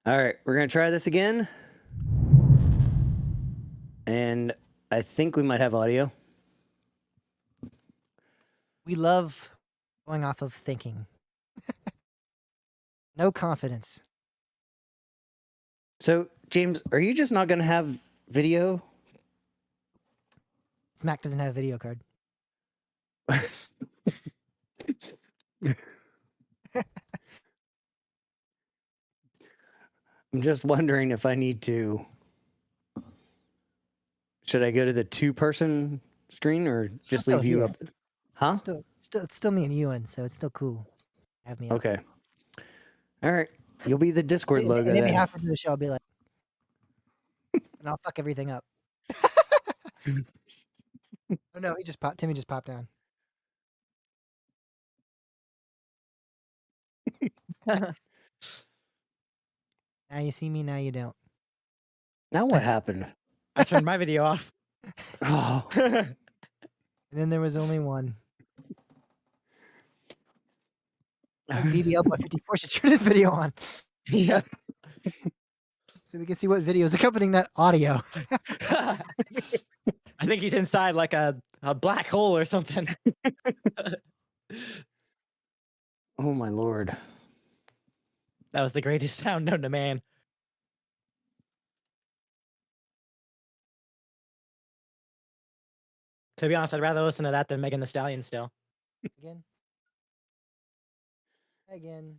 All right, we're gonna try this again, and I think we might have audio. We love going off of thinking. No confidence. So, James, are you just not gonna have video? Smack doesn't have a video card. I'm just wondering if I need to. Should I go to the two-person screen or just Still leave you here. up? Huh? It's still me and Ewan, so it's still cool. Have me up. Okay. All right. You'll be the Discord logo Maybe then. halfway through the show I'll be like, and I'll fuck everything up. Oh no, Timmy just popped down. Now you see me, now you don't. Now what happened? I turned my video off. Oh, And then there was only one. Like BBL Boy 54 should turn his video on. Yeah. So we can see what videos accompanying that audio. I think he's inside like a black hole or something. oh my lord. That was the greatest sound known to man. To be honest, I'd rather listen to that than Megan Thee Stallion still. Again. Again.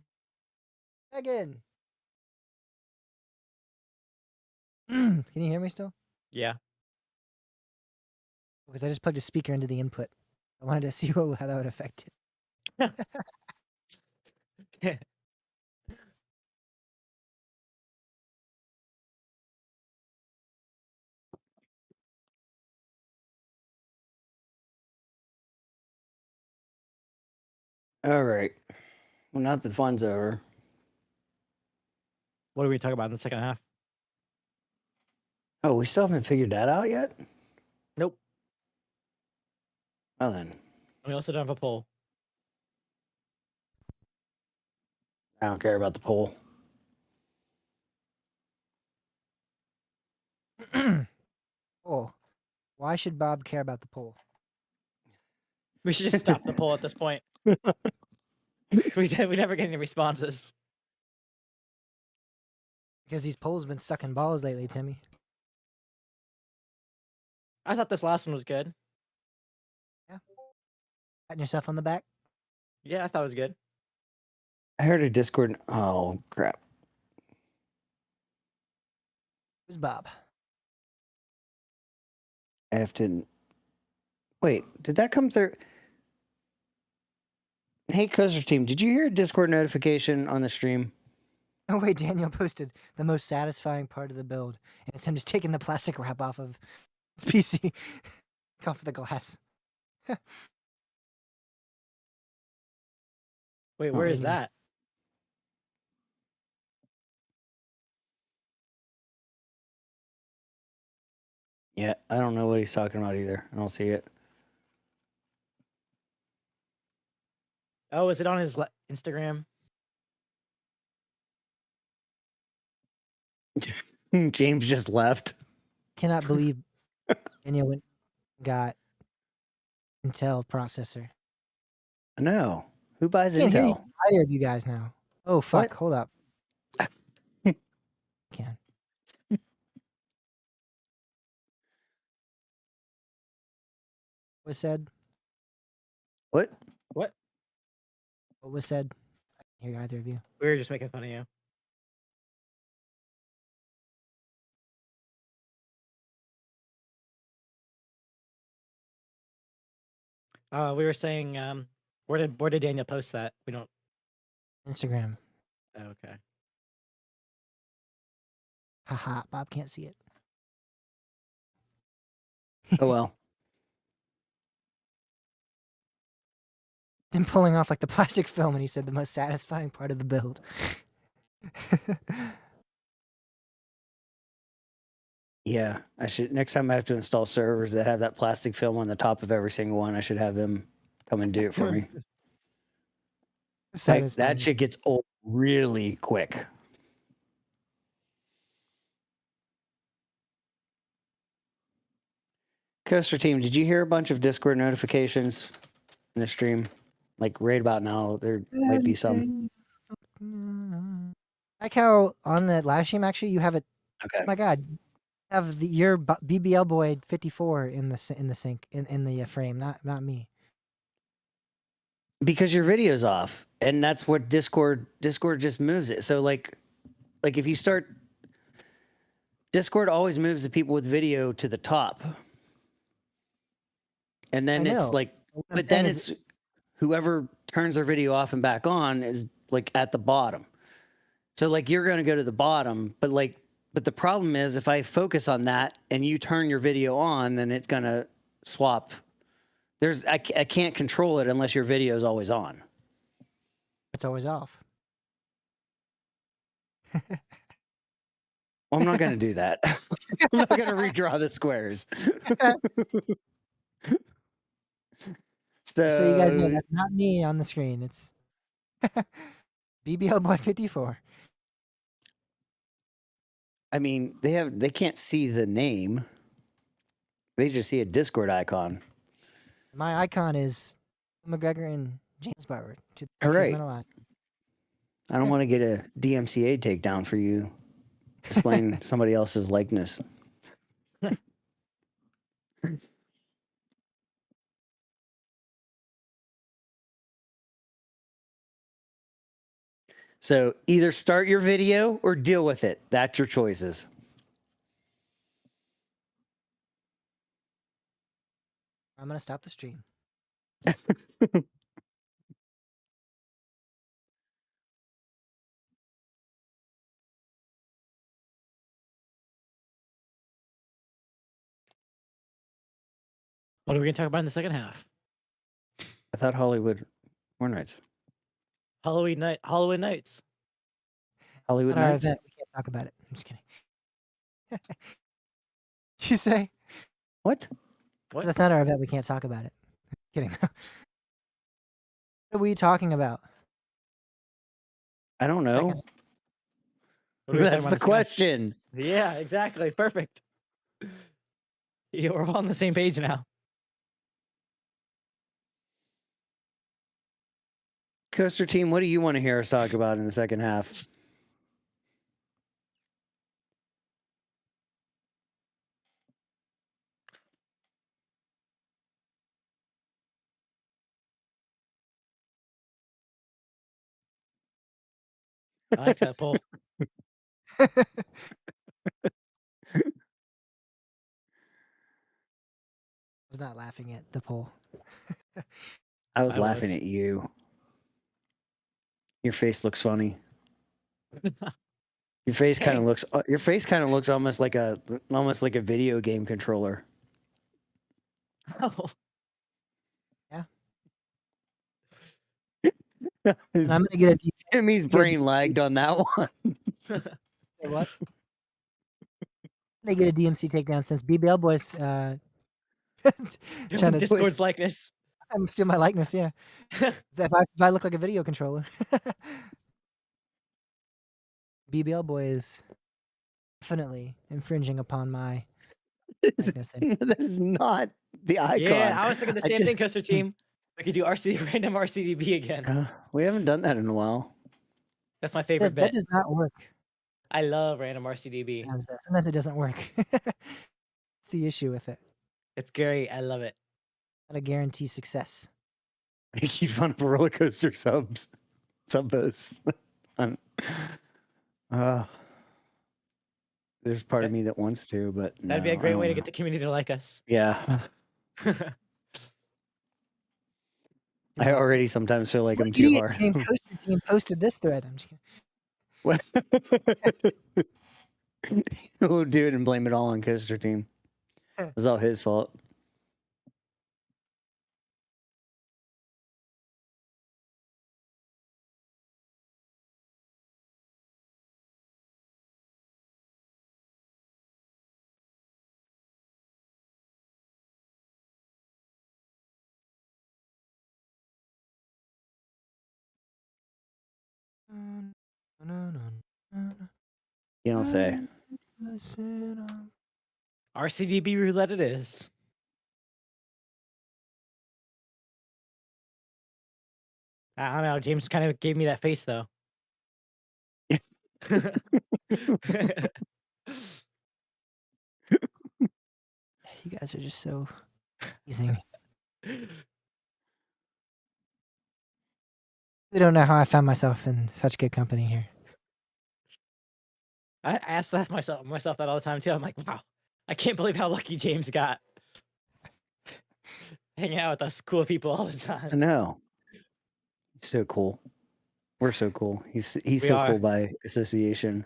Again. Can you hear me still? Yeah. Because I just plugged a speaker into the input. I wanted to see how that would affect it. All right. Well, now that the fun's over. What are we talking about in the second half? Oh, we still haven't figured that out yet? Nope. Well then. We also don't have a poll. I don't care about the poll. Poll. Why should Bob care about the poll? We should just stop the poll at this point. we never get any responses. Because these polls have been sucking balls lately, Timmy. I thought this last one was good. Patting yourself on the back? Yeah, I thought it was good. I heard a Discord. Oh, crap. Who's Bob? I have to. Wait, did that come through? Hey, Coaster Team, did you hear a Discord notification on the stream? Oh wait, Daniel posted the most satisfying part of the build, and it's him just taking the plastic wrap off of his PC, off the glass. Wait, where is maybe he's- that? Yeah, I don't know what he's talking about either. I don't see it. Oh, is it on his Instagram? James just left. Cannot believe Daniel got Intel processor. No. Who buys Can't hear Intel? either of you guys now. Oh fuck! What? Hold up. Can. Was said? What? What? What was said? I can't hear either of you. We were just making fun of you. We were saying, where did Daniel post that? We don't. Instagram. Oh, okay. Haha, Bob can't see it. Oh, well. Him pulling off like the plastic film, and he said the most satisfying part of the build. Yeah, I should. Next time I have to install servers that have that plastic film on the top of every single one, I should have him come and do it for me. Like, Satisfying. that shit gets old really quick. Coaster team, did you hear a bunch of Discord notifications in the stream? Like right about now, there might be some. Like how on the live stream, actually, you have it. Okay. Oh my God, you have your BBL boy 54 in the sync in the frame, not me. Because your video's off, and that's what Discord just moves it. So like if you start, Discord always moves the people with video to the top, and then I it's know. like, What I'm but then saying is- it's whoever turns their video off and back on is like at the bottom. So like you're going to go to the bottom, but the problem is if I focus on that and you turn your video on, then it's going to swap. I can't control it unless your video is always on. it's always off. Well, I'm not going to do that. I'm not going to redraw the squares. So you guys know So that's not me on the screen. It's BBL boy 54. I mean, they can't see the name. They just see a Discord icon. My icon is McGregor and James Barber. Two All sexiest right. men alive. I don't want to get a DMCA takedown for you displaying somebody else's likeness. So either start your video or deal with it. That's your choices. I'm gonna stop the stream. What are we gonna talk about in the second half? I thought Hollywood Horror Nights. Halloween nights. Hollywood Not our Nights? event. We can't talk about it. I'm just kidding. You say What? What? that's not our event. We can't talk about it. Kidding. What are we talking about? I don't know. Second. What are we talking That's about the in second half? question. Yeah, exactly. Perfect. Yeah, we're all on the same page now. Coaster team, what do you want to hear us talk about in the second half? I like that poll. I was not laughing at the poll. I was I laughing was. at you. Your face looks funny. Your face kind of looks almost like a video game controller. Oh, And I'm gonna get a D- Timmy's brain lagged on that one. say what? I'm gonna get a DMC takedown since BBL boys trying to Discord's likeness. I'm steal my likeness. Yeah, if I look like a video controller. BBL boy is definitely infringing upon my likeness. That is not the icon. Yeah, I was thinking the I same just- thing, Coaster Team. We could do random RCDB again. We haven't done that in a while. That's my favorite That bit. does not work. I love random RCDB. Sometimes it doesn't work. That's the issue with it. It's great. I love it. Not a guarantee success. I keep fun of roller coaster sub posts. There's part of me that wants to, but That'd be a no, great I way don't to get the community to like us. know. Yeah, I already sometimes feel like I'm too Idiot hard. Game Coaster Team posted this thread. I'm just kidding. We'll do it and blame it all on Coaster Team. It was all his fault. You don't say. RCDB roulette it is. I don't know. James kind of gave me that face though. You guys are just so amazing. I don't know how I found myself in such good company here. I ask that myself that all the time too. I'm like, wow, I can't believe how lucky James got hanging out with us cool people all the I time. know. He's so cool. We're so cool. He's We so cool are. by association.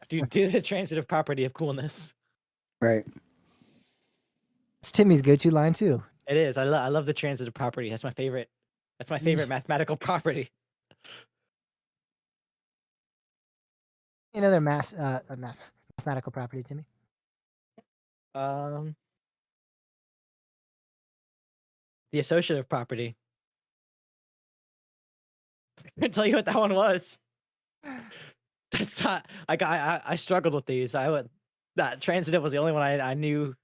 Due to the transitive property of coolness. Right. It's Timmy's go-to line too. It is. I love the transitive property. That's my favorite. That's my favorite mathematical property. Another mathematical property, Timmy. Um, the associative property. I can tell you what that one was. That's not. I struggled with these. That transitive was the only one I knew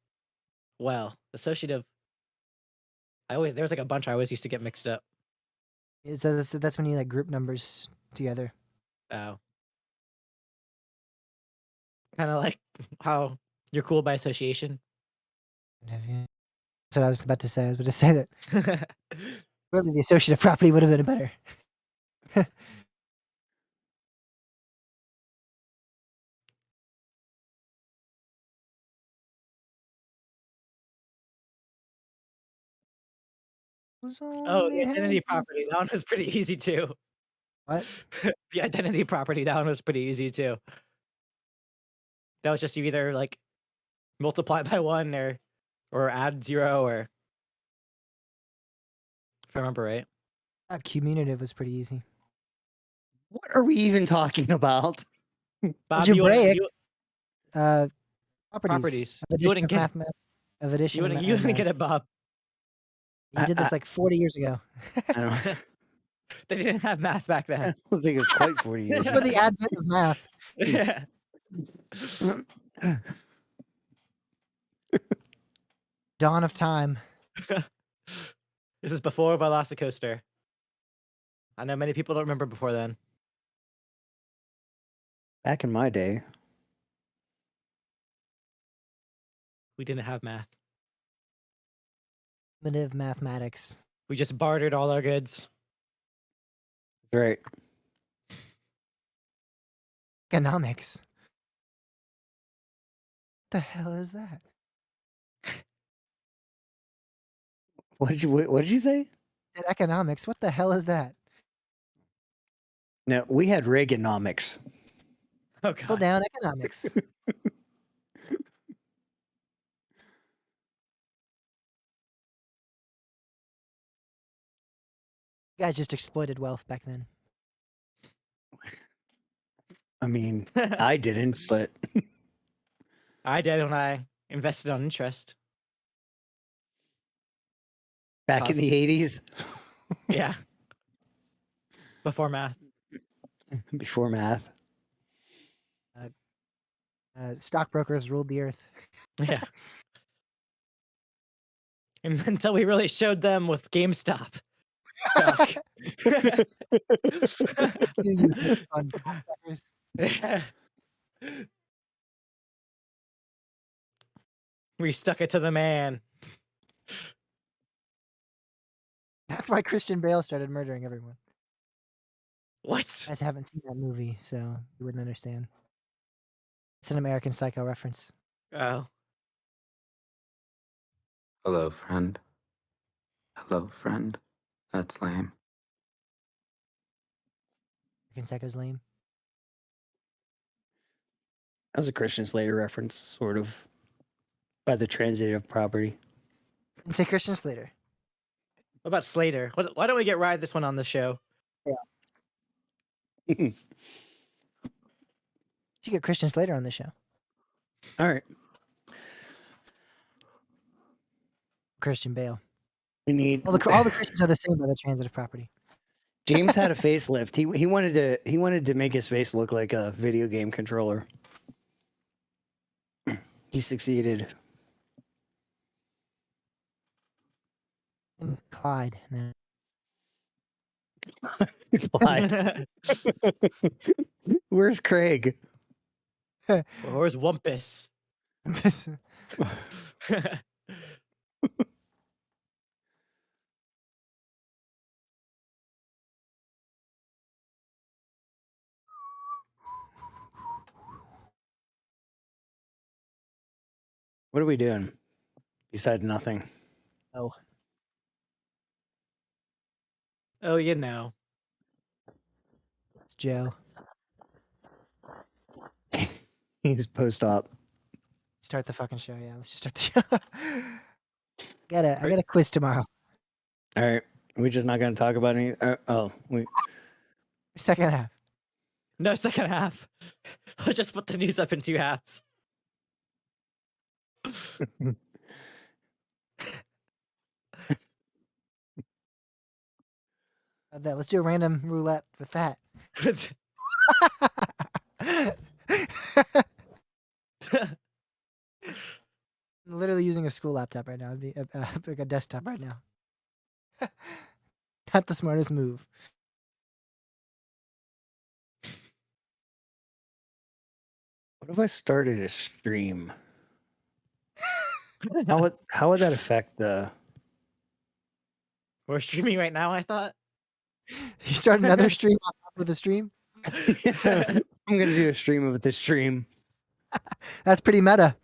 well. Associative. There was like a bunch I always used to get mixed up. That's when you like group numbers together. Oh. Kind of like how you're cool by association. That's what I was about to say. I was about to say that really the associative property would have been better. Oh, the identity property. That one was pretty easy too. What? The identity property. That one was pretty easy too. That was just you either like multiply by 1 or add 0 or if I remember right. Commutative was pretty easy. What are we even talking about? Bob, Algebraic properties properties. of You addition wouldn't of get of addition. you wouldn't get it, Bob. You did this like 40 years ago. I don't, They didn't have math back I then. don't think it was quite 40 years This is for the advent of math. Yeah. ago. Dawn of time. This is before Velocicoaster. I know many people don't remember before then. Back in my day, We didn't have math. Primitive mathematics. We just bartered all our goods. that's right. Economics. What the hell is that? What did you say? And economics. What the hell is that? No, we had Reaganomics. Oh Pull god. down economics. You guys just exploited wealth back then. I mean, I didn't, but I did when I invested on interest. back in the 80s, Yeah. Before math. before math. Stockbrokers ruled the earth. Yeah. And until we really showed them with GameStop stock. Do you hate on cocksuckers? Yeah. We stuck it to the man. That's why Christian Bale started murdering everyone. What? I just haven't seen that movie, so you wouldn't understand. It's an American Psycho reference. Oh. Hello, friend. Hello, friend. That's lame. American Psycho's lame. That was a Christian Slater reference, sort of, by the transitive property. Didn't say Christian Slater. What about Slater? Why don't we get Ride this one on the show? Should get Christian Slater on the show. All right. Christian Bale. We need All the Christians are the same by the transitive property. James had a facelift. He wanted to make his face look like a video game controller. He succeeded. And Clyde. No. Why? Where's Craig? Where's Wumpus? What are we doing? Besides nothing. Oh, Oh, you know. it's Joe. He's post-op. Start the fucking show. Yeah, let's just start the show. I got a quiz tomorrow. All right. We're just not going to talk about any. We. Second half. No, second half. Let's just put the news up in two halves. Let's do a random roulette with that. I'm literally using a school laptop right now. It'd be like a desktop right now. Not the smartest move. What if I started a stream? How would that affect the? We're streaming right now, I thought. You start another stream on top of the stream? I'm gonna do a stream of this stream. That's pretty meta.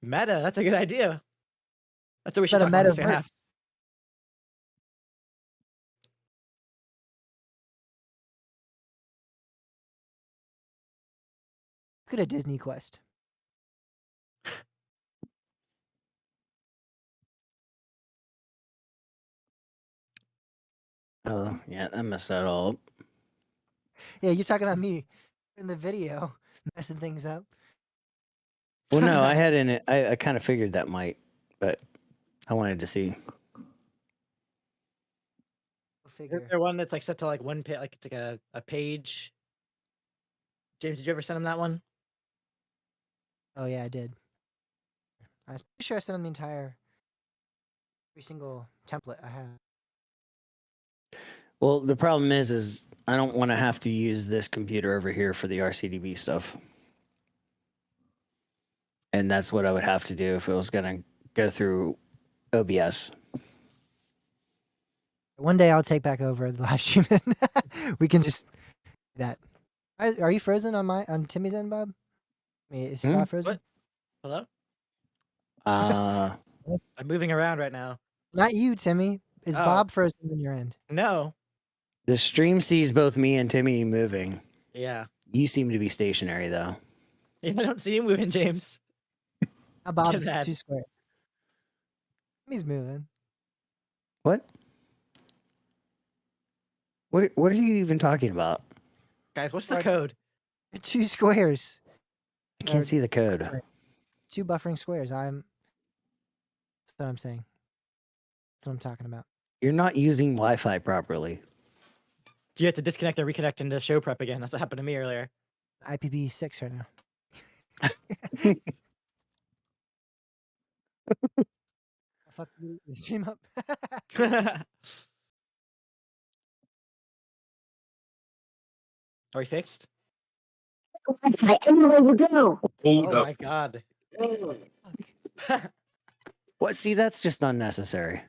Meta, that's a good idea. That's what we should But a talk about in the second metaverse. half. Look at a Disney Quest. Oh yeah, I messed that all up. Yeah, you're talking about me in the video messing things up. Well, no, I had in it. I kind of figured that might, but I wanted to see. Go Isn't figure. there one that's like set to like one page, like it's like a page? James, did you ever send him that one? Oh yeah, I did. I was pretty sure I sent him every single template I have. Well, the problem is I don't want to have to use this computer over here for the RCDB stuff, and that's what I would have to do if it was gonna go through OBS. One day I'll take back over the live stream. We can just do that. Are you frozen on Timmy's end, Bob? I mean, is he not frozen? What? Hello? Uh, I'm moving around right now. Not you, Timmy. Is Oh. Bob frozen on your end? No. the stream sees both me and Timmy moving. Yeah. You seem to be stationary though. Yeah, I don't see you moving, James. Bob's that. too square. Timmy's moving. What? What are you even talking about? Guys, what's the What? code? Two squares. I can't Or see the code. Right. Two buffering squares. That's what I'm saying. That's what I'm talking about. You're not using Wi-Fi properly. Do you have to disconnect and reconnect into show prep again? That's what happened to me earlier. IPv6 right now. Fuck the stream up. Are we fixed? Anywhere you go. Oh my god. What? See, that's just unnecessary.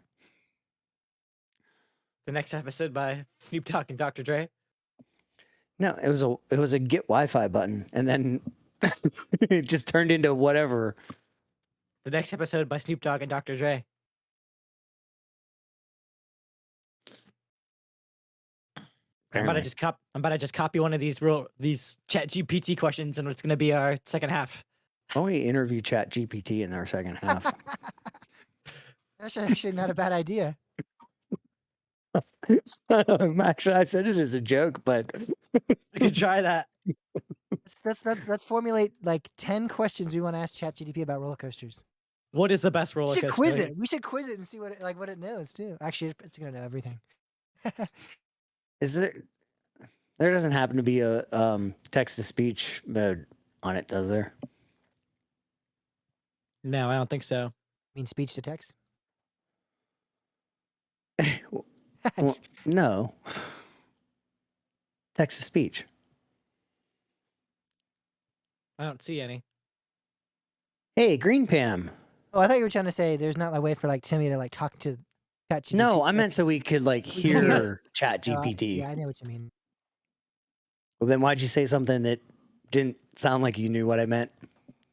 The next episode by Snoop Dogg and Dr. Dre. No, it was a get Wi-Fi button, and then it just turned into whatever. The next episode by Snoop Dogg and Dr. Dre. I'm about to just copy one of these Chat GPT questions, and it's gonna be our second half. Why don't we interview Chat GPT in our second half? That's actually not a bad idea. Actually, I said it as a joke, but We could try that. Let's formulate like 10 questions we want to ask ChatGPT about roller coasters. What is the best roller We coaster? should quiz it. We should quiz it and see what it knows too. Actually, it's gonna know everything. is there doesn't happen to be a text to speech mode on it, does there? No, I don't think so. I mean, speech to text. Well, no. Text to speech. I don't see any. Hey, Green Pam. Oh, I thought you were trying to say there's not a way for like Timmy to like talk to ChatGPT. No, I meant so we could like We can hear hear Chat Oh, GPT. yeah, I know what you mean. Well, then why'd you say something that didn't sound like you knew what I meant?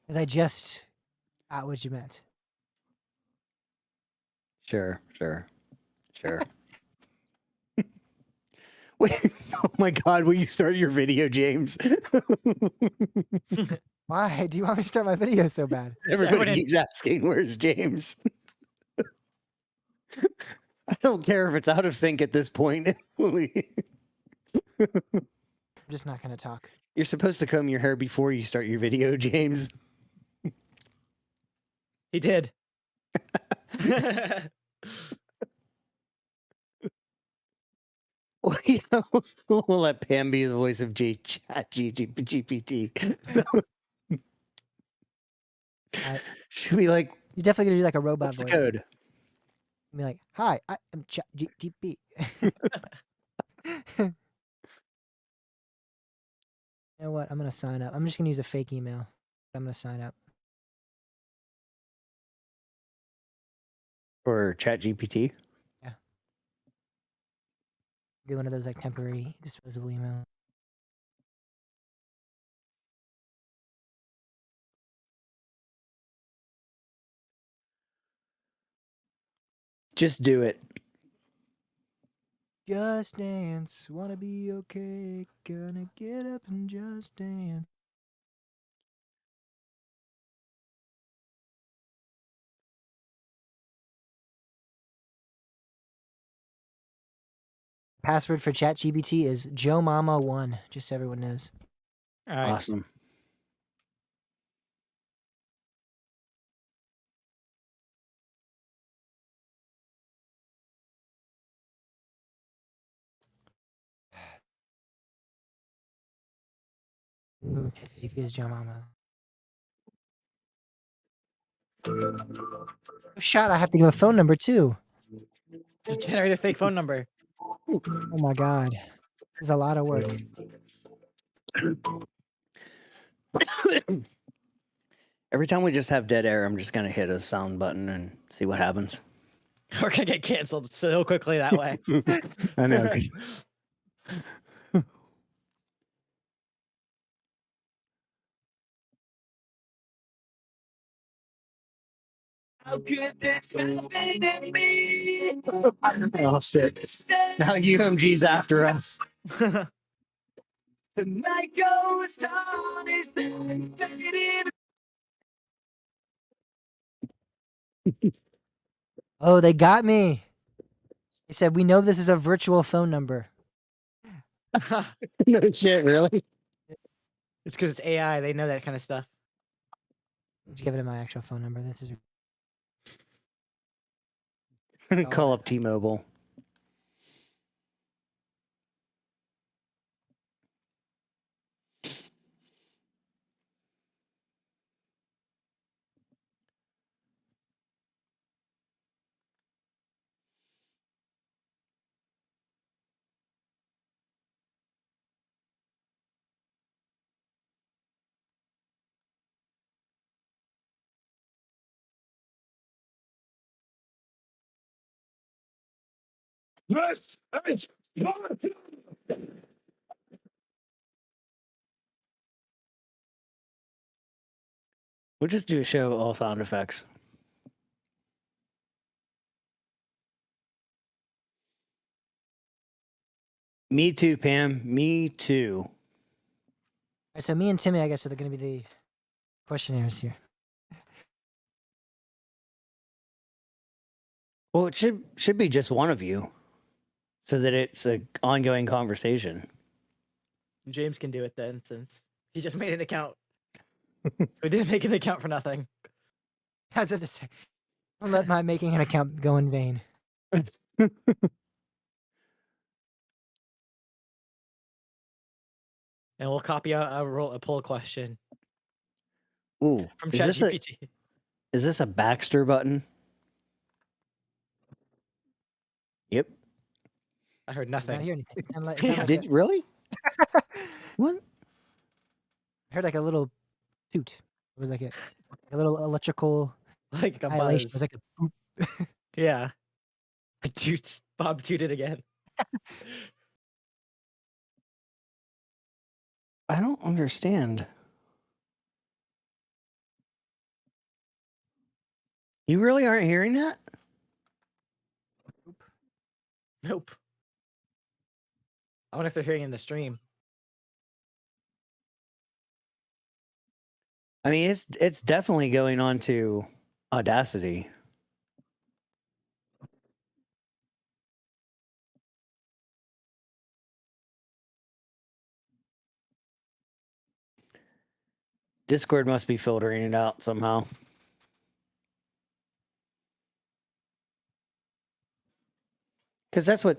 Because I just got what you meant. Sure. Wait, oh my God, will you start your video, James? Why do you want me to start my video so bad? Everybody Everyone- keeps asking, where's James? I don't care if it's out of sync at this point. I'm just not gonna talk. You're supposed to comb your hair before you start your video, James. He did. We'll let Pam be the voice of Chat GPT. Should we like, You're definitely gonna do like a robot what's the voice. code? Be like, "Hi, I am ChatGPT." You know what? I'm gonna sign up. I'm just gonna use a fake email. I'm gonna sign up. For Chat GPT? Do one of those like temporary disposable email. Just do it. Just dance, wanna be okay, gonna get up and just dance. Password for ChatGPT is JoeMama1, just so everyone knows. All right. Awesome. ChatGPT is JoeMama. Shot, I have to give a phone number too. You generate a fake phone number. Oh my god. This is a lot of work. Every time we just have dead air, I'm just gonna hit a sound button and see what happens. We're gonna get canceled so quickly that way. I know. 'Cause How could this happen to me? oh shit! Now UMG's after us. The night goes on, is fading. Oh, they got me. They said, "We know this is a virtual phone number." No shit, really? It's because it's AI. They know that kind of stuff. Let's give it my actual phone number. This is Call up T-Mobile. We'll just do a show of all sound effects. Me too, Pam. Me too. All right, so me and Timmy, I guess, are going to be the questionnaires here. Well, it should be just one of you, so that it's an ongoing conversation. James can do it then, since he just made an account. So we didn't make an account for nothing. I was about to say, don't let my making an account go in vain. And we'll copy a poll question Ooh, from is ChatGPT. this a Baxter button? Yep. I heard Did not nothing. hear anything. It sounded like, Yeah. Did you really? What? I heard like a little toot. It was like a little electrical Like a annihilation. It buzz. was like a boop. Yeah. Dude, Bob tooted again. I don't understand. You really aren't hearing that? Nope. I wonder if they're hearing in the stream. I mean, it's definitely going on to Audacity. Discord must be filtering it out somehow. Because that's what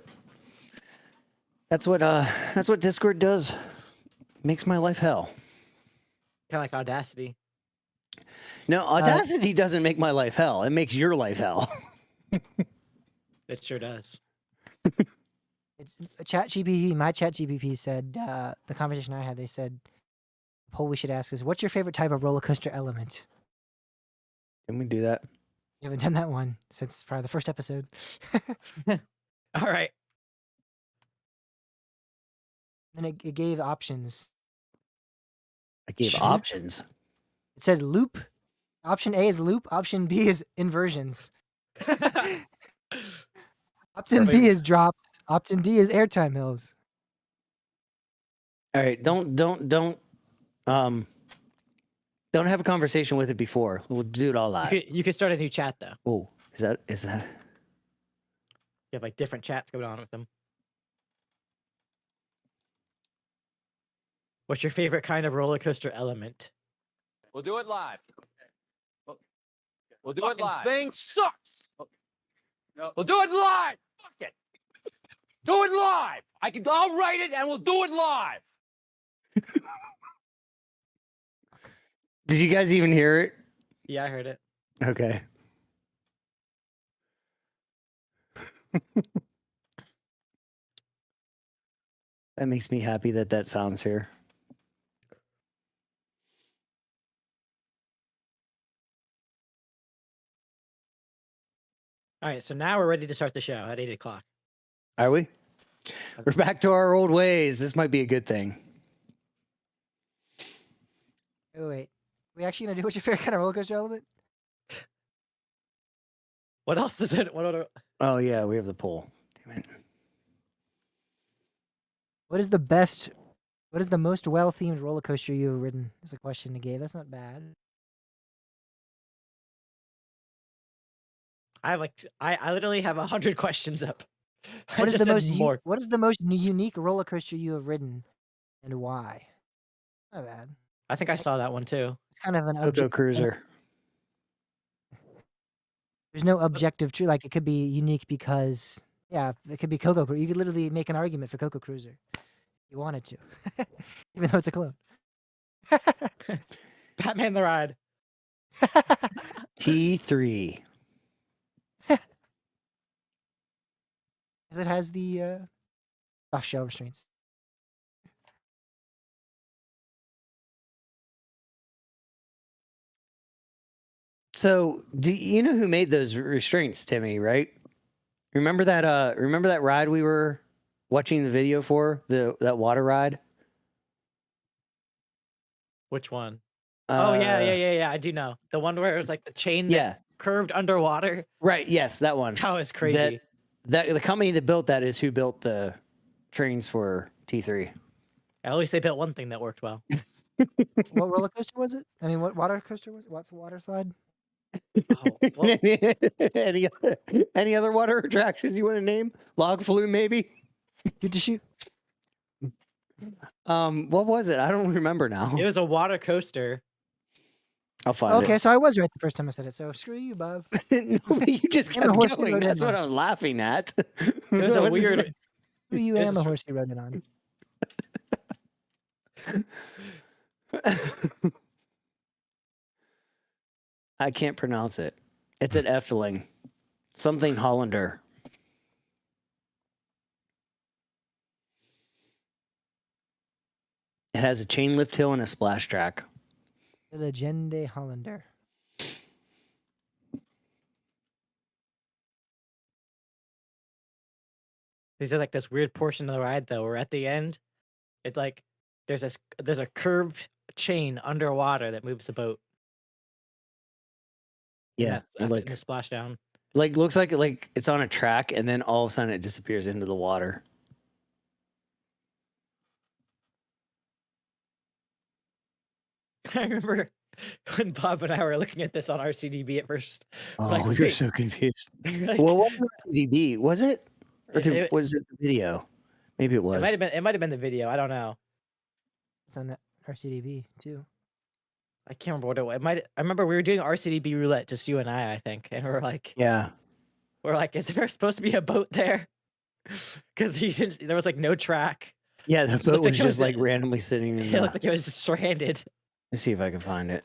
Discord does. Makes my life hell. Kind of like Audacity. No, Audacity doesn't make my life hell. It makes your life hell. It sure does. It's ChatGPT. My ChatGPT said the conversation I had. They said the poll we should ask is, "What's your favorite type of roller coaster element?" Can we do that? We haven't done that one since probably the first episode. All right. Then it gave options. I gave options. It said loop. Option A is loop. Option B is inversions. Option B is drops. Option D is airtime hills. All right, don't have a conversation with it before. We'll do it all live. You could start a new chat though. Oh, is that? You have like different chats going on with them. What's your favorite kind of roller coaster element? We'll do it live. We'll do it live. Thing sucks. We'll do it live. Fuck it. Do it live. I'll write it and we'll do it live. Did you guys even hear it? Yeah, I heard it. Okay. That makes me happy that sounds here. All right, so now we're ready to start the show at 8 o'clock. Are we? We're back to our old ways. This might be a good thing. Oh wait, we actually gonna do what's your favorite kind of roller coaster element? What else is it? What other? Oh yeah, we have the poll. Damn it. What is the most well-themed roller coaster you've ever ridden? Is a question to gave. That's not bad. I have I literally have 100 questions up. I What is just the said most more. what is the most unique roller coaster you have ridden, and why? Not bad. I think I saw that one too. It's kind of an Coco object. Cruiser. There's no objective truth. Like it could be unique because it could be Coco. You could literally make an argument for Coco Cruiser. If you wanted to, even though it's a clone. Batman the Ride. T3. Because it has the soft shell restraints. So, do you know who made those restraints, Timmy, right? Remember that ride we were watching the video for? That water ride? Which one? Oh yeah, Uh, yeah. I do know the one where it was like the chain that Yeah. curved underwater. Right, yes, that one. That was crazy. That the company that built that is who built the trains for T3. At least they built one thing that worked well. What roller coaster was it? I mean, what water coaster was it? What's the water slide? Oh, well, any other water attractions you want to name? Log flume, maybe? Shoot to shoot. What was it? I don't remember now. it was a water coaster. I'll find Okay, so I was right the first time I said it. So screw you, Bob. it. No, but you just And the kept horse you going. rode in That's what on. I was laughing at. It was a weird. Screw you This and the is- horse you rode it on. I can't pronounce it. It's at Efteling. Something Hollander. It has a chain lift hill and a splash track. The Legende Hollander. These are like this weird portion of the ride though, where at the end, it like there's a curved chain underwater that moves the boat. And Yeah, that's it in the splashdown. looks like it's on a track, and then all of a sudden it disappears into the water. I remember when Bob and I were looking at this on RCDB at first. Oh, like, you're wait. so confused. Like, Well, what was TVB? Was it? Or was it the video? Maybe it was. it might have been the video. I don't know. It's on RCDB too. I can't remember what it was. I remember we were doing RCDB roulette, just you and I think, and we're like, Yeah. is there supposed to be a boat there? Because there was like no track. Yeah, the Just boat looked like was it just was- like randomly sitting in It the... looked like it was just stranded. Let's see if I can find it.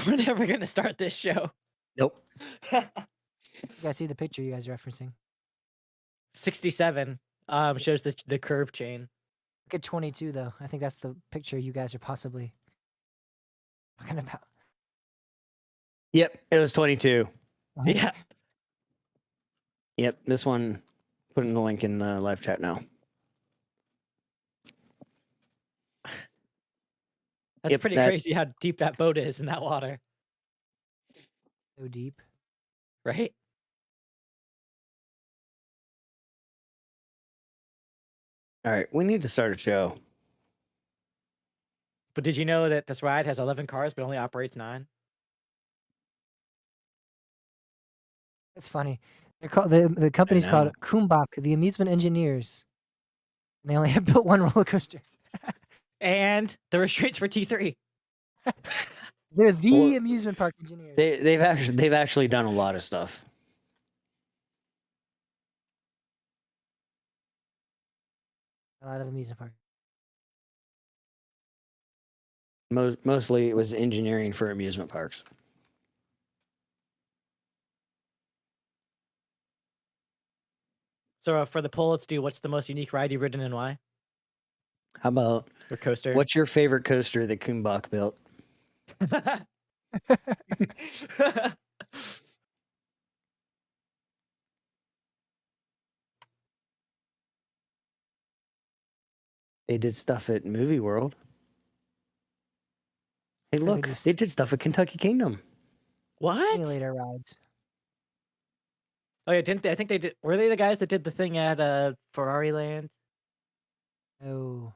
We're never gonna start this show. Nope. You guys see the picture you guys are referencing? 67 shows the curve chain. Look at 22 though. I think that's the picture you guys are possibly talking about. Yep, it was 22. Yeah. Yep, this one. Putting the link in the live chat now. That's Yep, pretty that- crazy how deep that boat is in that water, So deep. right? All right, we need to start a show. But did you know that this ride has 11 cars but only operates 9? That's funny. They're called the company's called know. Kumbak, the amusement engineers. And they only have built one roller coaster. And the restraints for T3. They're the Well, amusement park engineers. They've actually done a lot of stuff. A lot of amusement parks. Mostly it was engineering for amusement parks. So for the poll, let's do what's the most unique ride you've ridden and why? How about Or coaster? what's your favorite coaster that Kumbach built? They did stuff at Movie World. Hey, So they look, just- they did stuff at Kentucky Kingdom. What? Simulator rides. Oh yeah, didn't they? I think they did. Were they the guys that did the thing at Ferrari Land? Oh.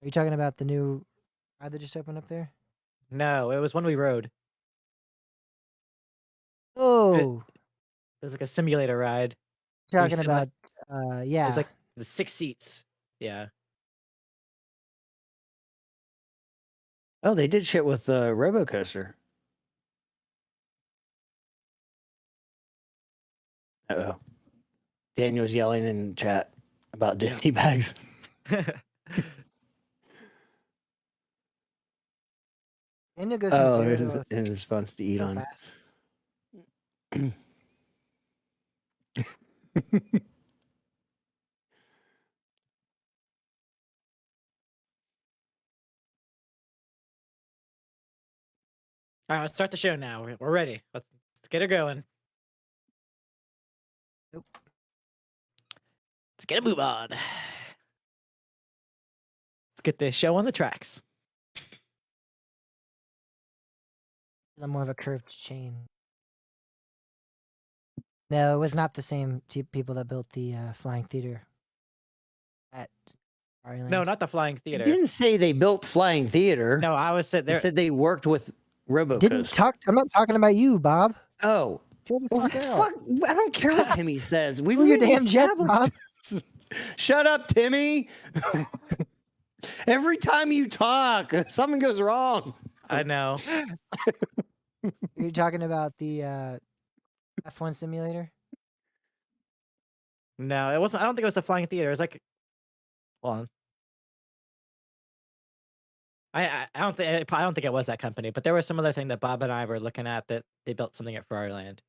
Are you talking about the new ride that just opened up there? No, it was one we rode. Oh. It was like a simulator ride. You're you talking sit in, like- about yeah. It was like the 6 seats. Yeah. Oh, they did shit with the Robo Coaster. Uh-oh. Daniel's yelling in chat about Disney bags. Daniel goes from Oh, 0 it to is a in response to eat so on. fast. All right, let's start the show now. We're ready. Let's get her going. Nope. Let's get a move on. Let's get this show on the tracks. I'm more of a curved chain. No, it was not the same people that built the flying theater at Ireland. No, not the flying It theater. didn't say they built Flying Theater. No, I was sitting They there. said they worked with Robo Didn't Coaster. talk. I'm not talking about you, Bob. Oh. Chill the Well, fuck out. fuck, I don't care what Timmy says. We've Pull your already damn jet, established this. Shut up, Timmy. Every time you talk, something goes wrong. I know. You're talking about the F1 simulator. No, it wasn't. I don't think it was the flying theater. It was like, hold on. I don't think it was that company, but there was some other thing that Bob and I were looking at that they built something at Ferrari Land.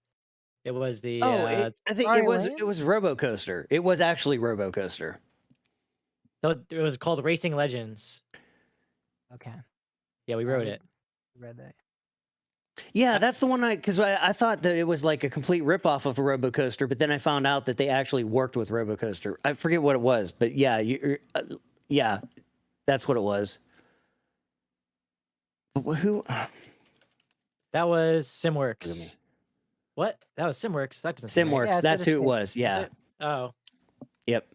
It was the Oh, I think Ferrari it Land? was RoboCoaster. It was actually RoboCoaster. it was called Racing Legends. Okay. Yeah, we wrote it. Read that. Yeah, that's the one because I thought that it was like a complete ripoff of a RoboCoaster, but then I found out that they actually worked with RoboCoaster. I forget what it was, but yeah, yeah, that's what it was. But who? That was Look at me. SimWorks. What? That was SimWorks. That doesn't seem right. SimWorks. Yeah, That's that's what who it it said. was. Is Yeah. it? Oh, Yep.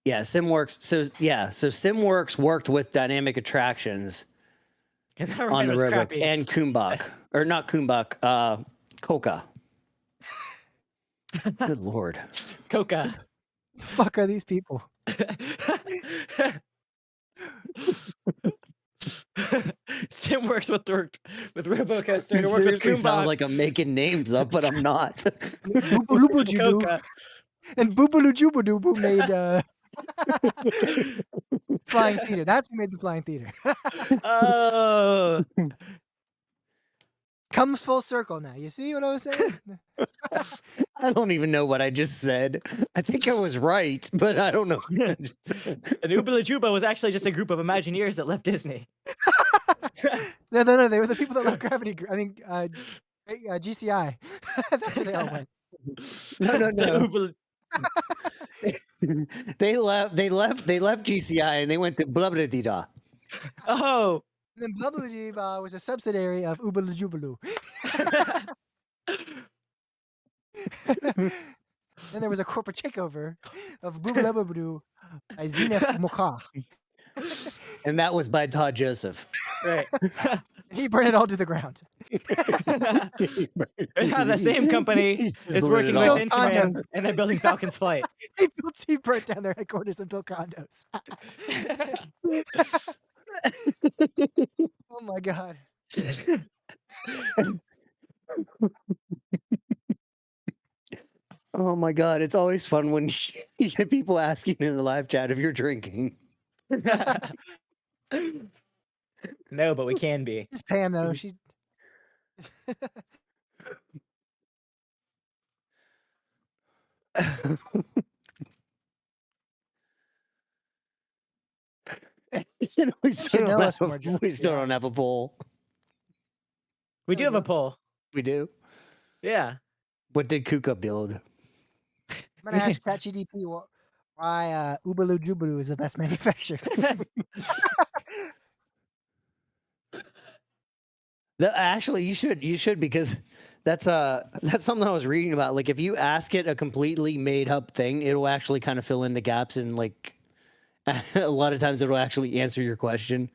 Yeah, SimWorks. So SimWorks worked with Dynamic Attractions and that on ride the was Robo crappy. and Kumbak, or not Kumbak, Coca. Good lord. Coca. The fuck are these people? SimWorks with RoboCoaster. It To work with seriously sounds Kumbak. like I'm making names up, but I'm not. Boobaloobajudu Coca. and Boobaloojubadubu made Flying Theater. That's who made the Flying Theater. Oh. Comes full circle now. You see what I was saying? I don't even know what I just said. I think I was right, but I don't know. What I just said. And Oobla Juba was actually just a group of Imagineers that left Disney. No. They were the people that left Gravity. GCI. That's where they all went. No. The They left GCI and they went to blah blah dee da. Oh. And then Blubblejib was a subsidiary of Oobalajubaloo. Then there was a corporate takeover of Boobalababadoo by Zenith Mokha. And that was by Todd Joseph. Right. He burned it all to the ground. And how the same company He just is lit working it with off. Intamin and they're building Falcon's Flight. He burnt down their headquarters and built condos. Oh my god. Oh my god, it's always fun when you get people asking in the live chat if you're drinking. No, but we can be. Just Pam though. She You know, we still, should don't, know us have, when we're we drunk, still yeah. don't have a poll. We There do we have a go. poll. We do. Yeah. What did Kuka build? I'm gonna ask ChatGPT why Oobaloo Jubaloo is the best manufacturer. Actually, you should because that's something I was reading about. Like if you ask it a completely made up thing, it'll actually kind of fill in the gaps and like a lot of times it'll actually answer your question.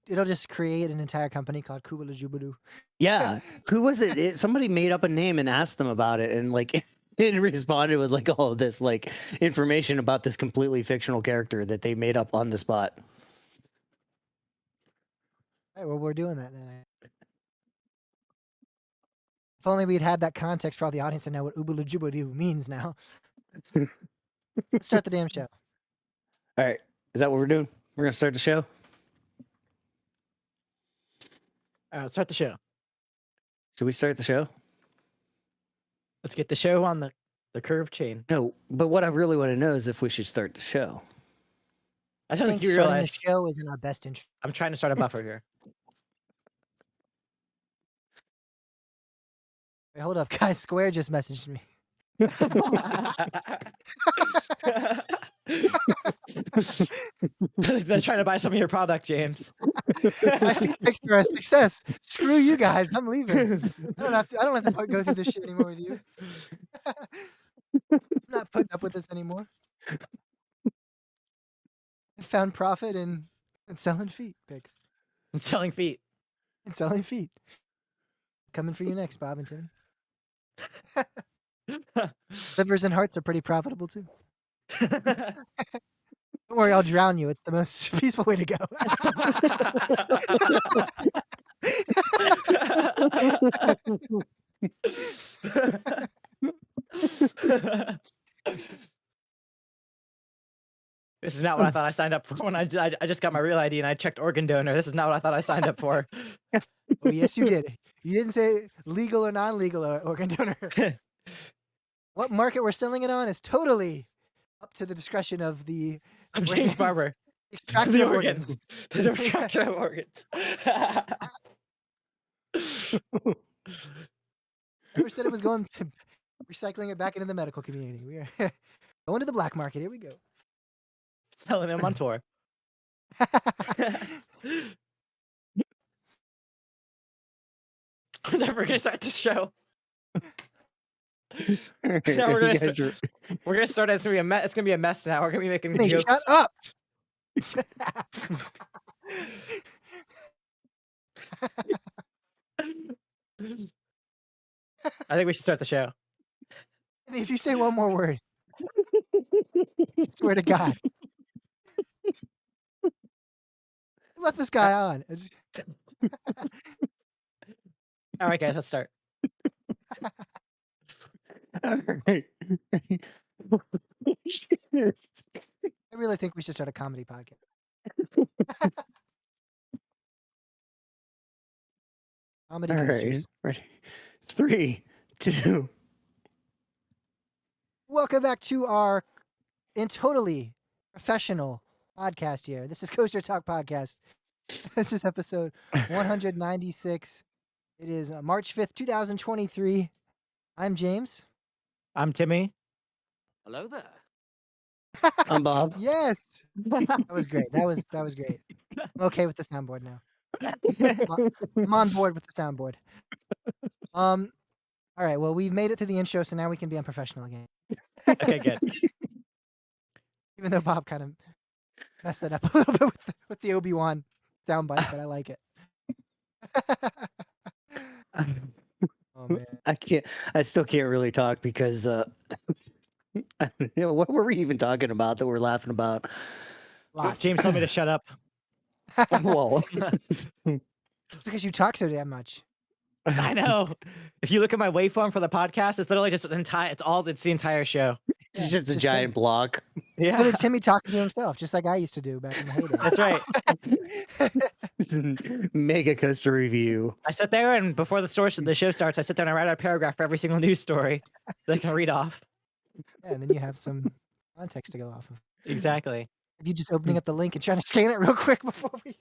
It'll just create an entire company called Kubala Jubaloo. Yeah, who was it? Somebody made up a name and asked them about it, and like it responded with like all of this like information about this completely fictional character that they made up on the spot. All right, well, we're doing that then. If only we'd had that context for all the audience to know what Ubala Jubaloo means now. Let's start the damn show. All right, is that what we're doing? We're gonna start the show. Let's start the show. Should we start the show? Let's get the show on the curved chain. No, but what I really want to know is if we should start the show. I don't think you starting realize the show is in our best interest. I'm trying to start a buffer here. Wait, hold up, guys. Square just messaged me. They're trying to buy some of your product, James. My feet pics are a success. Screw you guys. I'm leaving. I don't have to go through this shit anymore with you. I'm not putting up with this anymore. I found profit in selling feet pics. And selling feet. And selling feet. Coming for you next, Bob and Timmy. Livers and hearts are pretty profitable too. Don't worry, I'll drown you. It's the most peaceful way to go. This is not what I thought I signed up for when I just got my real ID and I checked organ donor. This is not what I thought I signed up for. Oh, yes, you did. You didn't say legal or non-legal organ donor. What market we're selling it on is totally up to the discretion of the I'm James Barber. extractor The of organs. The extractor of organs. Never said it was going to recycling it back into the medical community. We are going to the black market. Here we go. Selling him on tour. We're never gonna start the show. Now we're gonna start. We're gonna start. It's gonna be a mess. It's gonna be a mess now. We're gonna be making Hey, jokes. shut up. I think we should start the show. I mean, if you say one more word, I swear to God. Let this guy on. All right, guys, let's start. All right. I really think we should start a comedy podcast. Comedy All coasters. right. Ready. 3, 2. Welcome back to our totally professional podcast here. This is Coaster Talk Podcast. This is episode 196. It is March 5th, 2023. I'm James. I'm Timmy. Hello there. I'm Bob. Yes. That was great. That was great. I'm okay with the soundboard now. I'm on board with the soundboard. All right. Well, we've made it to the intro, so now we can be unprofessional again. Okay, good. Even though Bob kind of messed it up a little bit with the Obi-Wan soundbite, but I like it. Oh man. I still can't really talk because what were we even talking about that we're laughing about? Lots. James told me to shut up. Well, It's because you talk so damn much. I know. If you look at my waveform for the podcast, it's literally just it's the entire show. it's just a just giant block. Yeah, Look at Timmy talking to himself, just like I used to do back in the heyday. that's right. It's a mega coaster review. I sit there and before the show starts, I sit there and I write out a paragraph for every single news story that I can read off. Yeah, and then you have some context to go off of. Exactly. If you just opening up the link and trying to scan it real quick before we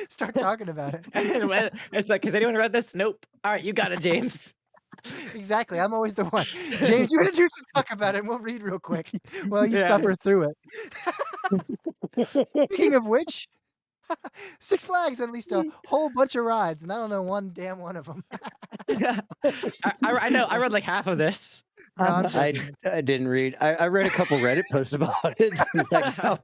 start talking about it. It's like, has anyone read this? Nope. All right, you got it, James. Exactly. I'm always the one. James, you introduce and talk about it, and we'll read real quick while you Yeah. suffer through it. Speaking of which, Six Flags at least a whole bunch of rides, and I don't know one damn one of them. I know. I read like half of this. I didn't read. I read a couple Reddit posts about it. It's like, oh,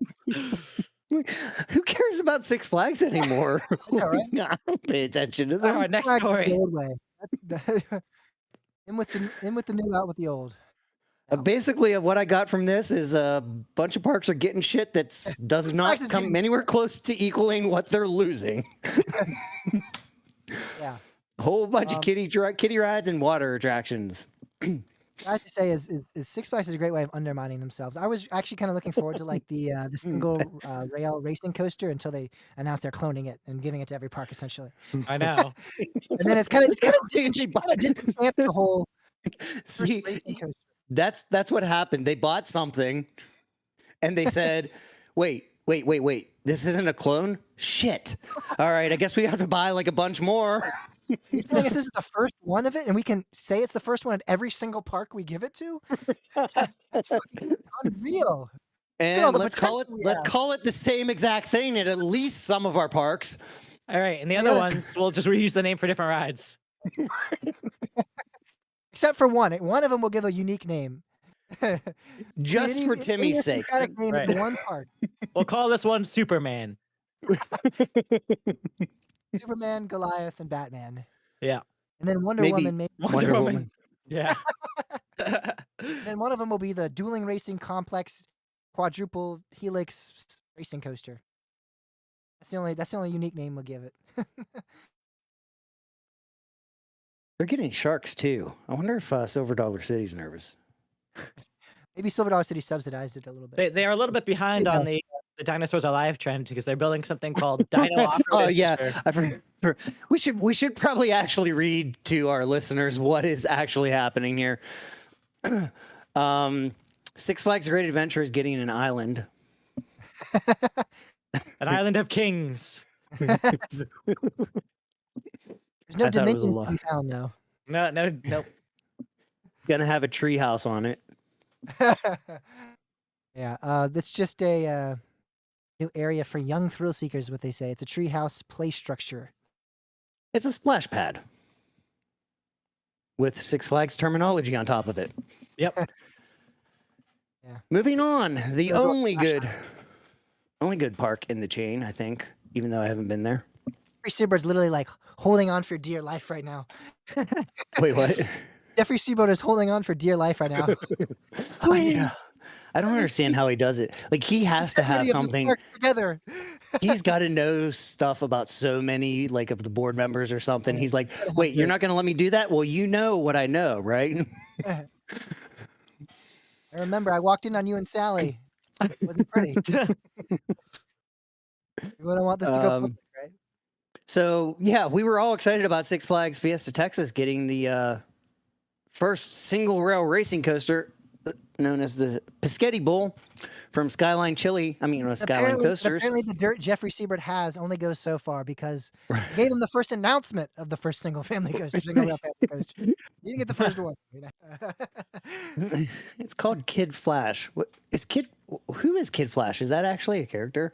who cares about Six Flags anymore? know, right? I don't pay attention to All them. right, next Flags is the story. old way. In with the new, out with the old. Basically, what I got from this is a bunch of parks are getting shit that does not Flags is come getting anywhere close to equaling what they're losing. Yeah. A whole bunch of kitty rides and water attractions. I have to say is Six Flags is a great way of undermining themselves. I was actually kind of looking forward to like the single rail racing coaster until they announced they're cloning it and giving it to every park essentially. I know. And then it's kind of disenchant the whole See, racing coaster. that's what happened. They bought something, and they said, "Wait. This isn't a clone. Shit. All right, I guess we have to buy like a bunch more." You're telling us this is the first one of it, and we can say it's the first one at every single park we give it to? That's fucking unreal. And all the let's call it potential we let's have. call it the same exact thing at least some of our parks. All right, and the other ones, we'll just reuse the name for different rides. Except for one. One of them will give a unique name. Just for Timmy's sake. Name Right. in one park. We'll call this one Superman. Superman, Goliath, and Batman. Yeah. And then Wonder Maybe Woman. Maybe. Wonder Woman. Yeah. Then one of them will be the dueling racing complex quadruple helix racing coaster. That's the only unique name we'll give it. They're getting sharks too. I wonder if Silver Dollar City's nervous. Maybe Silver Dollar City subsidized it a little bit. They are a little bit behind you on go. the dinosaurs alive trend because they're building something called Dino Off-Road Oh yeah, Adventure. we should probably actually read to our listeners what is actually happening here. Six Flags Great Adventure is getting an island. An island of kings. There's no I thought it was a dominions to lot. be found though. Nope. Gonna have a tree house on it. Yeah, that's just a new area for young thrill seekers. What they say, it's a treehouse play structure. It's a splash pad with Six Flags terminology on top of it. Yep. Yeah. Moving on, the Gonna go only splash good park in the chain, I think, even though I haven't been there. Jeffrey Seabird literally like holding on for dear life right now. Wait, what? Jeffrey Seabird is holding on for dear life right now. I don't understand how he does it. Like he has to have Everybody of this something. park together. He's got to know stuff about so many like of the board members or something. He's like, wait, you're not going to let me do that? Well, you know what I know, right? I remember I walked in on you and Sally. It wasn't pretty. We don't want this to go public, right? So yeah, we were all excited about Six Flags Fiesta Texas getting the first single rail racing coaster known as the Pescetti Bull from Skyline Chili. I mean, Skyline Coasters. Apparently, the dirt Jeffrey Seabird has only goes so far because I gave him the first announcement of the first single family coaster. Single rail family coaster. You didn't get the first one. It's called Kid Flash. What is Kid? Who is Kid Flash? Is that actually a character?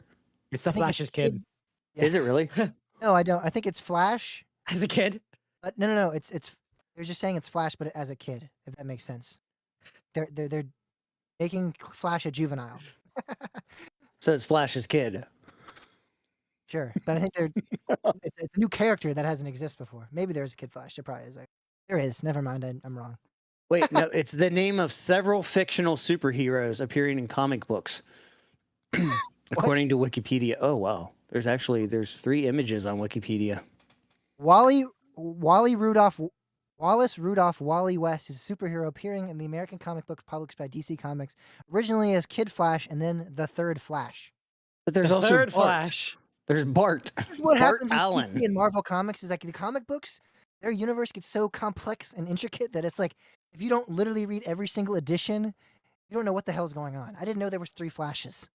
It's the I think it's Flash's kid. Yeah. Is it really? No, I don't. I think it's Flash. As a kid? But no. It's they're just saying it's Flash, but as a kid, if that makes sense. They're making Flash a juvenile. So it's Flash's kid. Sure, but I think it's a new character that hasn't existed before. Maybe there's a Kid Flash. There probably is. There is. Never mind. I'm wrong. Wait, no, it's the name of several fictional superheroes appearing in comic books, according to Wikipedia. Oh wow, there's 3 images on Wikipedia. Wallace Rudolph Wally West is a superhero appearing in the American comic book published by DC Comics, originally as Kid Flash and then the Third Flash. But there's The also third Bart. Flash. There's Bart. This is what Bart happens with Allen. DC and Marvel Comics is like the comic books, their universe gets so complex and intricate that it's like if you don't literally read every single edition, you don't know what the hell is going on. I didn't know there was 3 Flashes.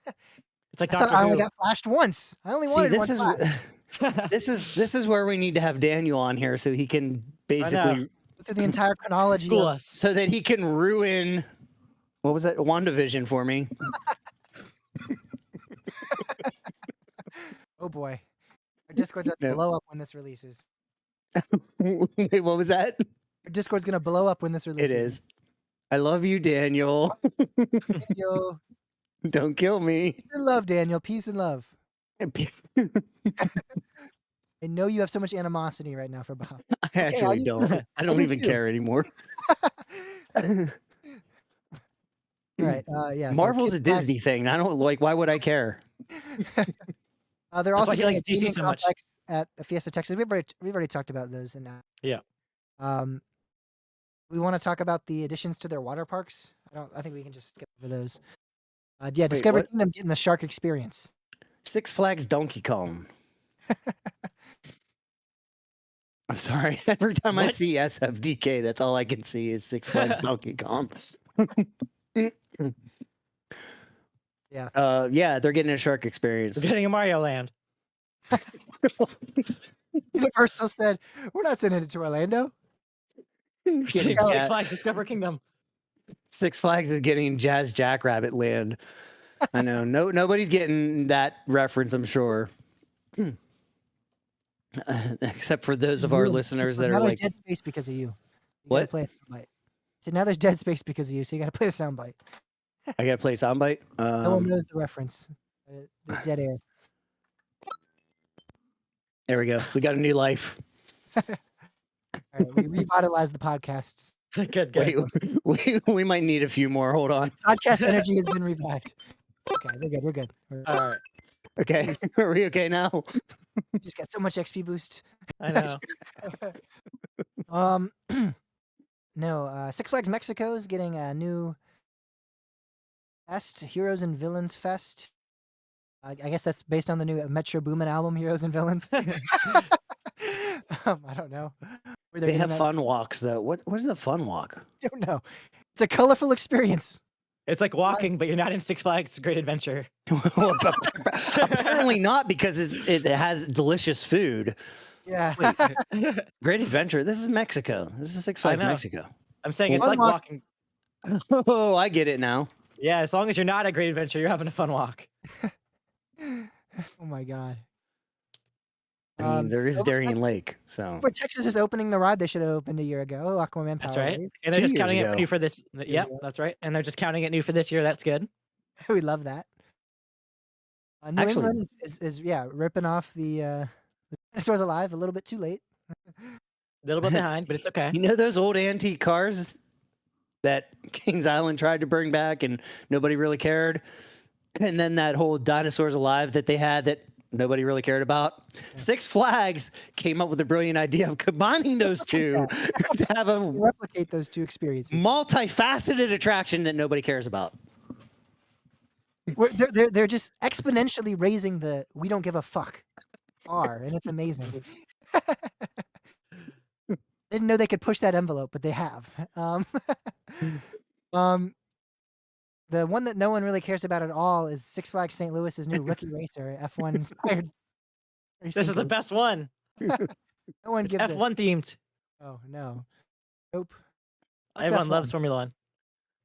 It's like I thought Doctor I only Who. got flashed once. I only See, wanted this one is flash. this is where we need to have Daniel on here so he can basically Through the entire chronology. School Of, us. so that he can ruin what was that WandaVision for me. oh boy, our Discord's about to No. blow up when this releases. Wait, what was that? Our Discord's gonna blow up when this releases. It is. I love you, Daniel. Daniel, Don't kill me. peace and love, Daniel. Peace and love. I know you have so much animosity right now for Bob. I actually don't. I don't do even too. care anymore. All right. Yeah. so Marvel's Kid a Flash- Disney thing. I don't like. Why would I care? They're That's also why he doing likes a DC gaming so much. complex at Fiesta Texas. We've already talked about those, and Yeah. we want to talk about the additions to their water parks. I think we can just skip over those. Yeah, Discovery what? Kingdom getting the shark experience. Six Flags Donkey Kong. I'm sorry. Every time I What? see SFDK, that's all I can see is Six Flags Donkey Kong. Yeah. Yeah, they're getting a shark experience. We're getting a Mario Land. Universal said, "We're not sending it to Orlando." Getting Six Jazz- Flags Discover Kingdom. Six Flags is getting Jazz Jackrabbit Land. I know. Nobody's getting that reference, I'm sure. Except for those of our listeners that now are there's like, dead space because of you. You What? gotta play a soundbite. So now there's dead space because of you, so you got to play a soundbite. I gotta play soundbite. No one knows the reference. There's dead air. There we go. We got a new life. All right, we revitalized the podcasts. Good. We might need a few more. Hold on. Podcast energy has been revived. Okay, we're good. We're All right. Okay. Are we okay now? we just got so much XP boost. I know. No, Six Flags Mexico is getting a new Fest, Heroes and Villains Fest. I guess that's based on the new Metro Boomin album, Heroes and Villains. I don't know. Where they're They doing have that. fun walks though. What is a fun walk? I don't know. It's a colorful experience. It's like walking, but you're not in Six Flags Great Adventure. Well, apparently not, because it has delicious food. Yeah. Wait. Great Adventure. This is Mexico. This is Six I Flags know. Mexico. I'm saying it's Fun like walk. walking. Oh, I get it now. Yeah, as long as you're not a Great Adventure, you're having a fun walk. Oh my god. I mean, there is over Darien Lake, so Where Texas is opening the ride they should have opened a year ago. Aquaman That's Power right. Wave. And they're 2 just years counting it ago. new for this. Yep, ago. that's right. And they're just counting it new for this year. That's good. We love that. New Actually- England is ripping off the Dinosaurs Alive a little bit too late. A little bit behind, but it's okay. You know those old antique cars that Kings Island tried to bring back and nobody really cared? And then that whole Dinosaurs Alive that they had that nobody really cared about? Six Flags came up with a brilliant idea of combining those two to have a Replicate those two experiences. multifaceted attraction that nobody cares about. They're just exponentially raising the we don't give a fuck bar, and it's amazing. Didn't know they could push that envelope, but they have. The one that no one really cares about at all is Six Flags St. Louis's new Rookie Racer, F1 inspired. This is the best one. No one It's gives a. F1 themed. Oh no, nope. What's Everyone F1? loves Formula One.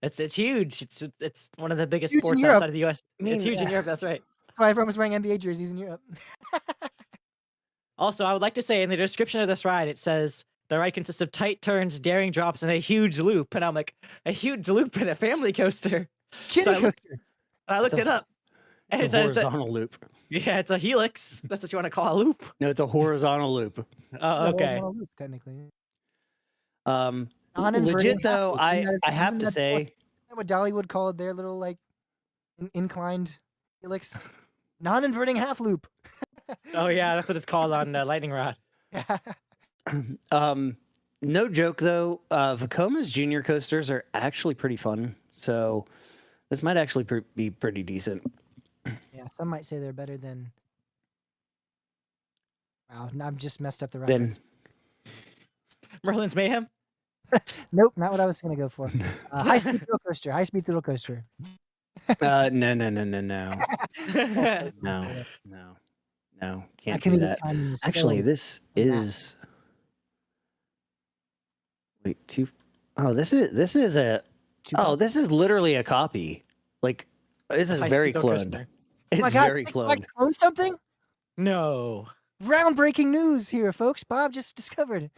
It's huge. It's one of the biggest Huge in sports Europe. outside of the U.S. I mean, It's huge in yeah. Europe. That's right. That's why everyone was wearing NBA jerseys in Europe. Also, I would like to say in the description of this ride, it says the ride consists of tight turns, daring drops, and a huge loop. And I'm like, a huge loop in a family coaster. Kiddie I looked- coaster. And I looked a- it up. And It's a it's a, horizontal loop. yeah, it's a helix. That's what you want to call a loop. No, it's a horizontal loop. Oh, okay. Horizontal loop, technically. Legit Non-inverting though, half loop. I have Isn't to that say, Isn't that what Dollywood called their little like inclined helix? Non-inverting half loop. Oh, yeah, that's what it's called on Lightning Rod. Yeah. no joke though, Vekoma's junior coasters are actually pretty fun. So this might actually be pretty decent. Yeah, some might say they're better than. Wow, I've just messed up the Then reference. Merlin's Mayhem? Nope, not what I was gonna go for. High speed thrill coaster. High speed thrill coaster. no, can't do comedic that. timing is Actually, so this unmatched. is this is a this is literally a copy. Like this is High very speed cloned. coaster. Oh my It's God, very Six Flags cloned. cloned something? No. Groundbreaking news here, folks. Bob just discovered.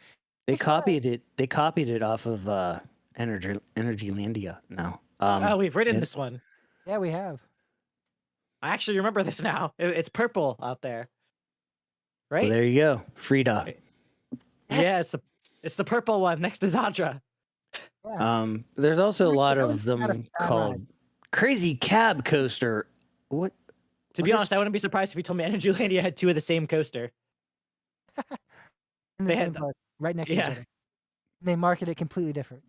They Six Flags. copied it. They copied it off of Energylandia. No. Oh, we've ridden yeah. this one. Yeah, we have. I actually remember this now. It's purple out there. Right? Well, there you go. Frida. Yeah, it's the purple one next to Zadra. Yeah. There's also a Like, lot that of was not a them bad called ride. Crazy Cab Coaster. What? To be honest, I wouldn't be surprised if you told me Energylandia had two of the same coaster. In the They same had park, right next to Yeah. each other. They market it completely different.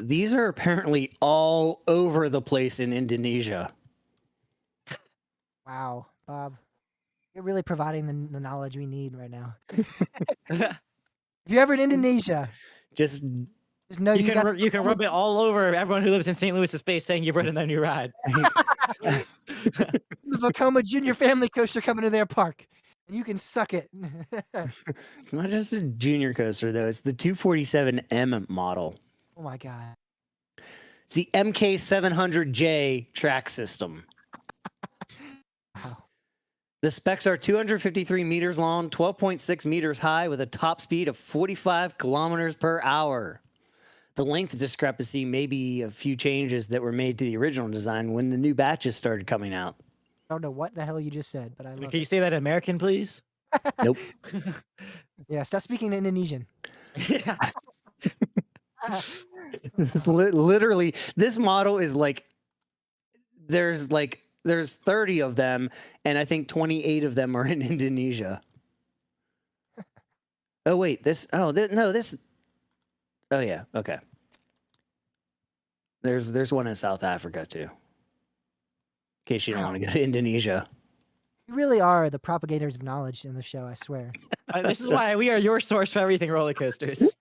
These are apparently all over the place in Indonesia. Wow, Bob. You're really providing the knowledge we need right now. If you're ever in Indonesia, Just just know you got can rub it all over everyone who lives in St. Louis's face saying you've ridden their new ride. the Vekoma Junior Family Coaster coming to their park. And you can suck it. it's not just a junior coaster though. It's the 247M model. Oh my God. It's the MK700J track system. Wow. The specs are 253 meters long, 12.6 meters high, with a top speed of 45 kilometers per hour. The length discrepancy may be a few changes that were made to the original design when the new batches started coming out. I don't know what the hell you just said, but I love Can you it. say that in American, please? Nope. Yeah, stop speaking Indonesian. Yeah. It's literally, this model is there's 30 of them, and I think 28 of them are in Indonesia. Oh wait, oh yeah, okay. There's one in South Africa too. In case you don't Wow. want to go to Indonesia. You really are the propagators of knowledge in the show, I swear. This is why we are your source for everything roller coasters.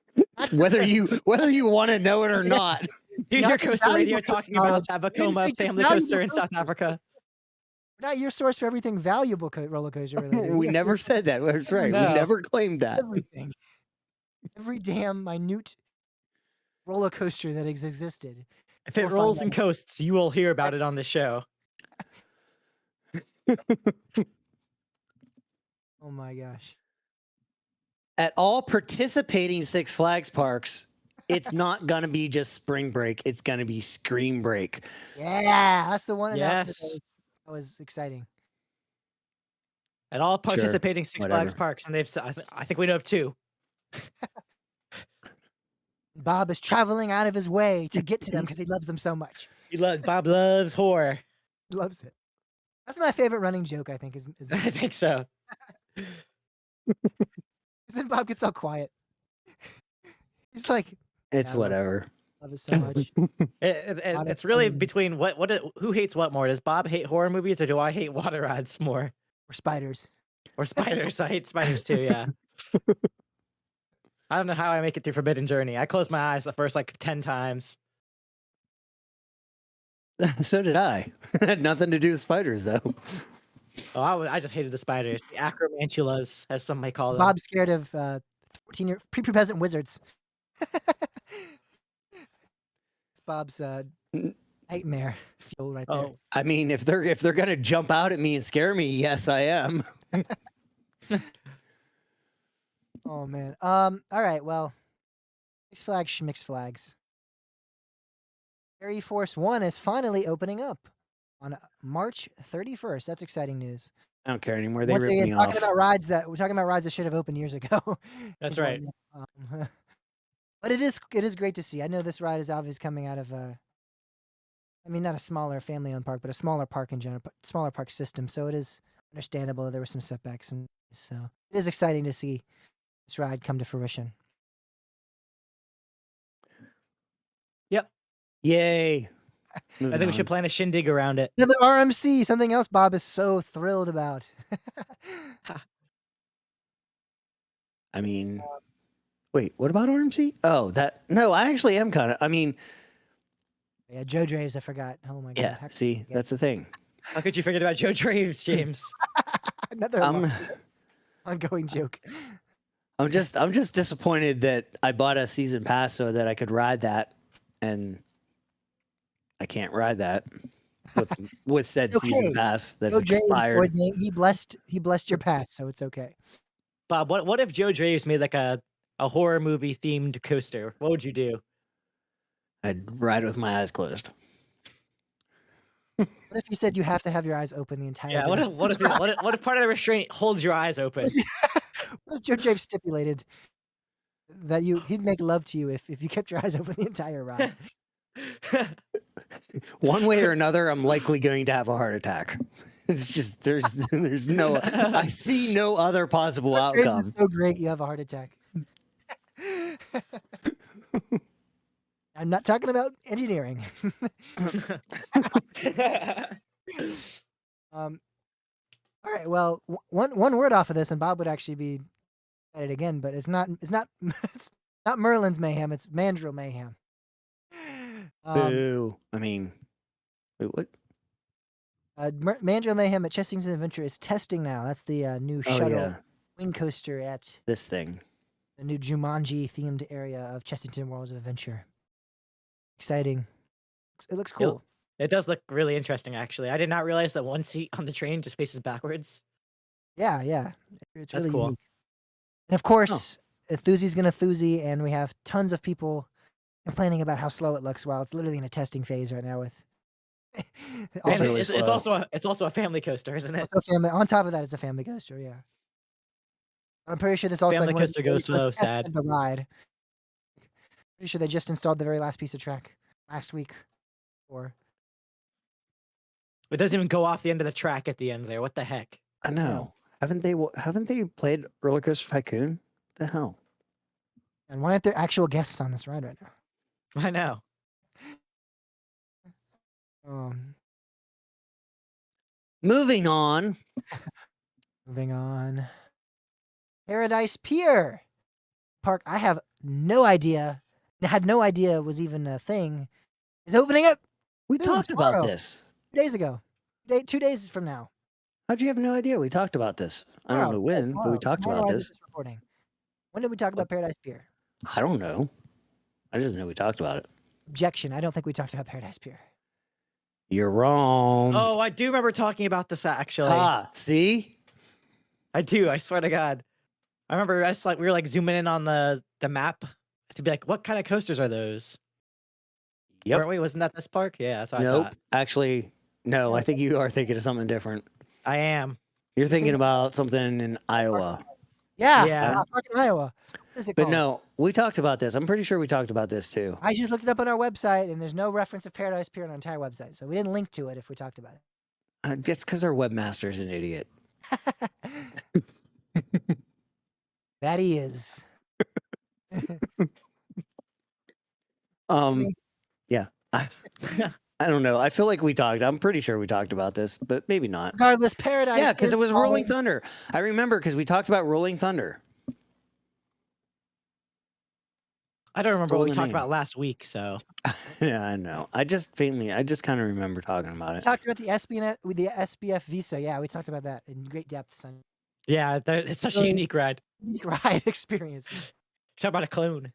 Whether you want to know it or not. You Not hear just Coaster Radio valuable talking about knowledge. the You're Vekoma just family valuable coaster in South coasters. Africa. Not your source for everything valuable roller coaster related. We never said that. That's right. No. We never claimed that. Everything. Every damn minute roller coaster that has existed. If it We'll find rolls and out. coasts, you will hear about it on the show. Oh my gosh. At all participating Six Flags parks, it's not gonna be just spring break. It's gonna be Scream Break. Yeah, that's the one announcement Yes. that was exciting. At all participating Six Flags whatever. parks, and I think we know of 2. Bob is traveling out of his way to get to them because he loves them so much. Bob loves horror. He loves it. That's my favorite running joke, I think, is I think so. then Bob gets all quiet. He's like, It's Yeah, I love- whatever. love it so much. Not It's really fun. between who hates what more? Does Bob hate horror movies or do I hate water rides more? Or spiders. Or spiders? I hate spiders too. Yeah. I don't know how I make it through Forbidden Journey. I close my eyes the first like 10 times. So did I. It had nothing to do with spiders though. Oh, I just hated the spiders. The acromantulas, as some may call them. Bob's scared of 14-year prepubescent wizards. It's Bob's nightmare fuel right there. Oh, I mean, if they're gonna jump out at me and scare me, yes, I am. Oh man. All right. Well, Six Flags schmix flags. Air Force One is finally opening up on March 31st. That's exciting news. I don't care anymore. They Once ripped again, me talking off. about rides that we're talking about rides that should have opened years ago. that's Is what, right. but it is great to see. I know this ride is obviously coming out of I mean, not a smaller family-owned park, but a smaller park in general, smaller park system. So it is understandable that there were some setbacks, and so it is exciting to see this ride come to fruition. Yay. I think we should plan a shindig around it. Another RMC, something else Bob is so thrilled about. I mean, wait, what about RMC? Oh, no, I actually am kind of. I mean, Yeah, Joe Draves, I forgot. Oh my god. yeah. how could See, I forget? that's the thing. How could you forget about Joe Draves, James? Another ongoing joke. I'm just disappointed that I bought a season pass so that I could ride that, and I can't ride that with said season Okay. pass that's Joe Draves expired. ordained- he blessed your pass, so it's okay. Bob, what if Joe Draves made like a horror movie themed coaster? What would you do? I'd ride with my eyes closed. What if you said you have to have your eyes open the entire Yeah. duration? What if part of the restraint holds your eyes open? What if Joe Draves stipulated that he'd make love to you if you kept your eyes open the entire ride? One way or another, I'm likely going to have a heart attack. It's just there's no I see no other possible Joe Draves is outcome. so great, you have a heart attack. I'm not talking about engineering. All right. Well, one word off of this, and Bob would actually be at it again, but it's not it's not Merlin's mayhem. It's Mandrill mayhem. Boo. I mean, wait, what? Mandrill mayhem at Chessington Adventure is testing now. That's the new Oh shuttle yeah, wing coaster at this thing. the new Jumanji themed area of Chessington Worlds of Adventure. Exciting. It looks cool. It does look really interesting, actually. I did not realize that one seat on the train just faces backwards. Yeah, yeah. It's That's really cool. unique. And of course, Enthusi's gonna Thusi, and we have tons of people complaining about how slow it looks while it's literally in a testing phase right now with all It's the- really it's slow. also a family coaster, isn't it? also family. On top of that, it's a family coaster, yeah. I'm pretty sure this also Family like one of coaster the very goes slow, first tests sad. of the ride. Pretty sure they just installed the very last piece of track last week. Or It doesn't even go off the end of the track at the end there. What the heck? I know. Haven't they played Roller Coaster Tycoon? The hell? and why aren't there actual guests on this ride right now? I know. Um, Moving on. moving on. Paradise Pier Park. I have no idea. I had no idea was even a thing. Is opening up We soon, talked about tomorrow, this. 2 days ago. 2 days from now. How'd you have no idea? We talked about this. I don't know Yeah, when, but we talked tomorrow about as of this. this recording. When did we talk about Paradise Pier? I don't know. I just know we talked about it. Objection. I don't think we talked about Paradise Pier. You're wrong. Oh, I do remember talking about this actually. Ha! See? I do. I swear to God. I remember us like we were like zooming in on the map to be like, what kind of coasters are those? Yep. Weren't we? Wasn't that this park? Yeah, that's what I Nope. thought. Actually, no. I think you are thinking of something different. I am. You're thinking thinking- about something in Iowa. Yeah. Yeah. Park in Iowa. What is it But called? no, we talked about this. I'm pretty sure we talked about this too. I just looked it up on our website, and there's no reference of Paradise Pier on our entire website, so we didn't link to it if we talked about I guess because our webmaster's an idiot. it. That he is. Yeah. I don't know. I feel like we talked. I'm pretty sure we talked about this, but maybe not. Regardless, Paradise. Yeah, because is it was Rolling calling- Thunder. I remember because we talked about Rolling Thunder. I don't remember Stole what we the talked name. about last week, so Yeah, I know. I just kind of remember talking about We it. talked about the SBF visa. Yeah, we talked about that in great depth. Son. yeah, it's such a Really? unique ride. Unique ride experience. Talk about a clone.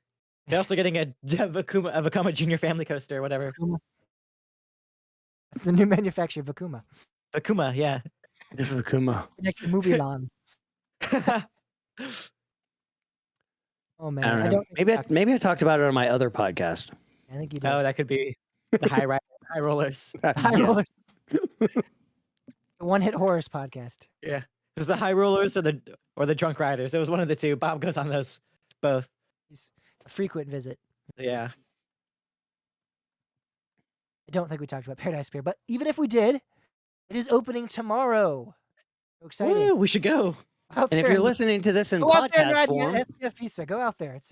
They're also getting a Vekoma Junior Family Coaster, or whatever. It's the new manufacturer, Vekoma. Vekoma, yeah. Vekoma. Next to Movie Land. Oh man, I don't know. Maybe I talked about it on my other podcast. I think you did. Oh, that could be the high rollers. High Yeah. Rollers. The One Hit Horrors podcast. Yeah, it was the high rollers or the drunk riders. It was one of the two. Bob goes on those both. He's a frequent visit. Yeah. I don't think we talked about Paradise Pier, but even if we did, it is opening tomorrow. So exciting. Woo, we should go. Go out And if there you're listening to this in go out there and podcast ride form, the SBF visa. Go out there. It's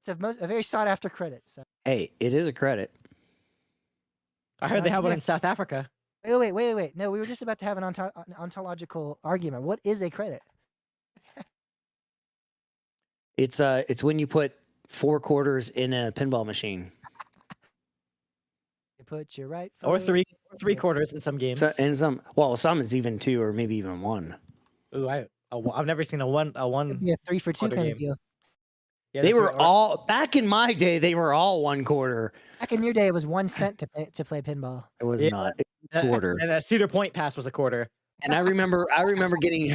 a very sought after credit. So. hey, it is a credit. I heard they have one Yeah. in South Africa. Wait. No, we were just about to have an ontological argument. What is a credit? It's when you put 4 quarters in a pinball machine. You put your right Or foot- three quarters in some games. So, and some is even 2 or maybe even 1. Ooh, I've never seen a one. It'd be a 3 for 2 quarter kind of game. deal. Yeah, They the were all back in my day. They were all 1 quarter. Back in your day, it was 1 cent to play pinball. It was Yeah. not. It was a quarter. And a Cedar Point pass was a quarter. And I remember getting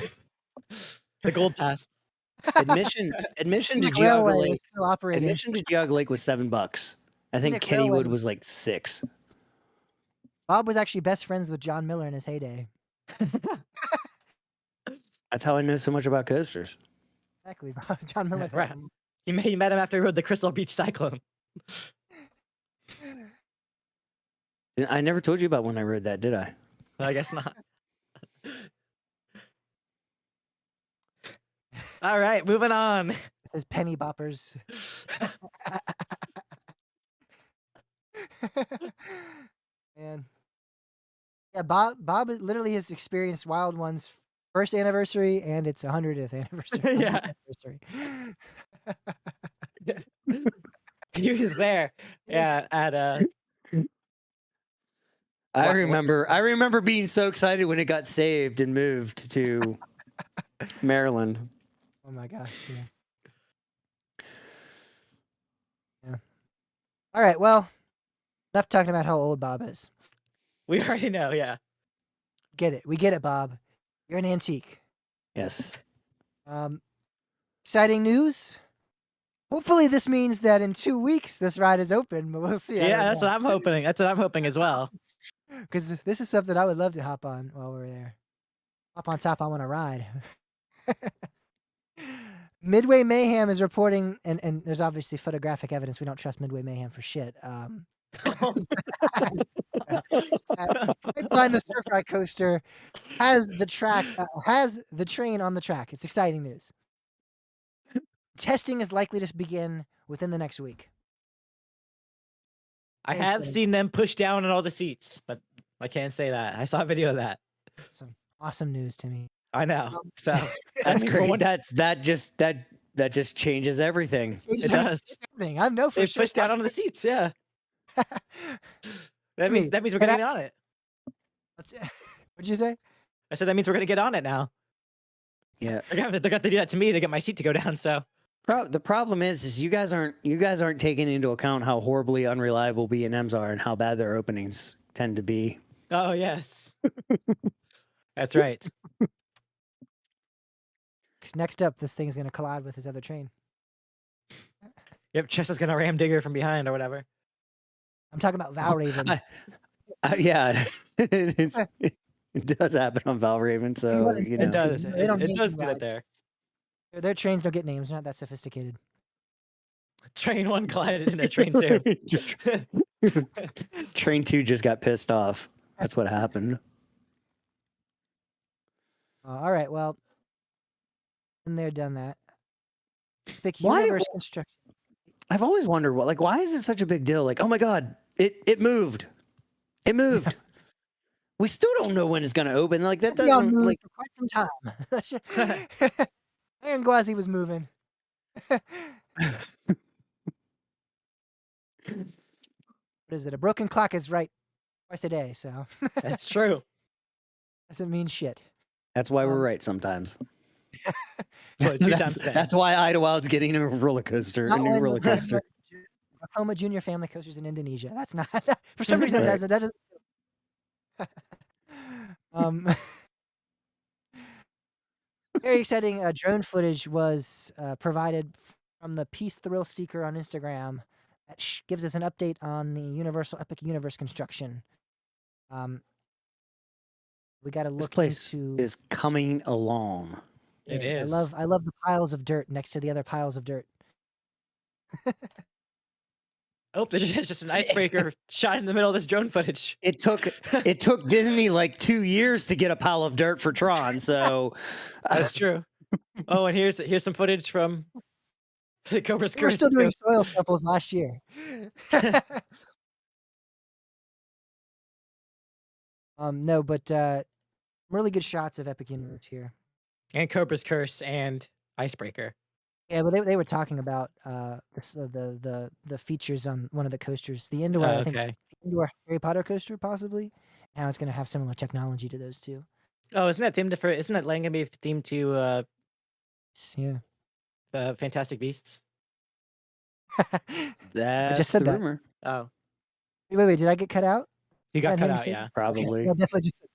The gold pass. admission to Scenic Railway Geauga was Lake. still operating. Admission to Geauga Lake was $7. I think Scenic Railway Kennywood was- was like 6. Bob was actually best friends with John Miller in his heyday. That's how I know so much about coasters. Exactly. John Miller. Right. He met him after he rode the Crystal Beach Cyclone. I never told you about when I rode that, did I? I guess not. All right, moving on. His penny boppers. Man. Yeah, Bob literally has experienced Wild One's first anniversary and its 100th anniversary. Yeah. He was there. Yeah, at I What- remember being so excited when it got saved and moved to Maryland. Oh my gosh. Yeah. All right. Well, enough talking about how old Bob is. we already know, yeah. Get it. We get it, Bob. You're an antique. Yes. Exciting news. Hopefully, this means that in 2 weeks this ride is open, but we'll see. Yeah, that's what I'm hoping. That's what I'm hoping as well. Because this is something I would love to hop on while we're there. Hop on top. I want to ride. Midway Mayhem is reporting, and there's obviously photographic evidence. We don't trust Midway Mayhem for shit. Pipeline, the surf ride coaster, has the train on the track. It's exciting news. Testing is likely to begin within the next week. I Very have exciting. seen them push down on all the seats, but I can't say that. I saw a video of that. Some awesome news, Timmy. I know. Um, So that That's means we're great. one- That just changes everything. it does. Everything. I know for They sure. pushed down onto the seats. Yeah. That Timmy, means we're can gonna get on it. What'd you say? I said that means we're gonna get on it now. Yeah. They're gonna do that to me to get my seat to go down. So The problem is you guys aren't taking into account how horribly unreliable B&Ms are and how bad their openings tend to be. oh yes, that's right. Next up, this thing's gonna collide with his other train. Yep, Chess is gonna ram Digger from behind or whatever. I'm talking about Valraven. Yeah, it does happen on Valraven, so you know. It does. They don't It name does them do right. that there. Their trains don't get names. They're not that sophisticated. Train 1 collided into Train 2. Train 2 just got pissed off. That's what happened. All right. Well, and they're done that. Epic Why- Universe Construction. I've always wondered why is it such a big deal? Like, oh my god, it moved. It moved. We still don't know when it's going to open. Like that That'd be on doesn't move like for quite some time. That's just- Iron Gwazi was moving. What is it? A broken clock is right twice a day, so That's true. doesn't mean shit. That's why we're Um, right sometimes. So 2 times a day. That's why Idlewild's getting a roller coaster, a Not new when roller coaster. Tacoma Junior Family Coasters in Indonesia. That's not for some reason Right. that doesn't. um, very exciting drone footage was provided from the Peace Thrill Seeker on Instagram that gives us an update on the Universal Epic Universe construction. We got to This look place into. is coming along. It Yes, is. I love the piles of dirt next to the other piles of dirt. Oh, there's just an icebreaker shot in the middle of this drone footage. It took Disney like 2 years to get a pile of dirt for Tron. So That's true. Oh, and here's some footage from the Cobra's We were Curse. still doing soil samples last year. No, but really good shots of Epic Universe here. And Cobra's Curse and Icebreaker. Yeah, but they were talking about the features on one of the coasters, the indoor, I think, Okay. the indoor Harry Potter coaster, possibly. And how it's going to have similar technology to those two. Oh, isn't that themed for? Isn't that land gonna be themed to Yeah. Fantastic Beasts? that's said the that. rumor. Oh, Wait, did I get cut out? you got Did I cut hear you out. say Yeah. that? Probably. Okay, I definitely just said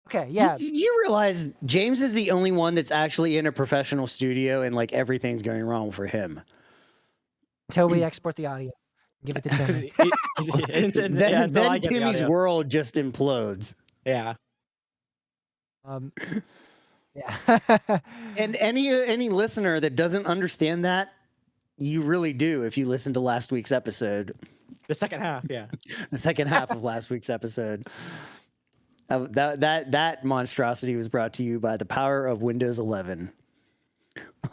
that. Okay, yeah. Did you realize James is the only one that's actually in a professional studio and like everything's going wrong for him? Until we export the audio. Give it to 'Cause Timmy. Then, until I then get the Timmy's audio. world just implodes. Yeah. Yeah. And any listener that doesn't understand that, you really do if you listen to last week's episode, The second half. Yeah. the second half of last week's episode. That monstrosity was brought to you by the power of Windows 11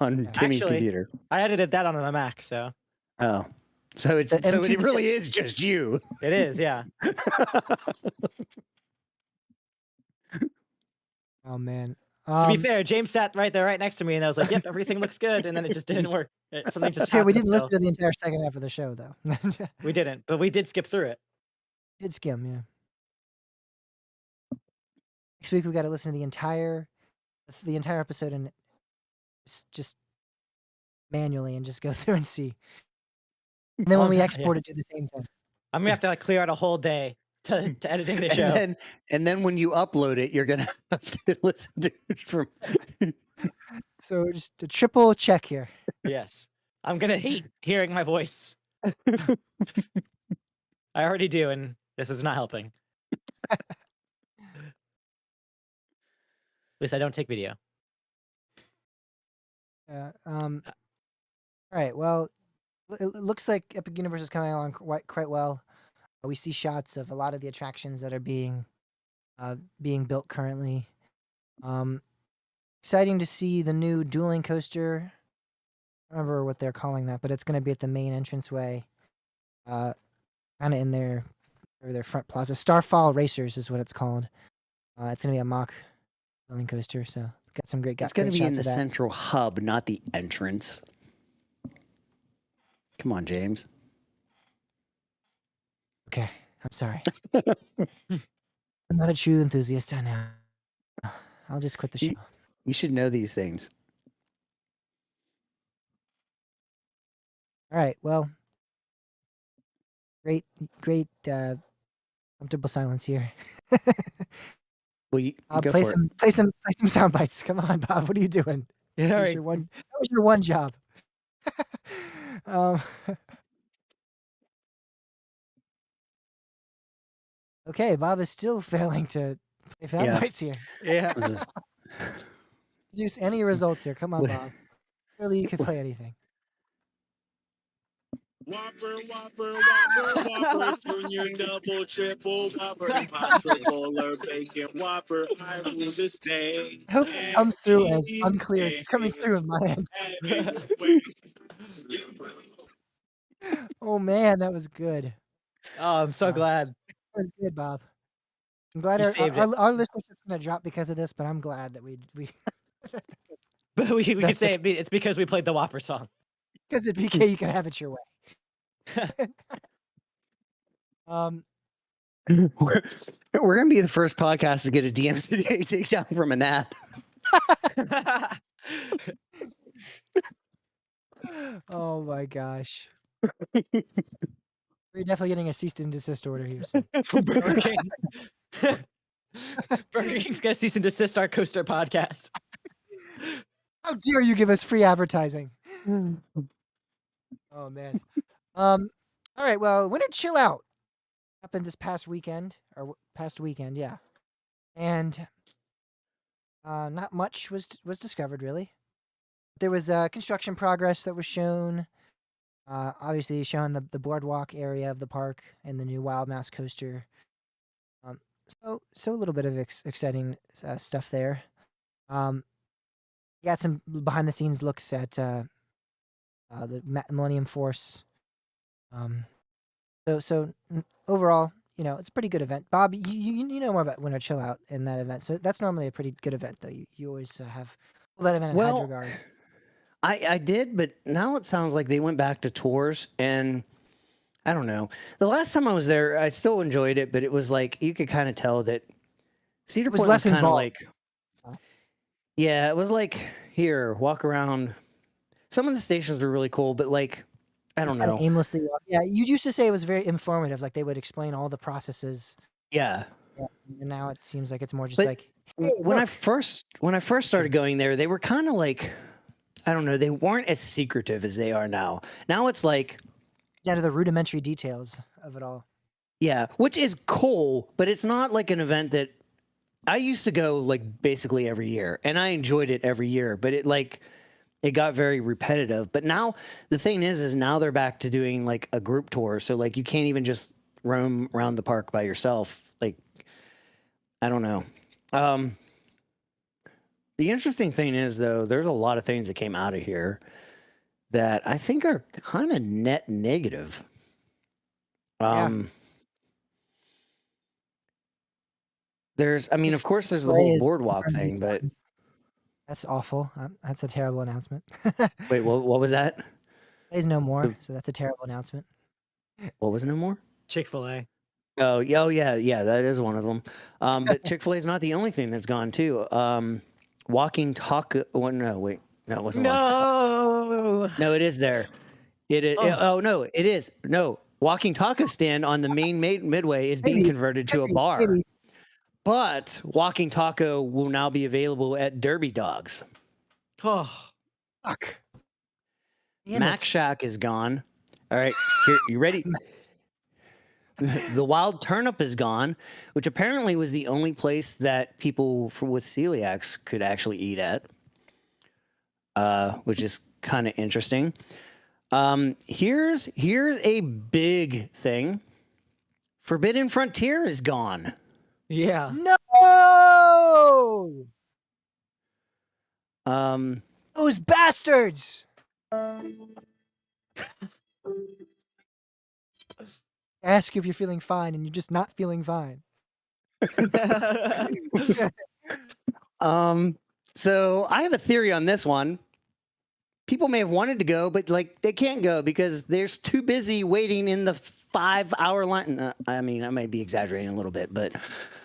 on Timmy's Actually- computer. I edited that on my Mac, so Oh, so it really is just you. it is. Yeah. Oh, man. To be fair, James sat right there, right next to me, and I was like, "Yep, everything looks good," and then it just didn't work. Something just okay, we happened didn't listen still. to the entire second half of the show, though. We didn't, but we did skip through it. Did skim, yeah. Next week we got to listen to the entire episode and just manually and just go through and see. And then when we Yeah. export it, do the same thing. I'm gonna have to like clear out a whole day to editing the show. And then when you upload it, you're gonna have to listen to it from. So just a triple check here. Yes, I'm gonna hate hearing my voice. I already do, and this is not helping. At least I don't take video. All right. Well, it looks like Epic Universe is coming along quite well. We see shots of a lot of the attractions that are being built currently. Exciting to see the new dueling coaster. I don't remember what they're calling that, but it's going to be at the main entranceway. I kind of in their front plaza. Starfall Racers is what it's called. It's gonna be a mock rolling coaster, so got some great It's going to great be in shots the of that. central hub, not the entrance. Come on, James. Okay, I'm sorry. I'm not a true enthusiast. I know. I'll just quit the show. You should know these things. All right. Well, great comfortable silence here. Well, you I'll go play for it. some sound bites. Come on, Bob. What are you doing? Yeah, That all was right. that was your one job. um, okay, Bob is still failing to play sound Yeah. bites here. Yeah. This is- Produce any results here. Come on, What- Bob. Surely you could play anything. Whopper, Whopper, Whopper, Whopper, Junior, Double, Triple, Whopper, Impossible or Bacon Whopper, I rule this day. I hope this comes through as unclear as it's coming through in my end. Oh man, that was good. Oh, I'm so Wow. glad. That was good, Bob. I'm glad You our saved our, it. our listenership's gonna drop because of this, but I'm glad that we But we That's could say it's because we played the Whopper song. because at PK you can have it your way. we're going to be the first podcast to get a DMCA takedown from an ad. Oh my gosh. We're definitely getting a cease and desist order here. So. From Burger King. Burger King's gonna cease and desist our Coaster podcast. How dare you give us free advertising? Oh man. All right. Well, Winter Chill Out happened this past weekend past weekend, yeah. And not much was discovered really. There was construction progress that was shown. Obviously showing the boardwalk area of the park and the new Wild Mouse coaster. So a little bit of exciting stuff there. Got some behind the scenes looks at the Millennium Force. Overall, it's a pretty good event. Bob, you know more about Winter Chill Out in that event, so that's normally a pretty good event, though. You always have that event in high Well, regards. I did, but now it sounds like they went back to tours, and I don't know. The last time I was there, I still enjoyed it, but it was like you could kind of tell that Cedar was Point less was kind of involved. like, yeah, it was like here, walk around. Some of the stations were really cool, but like, I don't Kinda know. aimlessly. Yeah, you used to say it was very informative, like they would explain all the processes. Yeah, Yeah, and now it seems like it's more just but like, hey, when I look. first started going there, they were kind of like, I don't know, they weren't as secretive as they are now. Now it's like, Down to the rudimentary details of it all. yeah, which is cool, but it's not like an event that I used to go like basically every year, and I enjoyed it every year, but it got very repetitive. But now the thing is now they're back to doing like a group tour, so like you can't even just roam around the park by yourself. Like, I don't know. The interesting thing is though, there's a lot of things that came out of here that I think are kind of net negative. Yeah. I mean, of course, there's the Chick-fil-A whole is boardwalk currently thing, but That's awful. That's a terrible announcement. wait, what was that? There's no more, so that's a terrible announcement. What was no more? Chick-fil-A. Oh, yeah, that is one of them. But Chick-fil-A is not the only thing that's gone too. Walking Taco. Oh, no, wait, no, it wasn't. No. No, it is there. It is. Oh. Oh no, it is. No, Walking Taco stand on the main midway is being Maybe, converted to a bar. maybe. But Walking Taco will now be available at Derby Dogs. Oh. Fuck. Damn Mac it. Shack is gone. All right, here, you ready? The Wild Turnip is gone, which apparently was the only place that people with celiacs could actually eat at, which is kind of interesting. Here's a big thing. Forbidden Frontier is gone. Yeah. No! Those bastards! Ask you if you're feeling fine, and you're just not feeling fine. So I have a theory on this one. People may have wanted to go, but like they can't go because they're too busy waiting in the 5-hour line. I mean, I might be exaggerating a little bit, but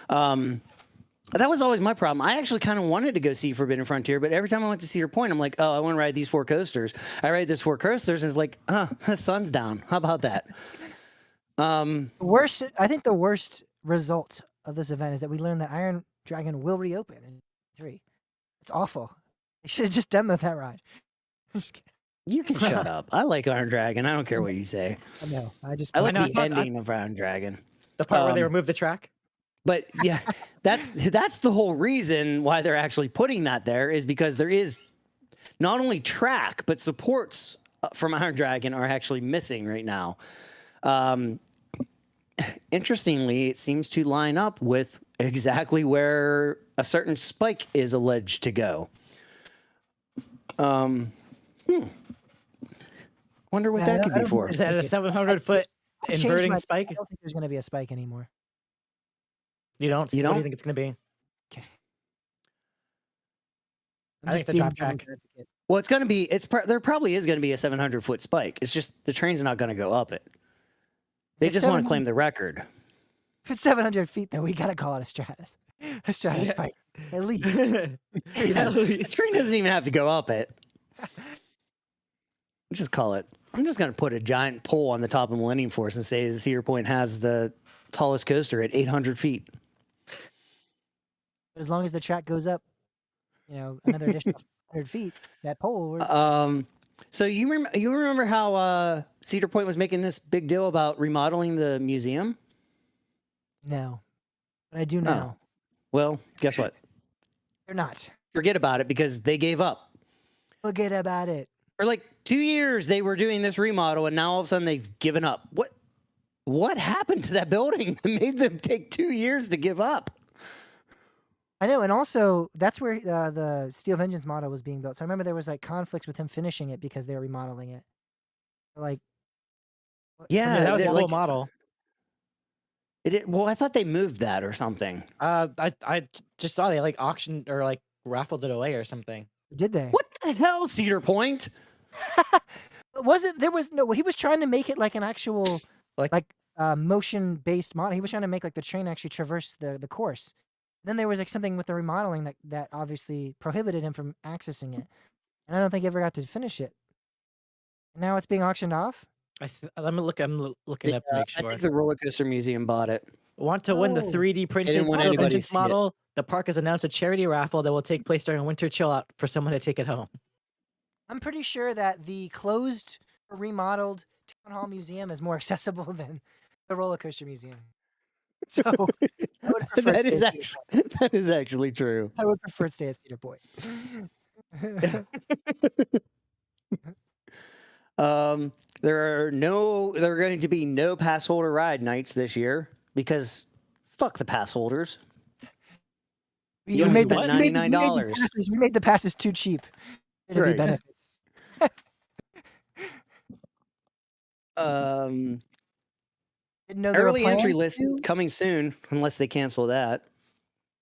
that was always my problem. I actually kind of wanted to go see Forbidden Frontier, but every time I went to Cedar Point, I'm like, oh, I want to ride these 4 coasters. I ride this 4 coasters, and it's like, the sun's down. How about that? I think the worst result of this event is that we learned that Iron Dragon will reopen in 3. It's awful. They should have just demoed that ride. You can shut up. I like Iron Dragon. I don't care what you say. I know. I like know, I the thought- ending of Iron Dragon. The part where they removed the track. But yeah, that's the whole reason why they're actually putting that there is because there is not only track but supports from Iron Dragon are actually missing right now. Interestingly, it seems to line up with exactly where a certain spike is alleged to go. Wonder what Yeah, that could be for. Is that a 700-foot I changed inverting my- spike? I don't think there's going to be a spike anymore. You don't? You What do don't? you think it's going to be? I'm I just think the being drop devil's track. advocate. Well, it's going to be. There probably is going to be a 700-foot spike. It's just the train's not going to go up it. They It's just want to 700 claim the record. If it's 700 feet, though, we got to call it a stratus. A stratus Yeah. spike, at least. At The least. train doesn't even have to go up it. Just call it. I'm just going to put a giant pole on the top of Millennium Force and say the Cedar Point has the tallest coaster at 800 feet. But as long as the track goes up, another additional 100 feet, that pole. So you remember how Cedar Point was making this big deal about remodeling the museum? No. But I do know. Well, guess what? They're not. Forget about it because they gave up. Forget about it. For like 2 years, they were doing this remodel, and now all of a sudden they've given up. What happened to that building that made them take 2 years to give up? I know, and also that's where the Steel Vengeance model was being built. So I remember there was like conflicts with him finishing it because they were remodeling it. Like, Yeah, Yeah, that was the like, whole model. Well, I thought they moved that or something. I just saw they like auctioned or like raffled it away or something. did they? What the hell, Cedar Point? He was trying to make it like an actual Like- motion based model. He was trying to make like the train actually traverse the course. Then there was like something with the remodeling that obviously prohibited him from accessing it. And I don't think he ever got to finish it. And now it's being auctioned off. I'm looking up to make I sure. think the Roller Coaster Museum bought it. Want to win the Oh. 3D printed didn't want Steel anybody to Vengeance see it. model? The park has announced a charity raffle that will take place during Winter Chill Out for someone to take it home. I'm pretty sure that the closed or remodeled Town Hall Museum is more accessible than the Roller Coaster Museum. So I would prefer That to is stay at Cedar Point. that is actually true. I would prefer to stay at Cedar Point. There are going to be no pass holder ride nights this year because fuck the pass holders. You only spent $99. We made the passes too cheap. It'd be Right. benefits. Didn't know there were Early entry plans list to. coming soon, unless they cancel that.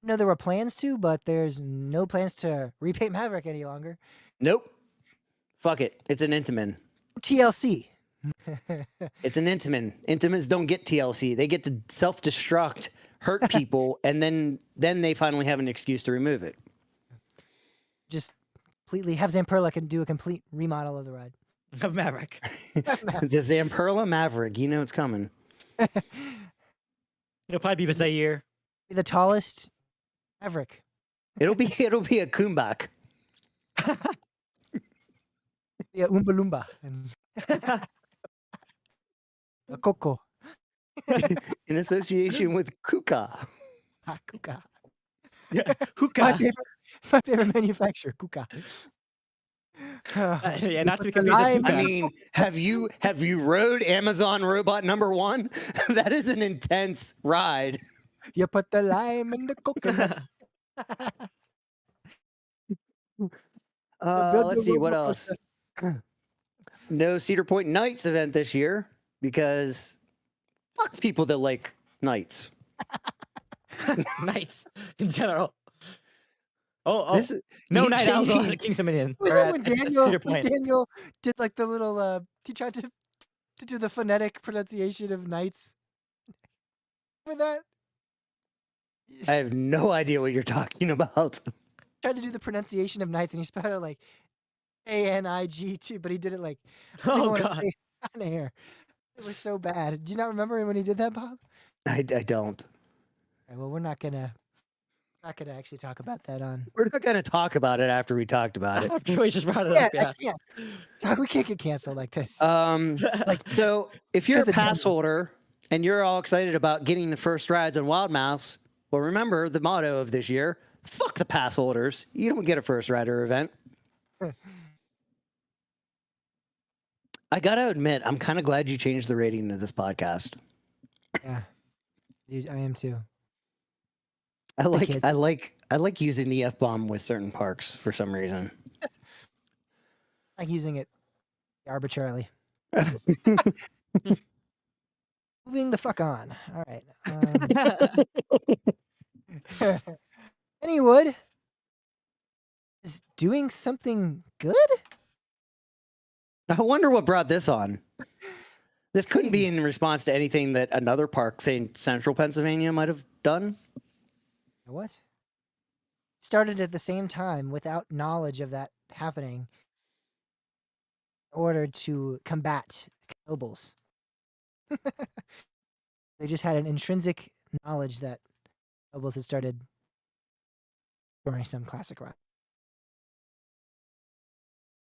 No, there were plans to, but there's no plans to repaint Maverick any longer. Nope. Fuck it. It's an Intamin. TLC. It's an Intamin. Intamins don't get TLC. They get to self-destruct, hurt people, and then they finally have an excuse to remove it. Just completely have Zamperla can do a complete remodel of the ride. Of Maverick. The Zamperla Maverick, you know it's coming. It'll probably be this a year. Be the tallest Maverick. It'll be a Kumbak. Yeah, Oompa Loompa. And a Coco. In association with Kuka. Ah, Kuka. Yeah. My Hookah. favorite manufacturer, Kuka. Yeah, not to be Put the confused with lime- Hookah. I mean, have you rode Amazon Robot #1? That is an intense ride. You put the lime in the coconut. Let's see what else. No Cedar Point Nights event this year because Fuck people that like knights. Knights in general. Oh, This is no you night owls allowed changing- at King's Dominion. Was Or that at, when at Daniel, Cedar when Point. Daniel did like the little he tried to do the phonetic pronunciation of knights? With that? I have no idea what you're talking about. Tried to do the pronunciation of knights and he spelled it like ANIG2, but he did it like I don't Oh, even want to God. say it on air. It was so bad. Do you not remember when he did that, Bob? I don't. Okay, well, we're not gonna actually talk about that on. We're not going to talk about it after we talked about it. After we just brought it Yeah, up, yeah. I can't. We can't get canceled like this. Like, so if you're a Because of pass Daniel. holder and you're all excited about getting the first rides on Wild Mouse, well, remember the motto of this year: fuck the pass holders. You don't get a first rider event. I gotta admit, I'm kind of glad you changed the rating of this podcast. Yeah, dude, I am too. I like, kids. I like using the F bomb with certain parks for some reason. I like using it arbitrarily. Moving the fuck on. All right. Kennywood is doing something good. I wonder what brought this on. This couldn't be Crazy. in response to anything that another park, say in central Pennsylvania, might have done. What? Started at the same time without knowledge of that happening in order to combat nobles. They just had an intrinsic knowledge that nobles had started during some classic ride.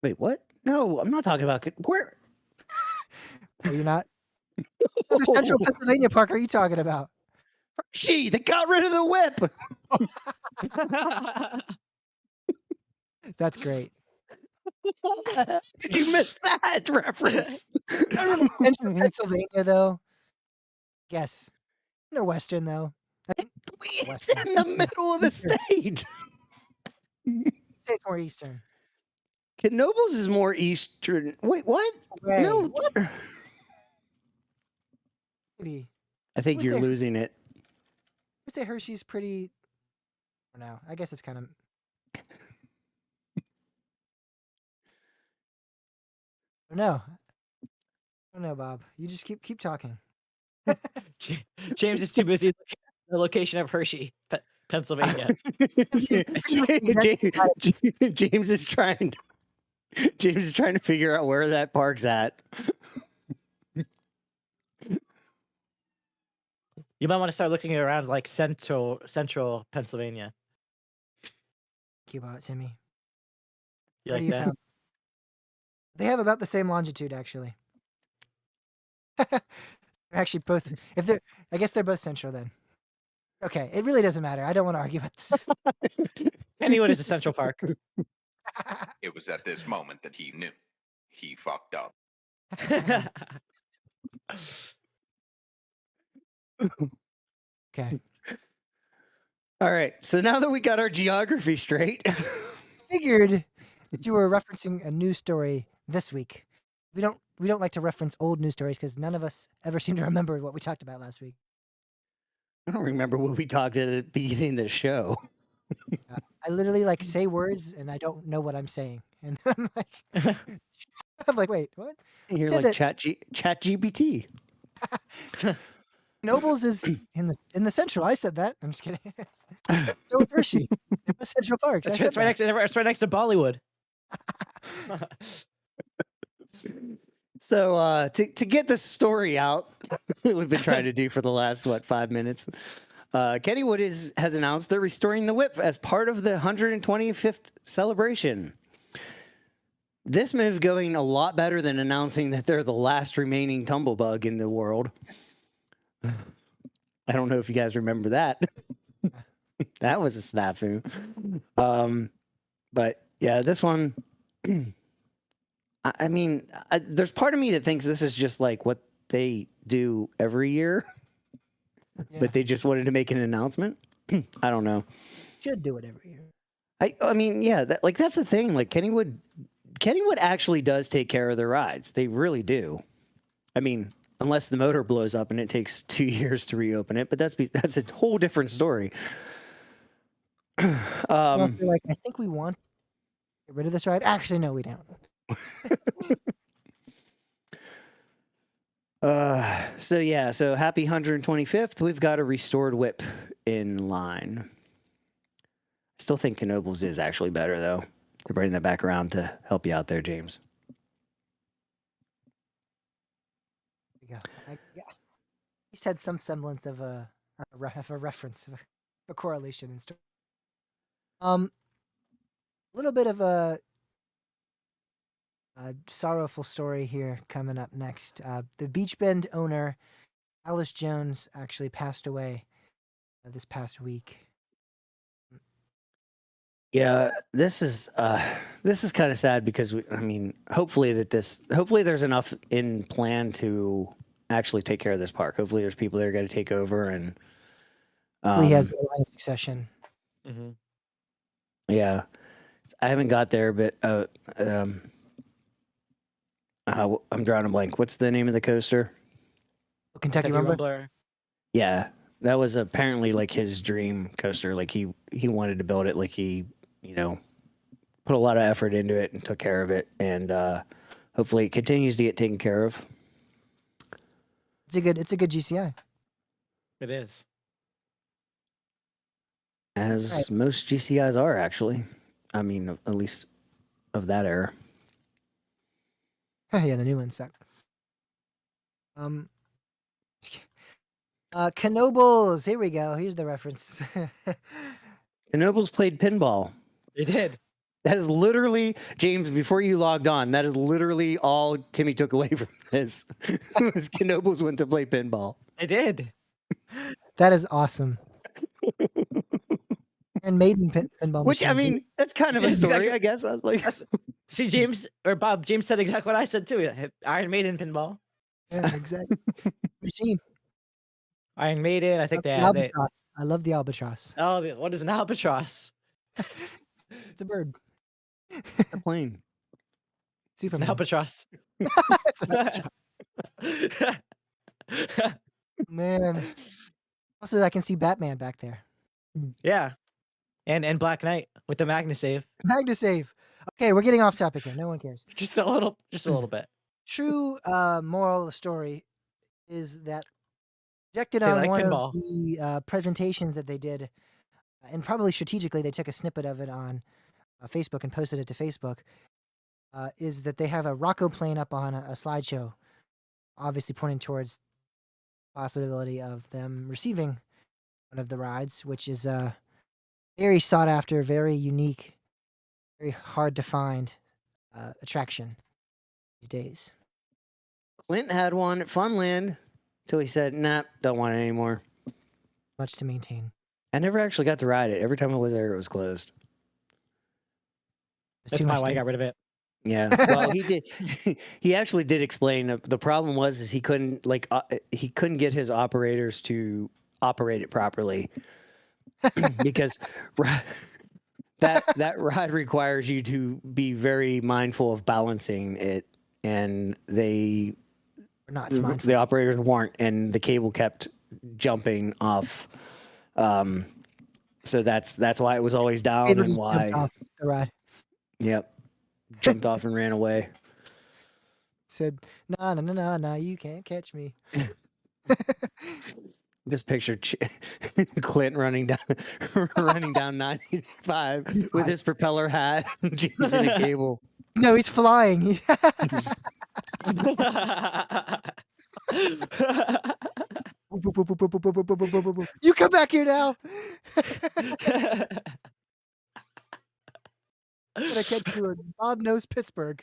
Wait, what? No, I'm not talking about where. Are you not? What other Central Pennsylvania park are you talking about? She that got rid of the whip. That's great. Did you miss that reference? Central Pennsylvania, though. Yes. No Western, though. It's in the middle of the state. Say it's more Eastern. Knoebels is more eastern. Wait, what? Way. No. Maybe. I think Would you're say- losing it. I'd say Hershey's pretty. I don't know. I guess it's kind of. I don't know. I don't know, Bob. You just keep talking. James is too busy looking at the location of Hershey, Pennsylvania. James is trying. James is trying to figure out where that park's at. You might want to start looking around like central Pennsylvania. Keep out, Timmy. You What do like you that? found? They have about the same longitude, actually. They're actually both. If they're, I guess they're both central then. Okay, it really doesn't matter. I don't want to argue about this. Kennywood is a central park. It was at this moment that he knew. He fucked up. Okay. All right. So now that we got our geography straight, Figured that you were referencing a news story this week. We don't like to reference old news stories because none of us ever seem to remember what we talked about last week. I don't remember what we talked at the beginning of the show. I literally like say words and I don't know what I'm saying, and I'm like, wait, what? You're Said like that- Chat GPT. Nobles is in the central. I said that. I'm just kidding. So is Hershey. It was Central Parks. I It's said right that. it's right next to Bollywood. So to get this story out, we've been trying to do for the last 5 minutes. Kennywood has announced they're restoring the whip as part of the 125th celebration. This move going a lot better than announcing that they're the last remaining tumblebug in the world. I don't know if you guys remember that. That was a snafu. But yeah, this one. I mean, there's part of me that thinks this is just like what they do every year, Yeah. but they just wanted to make an announcement. I don't know. Should do it every year. I mean, yeah, that's the thing. Like Kennywood actually does take care of their rides. They really do. I mean, unless the motor blows up and it takes 2 years to reopen it. But that's a whole different story. Unless they're like, I think we want to get rid of this ride. Actually, no, we don't. So happy 125th. We've got a restored whip in line. Still think Knoebels is actually better though. To bring that back around to help you out there, James. Yeah. Yeah. He's had some semblance of a reference, of a correlation in story. A little bit of a sorrowful story here coming up next. The Beach Bend owner, Alice Jones, actually passed away this past week. Yeah, this is kind of sad because hopefully there's enough in plan to actually take care of this park. Hopefully there's people that are going to take over and He has a line of succession. Mhm. yeah, I haven't got there, but I'm drawing a blank. What's the name of the coaster? Kentucky Rumbler. Yeah, that was apparently like his dream coaster. Like he wanted to build it. Like he, put a lot of effort into it and took care of it. And hopefully it continues to get taken care of. It's a good GCI. It is. As most GCIs are, actually. I mean, at least of that era. Yeah, the new ones suck. Knoebels. Here we go. Here's the reference. Knoebels played pinball. They did. That is literally, James, before you logged on, that is literally all Timmy took away from this. Was Knoebels went to play pinball. I did. That is awesome. And Maiden pinball Which, I machine, mean, that's kind of a story, I guess. See, James or Bob, James said exactly what I said too. Iron Maiden pinball. Yeah, exactly. Machine. Iron Maiden. I think The they had it. albatross. I love the albatross. Oh, what is an albatross? It's a bird. A plane. It's Superman. an albatross. It's an albatross. Man. Also, I can see Batman back there. Yeah, and Black Knight with the Magnasave. Magnasave. Okay, we're getting off topic here. No one cares. Just a little bit. True moral of the story is that projected They on like one pinball. of the presentations that they did, and probably strategically they took a snippet of it on Facebook and posted it to Facebook, is that they have a Rocco plane up on a slideshow, obviously pointing towards the possibility of them receiving one of the rides, which is a very sought after, very unique, very hard to find attraction these days. Clint had one at Funland until he said, nah, don't want it anymore. Much to maintain. I never actually got to ride it. Every time I was there, it was closed. There's That's too why much I to- got rid of it. Yeah. Well, he did. He actually did explain the problem was he couldn't get his operators to operate it properly because that ride requires you to be very mindful of balancing it, and We're not smart. the operators weren't, and the cable kept jumping off. So that's why it was always down Cable and just jumped why. off the ride. Yep. Jumped off and ran away. Said, nah, you can't catch me. Just picture Clint running down 95 with his propeller hat, James in a cable. No, he's flying. You come back here now. Gonna catch you. Bob knows Pittsburgh.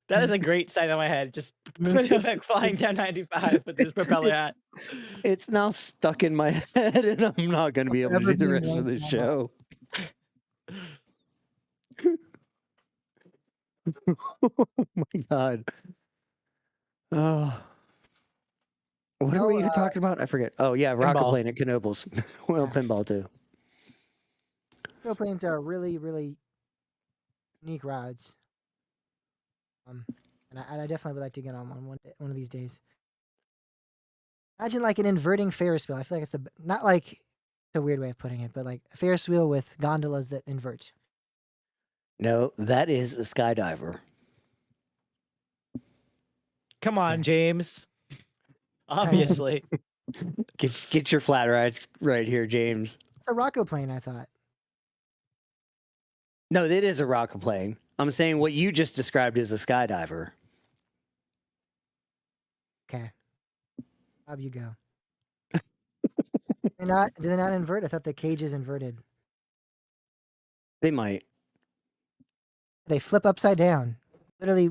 That is a great sight on my head. Just like flying down 95 with this propeller hat. It's now stuck in my head, and I'm not going to be able to Forever do the being rest of the one show. Oh my god. Oh. What are we even talking about? I forget. Oh yeah, Rocket Pinball. Plane at Knoebels. Well, Yeah. pinball too. Airplanes are really, really unique rides. And I definitely would like to get on one of these days. Imagine like an inverting Ferris wheel. I feel like it's not like it's a weird way of putting it, but like a Ferris wheel with gondolas that invert. No, that is a skydiver. Come on, Okay. James. Obviously. Get your flat rides right here, James. It's a Rocco plane, I thought. No, it is a rocket plane. I'm saying what you just described is a skydiver. Okay. Bob, you go. Do they not invert? I thought the cage is inverted. They might. They flip upside down. Literally,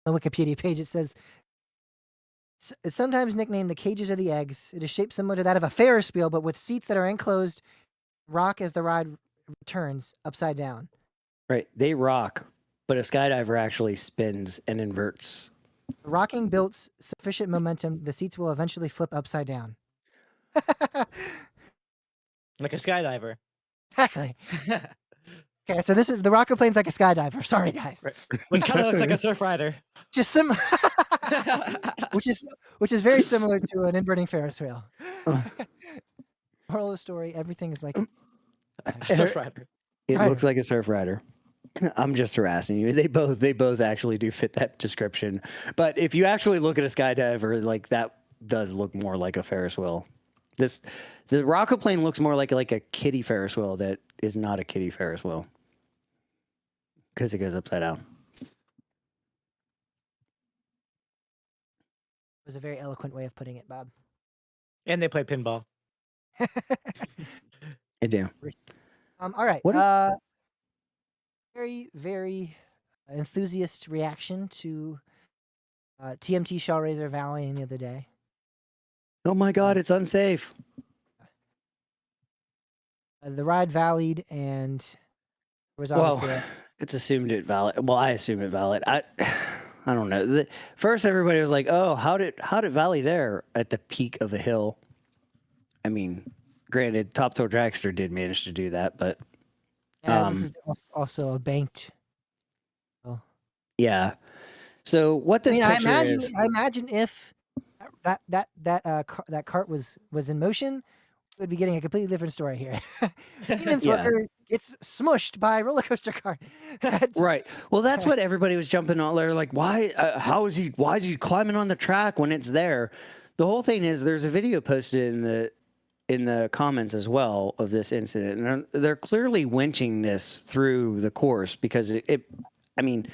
on the Wikipedia page, it says it's sometimes nicknamed the cages or the eggs. It is shaped similar to that of a Ferris wheel, but with seats that are enclosed, rock as the ride returns upside down. Right. They rock, but a skydiver actually spins and inverts. The rocking builds sufficient momentum. The seats will eventually flip upside down. Like a skydiver. Exactly. Okay, so this is the rocket plane's like a skydiver. Sorry, guys. Right. Which kind of looks like a surf rider. Just similar, which is very similar to an inverting Ferris wheel. Moral of the story: everything is like A surf rider. It Right. looks like a surf rider. I'm just harassing you. They both actually do fit that description. But if you actually look at a skydiver, like that does look more like a Ferris wheel. The rocket plane looks more like a kiddie Ferris wheel that is not a kiddie Ferris wheel because it goes upside down. It was a very eloquent way of putting it, Bob. And they play pinball. I do. All right. What Very, very enthusiast reaction to TMT Shellraiser Valley the other day. Oh my God, it's unsafe. The ride valied, and there was Well, obviously it's assumed it valid. Well, I assume it valid. I don't know. First, everybody was like, "Oh, how did Valley there at the peak of a hill?" I mean, granted, Top Thrill Dragster did manage to do that, but this is also a banked. yeah. So what this picture is? I imagine if that cart was in motion, we'd be getting a completely different story here. Demons Yeah. Worker gets smushed by a roller coaster cart. Right. Well, that's what everybody was jumping on. They're like, "Why? Why is he climbing on the track when it's there?" The whole thing is there's a video posted in the comments as well of this incident, and they're clearly winching this through the course because I mean,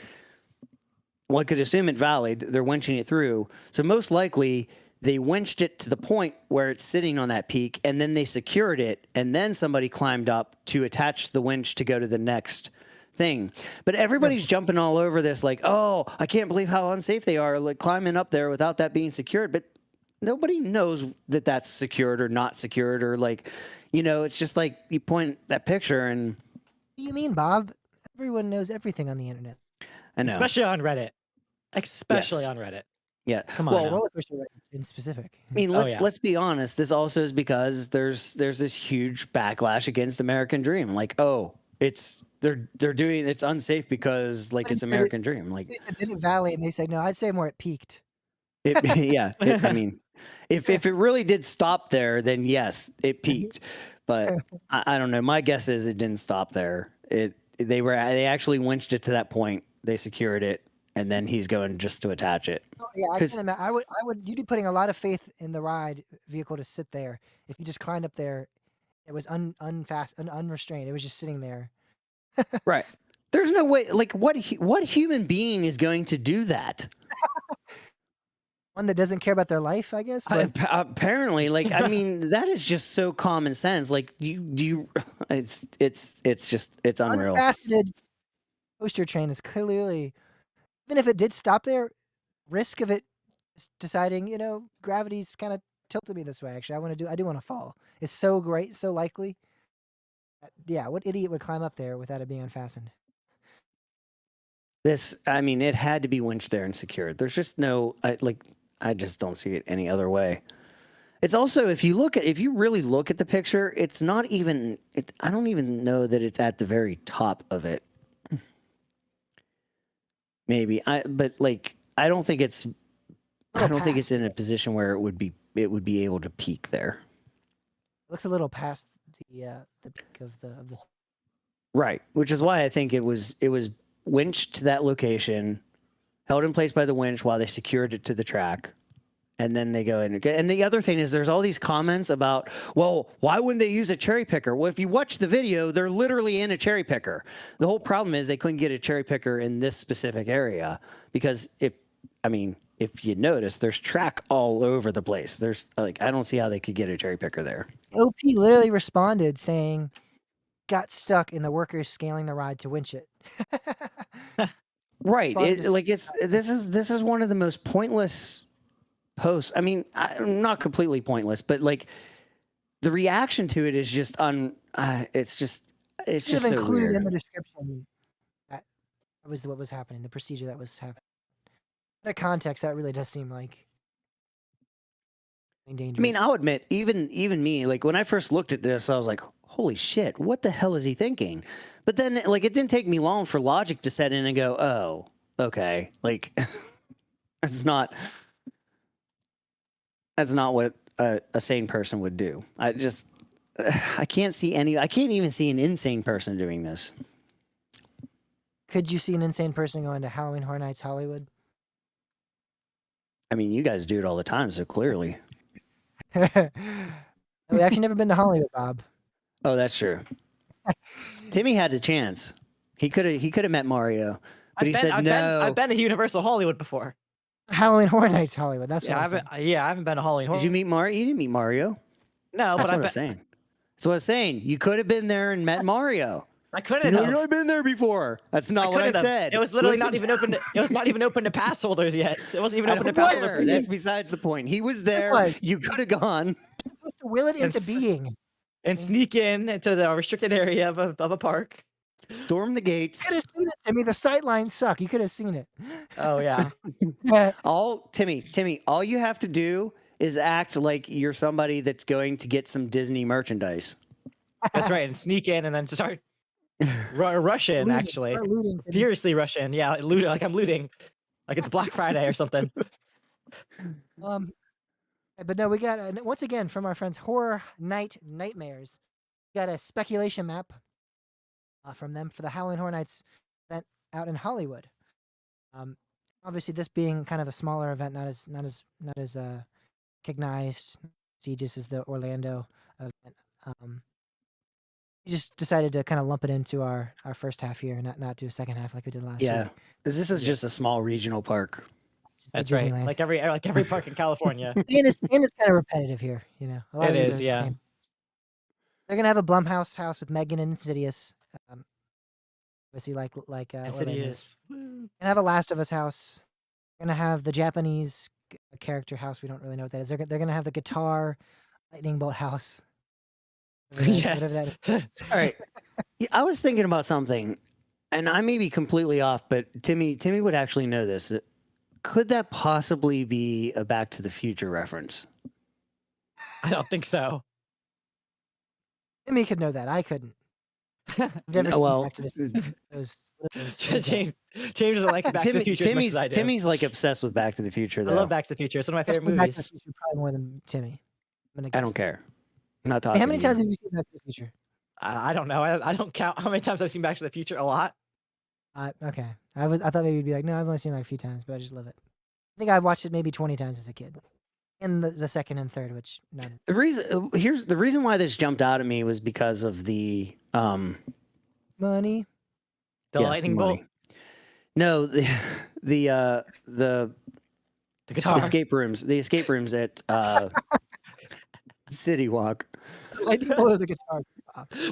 one could assume it valid. They're winching it through, so most likely they winched it to the point where it's sitting on that peak, and then they secured it, and then somebody climbed up to attach the winch to go to the next thing. But everybody's jumping all over this like, "Oh, I can't believe how unsafe they are, like climbing up there without that being secured." But nobody knows that that's secured or not secured, or like, it's just like you point that picture and. What do you mean, Bob? Everyone knows everything on the internet. I know. Especially on Reddit. Especially Yes. on Reddit. Yeah. Come on. Well, now. Roller coaster in specific. I mean, Oh, yeah. let's be honest. This also is because there's this huge backlash against American Dream. Like, oh, they're doing it's unsafe because like But it's he said it- American Dream. Like, They said Didn't Valley, and they said no. I'd say more it peaked. yeah. I mean, if it really did stop there, then yes, it peaked. But I don't know. My guess is it didn't stop there. They actually winched it to that point. They secured it, and then he's going just to attach it. Oh, yeah, I 'Cause- can imagine. I would. You'd be putting a lot of faith in the ride vehicle to sit there. If you just climbed up there, it was unrestrained. It was just sitting there. Right. There's no way. Like, what human being is going to do that? One that doesn't care about their life, I guess. But Apparently, like, I mean, that is just so common sense. Like, it's unreal. unfaceted coaster train is clearly, even if it did stop there, risk of it deciding, gravity's kind of tilted me this way. Actually, I do want to fall. It's so great, so likely. Yeah, what idiot would climb up there without it being unfastened? I mean, it had to be winched there and secured. There's just I just don't see it any other way. It's also, if you really look at the picture, it's not even, I don't even know that it's at the very top of it. maybe. But like, I don't think it's Past. in a position where it would be able to peak there. Looks a little past the peak of the. Right, which is why I think it was winched to that location, held in place by the winch while they secured it to the track, and then they go in. And the other thing is, there's all these comments about, well, why wouldn't they use a cherry picker? Well, if you watch the video, they're literally in a cherry picker. The whole problem is they couldn't get a cherry picker in this specific area because if you notice, there's track all over the place. There's like, I don't see how they could get a cherry picker there. OP literally responded saying, "Got stuck in the workers scaling the ride to winch it." Right. Responded to This is one of the most pointless posts. I mean, not completely pointless, but like the reaction to it is just it's just should have so included weird. in the description that was what was happening, the procedure that was happening. In context, that really does seem like dangerous. I mean, I'll admit, even me, like when I first looked at this, I was like, holy shit, what the hell is he thinking? But then like it didn't take me long for logic to set in and go, oh, okay. Like that's not what a sane person would do. I can't even see an insane person doing this. Could you see an insane person going to Halloween Horror Nights Hollywood? I mean, you guys do it all the time, so clearly. We've actually never been to Hollywood, Bob. Oh, that's true. Timmy had the chance. He could have met Mario, but he said no. I've been to Universal Hollywood before. Halloween Horror Nights Hollywood. That's what Yeah, I'm I haven't been to Halloween Horror. Did you meet Mario? You didn't meet Mario. No, That's but what I'm saying. That's what I was saying. You could have been there and met Mario. I couldn't have. I've been there before. That's not what I couldn't have. said. It was literally not Listen even open. It was not even open to pass holders yet. It wasn't even I open to don't pass care. holders. That's besides the point. He was there. was. You could have gone. supposed to will it into It's- being. And sneak in into the restricted area of a park. Storm the gates. You could have seen it, Timmy. The sight lines suck. You could have seen it. Oh yeah. Timmy, all you have to do is act like you're somebody that's going to get some Disney merchandise. That's right. And sneak in and then start rush in. Looting. Actually, Start looting, Timmy. furiously rush in. Yeah, loot like I'm looting, like it's Black Friday or something. But no, we got once again from our friends Horror Night Nightmares. We got a speculation map from them for the Halloween Horror Nights event out in Hollywood. Obviously, this being kind of a smaller event, not as recognized, prestigious as the Orlando event. We just decided to kind of lump it into our first half here, not do a second half like we did last Yeah, week. because this is just a small regional park. Just the That's right. Disneyland. Like every park in California. and it's kind of repetitive here, you know. A lot It of these is, are the yeah. same. They're gonna have a Blumhouse house with Megan and Insidious. Obviously, like Orlando's. Insidious. Gonna have a Last of Us house. Gonna have the Japanese character house. We don't really know what that is. They're gonna have the guitar lightning bolt house. Whatever Yes. that is. All right. Yeah, I was thinking about something, and I may be completely off, but Timmy would actually know this. Could that possibly be a Back to the Future reference? I don't think so. Timmy could know that. I couldn't. I've never seen Well, Back to the Future. What is that? James doesn't like Back to the Future as much as I do. Timmy's like obsessed with Back to the Future, though. I love Back to the Future. It's one of my I've favorite seen Back to the movies. Future probably more than Timmy. I'm gonna I don't guess. care. I'm not Hey, talking. how many to you. times have you seen Back to the Future? I don't know. I don't count how many times I've seen Back to the Future. A lot. Okay. I thought maybe you'd be like, no, I've only seen it like a few times, but I just love it. I think I've watched it maybe 20 times as a kid. And the second and third, which none. The reason why this jumped out at me was because of the Money. The yeah, lightning money. bolt. No, the The guitar. escape rooms. The escape rooms at City Walk. Lightning bolt or the guitar.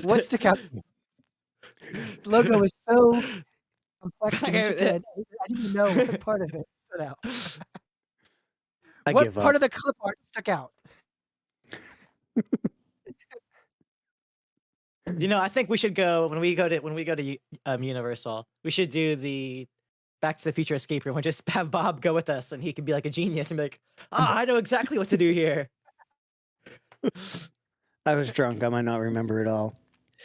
What stuck out? The logo was so complex and intricate. I didn't even know what part of it stood out. I What give part up. of the clip art stuck out? You know, I think we should go when we go to Universal. We should do the Back to the Future escape room and just have Bob go with us, and he could be like a genius and be like, I know exactly what to do here." I was drunk. I might not remember it all.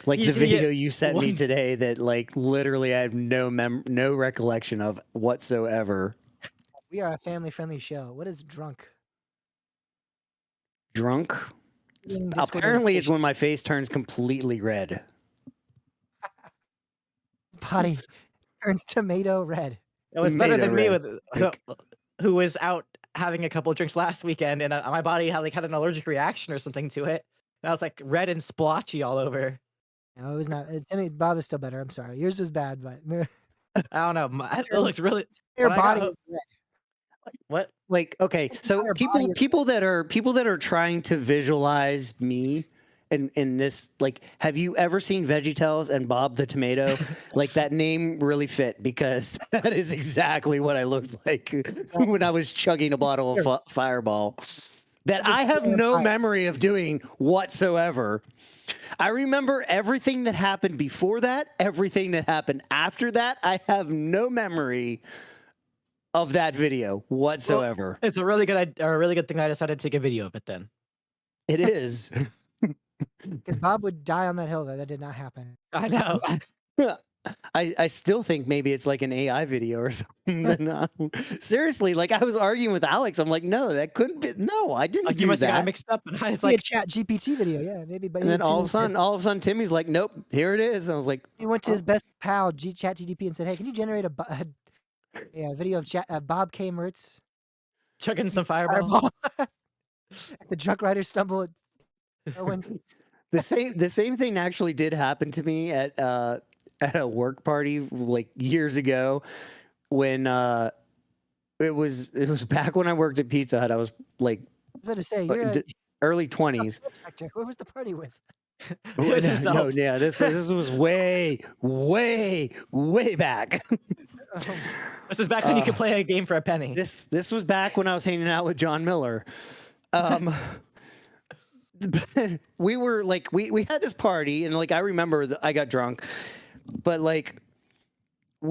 Like You the see it video you sent me one- today that like literally I have no recollection of whatsoever. We are a family-friendly show. What is drunk? Drunk? Eating Discord Apparently it's invitation. when my face turns completely red. Body turns tomato red. Oh, it's better Tomato than me red. with Like, who was out having a couple of drinks last weekend, and my body had an allergic reaction or something to it. And I was like red and splotchy all over. No, it was not. Timmy, Bob is still better. I'm sorry. Yours was bad, but I don't know. It looks really. your when I got body ho- was red. What? like okay, so entire people body is people that are trying to visualize me in this, like, have you ever seen VeggieTales and Bob the Tomato? Like that name really fit because that is exactly what I looked like when I was chugging a bottle of Fireball. That I have no memory of doing whatsoever. I remember everything that happened before that, everything that happened after that. I have no memory of that video whatsoever. It's a really good thing I decided to take a video of it then. It is. Because Bob would die on that hill. That did not happen. I know. I still think maybe it's like an AI video or something. Seriously, like I was arguing with Alex. I'm like, no, that couldn't be. No, I didn't Like, you do must have got it that. mixed up, and I was Like a like, chat GPT video, yeah, maybe. But And then he all of a sudden, Timmy's like, nope, here it is. I was like, he went to his best pal, Chat GDP, and said, "Hey, can you generate a video of Bob K. Mertz chugging some fireball. fireball?" The drunk rider stumble at Owen's. the same thing actually did happen to me at a work party like years ago when it was back when I worked at Pizza Hut. I was like I was about to say, you're a early 20s. inspector. Who was the party with? It was himself. No, yeah, this was way back. This is back when you could play a game for a penny. This was back when I was hanging out with John Miller. We were like we had this party and like I remember I got drunk, but like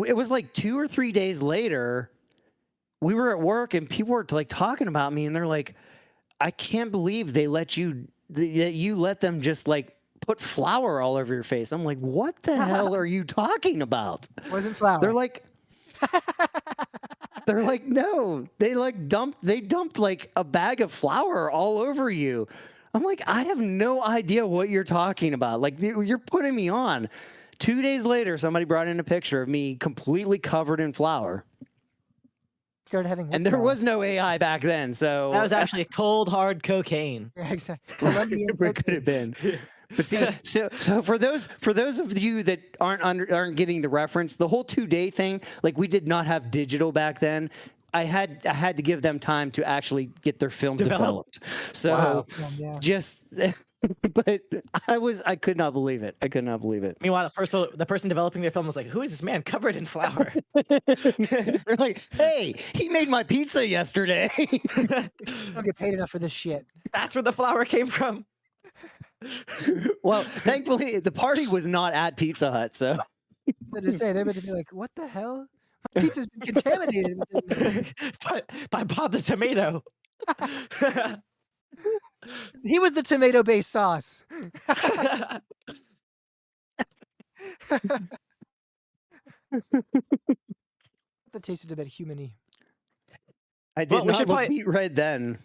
it was like 2 or 3 days later we were at work and people were like talking about me and they're like, I can't believe they let you that you let them just like put flour all over your face. I'm like, what the hell are you talking about? Wasn't flour. They're like no, they dumped like a bag of flour all over you. I'm like, I have no idea what you're talking about. Like you're putting me on. 2 days later, somebody brought in a picture of me completely covered in flour. started having. And there withdrawals. was no AI back then, so That was actually cold, hard cocaine. Yeah, exactly. Colombian it could cocaine. have been. But see, so for those of you that aren't getting the reference, the whole 2-day thing, like we did not have digital back then. I had to give them time to actually get their film developed. So Wow. Yeah. just, but I could not believe it. I could not believe it. Meanwhile, the person developing their film was like, "Who is this man covered in flour?" They're like, hey, he made my pizza yesterday. I don't get paid enough for this shit. That's where the flour came from. Well, thankfully the party was not at Pizza Hut, so So to say, they're about to be like, "What the hell? My pizza's been contaminated." by Bob the Tomato. He was the tomato-based sauce. That tasted a bit humany. I did Well, we not should look probably- beet red then.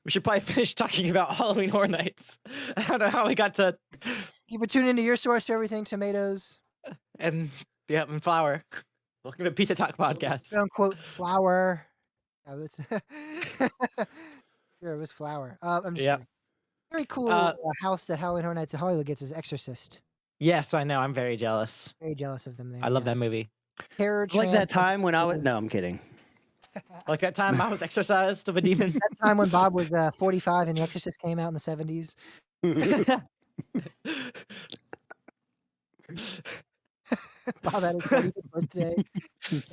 We should probably finish talking about Halloween Horror Nights. I don't know how we got to Thank you for tuning into your source for everything tomatoes. and flour. Welcome to Pizza Talk Podcast. "Quote unquote flour." Oh, it's sure, it was flour. I'm just Yep. kidding. Very cool house that Halloween Horror Nights at Hollywood gets is Exorcist. Yes, I know. I'm very jealous. Very jealous of them there. I love that movie. Terror Like that trance- time when I was no, I'm kidding. Like that time I was exorcised of a demon. That time when Bob was 45 and The Exorcist came out in the 70s. Bob had his 45th birthday.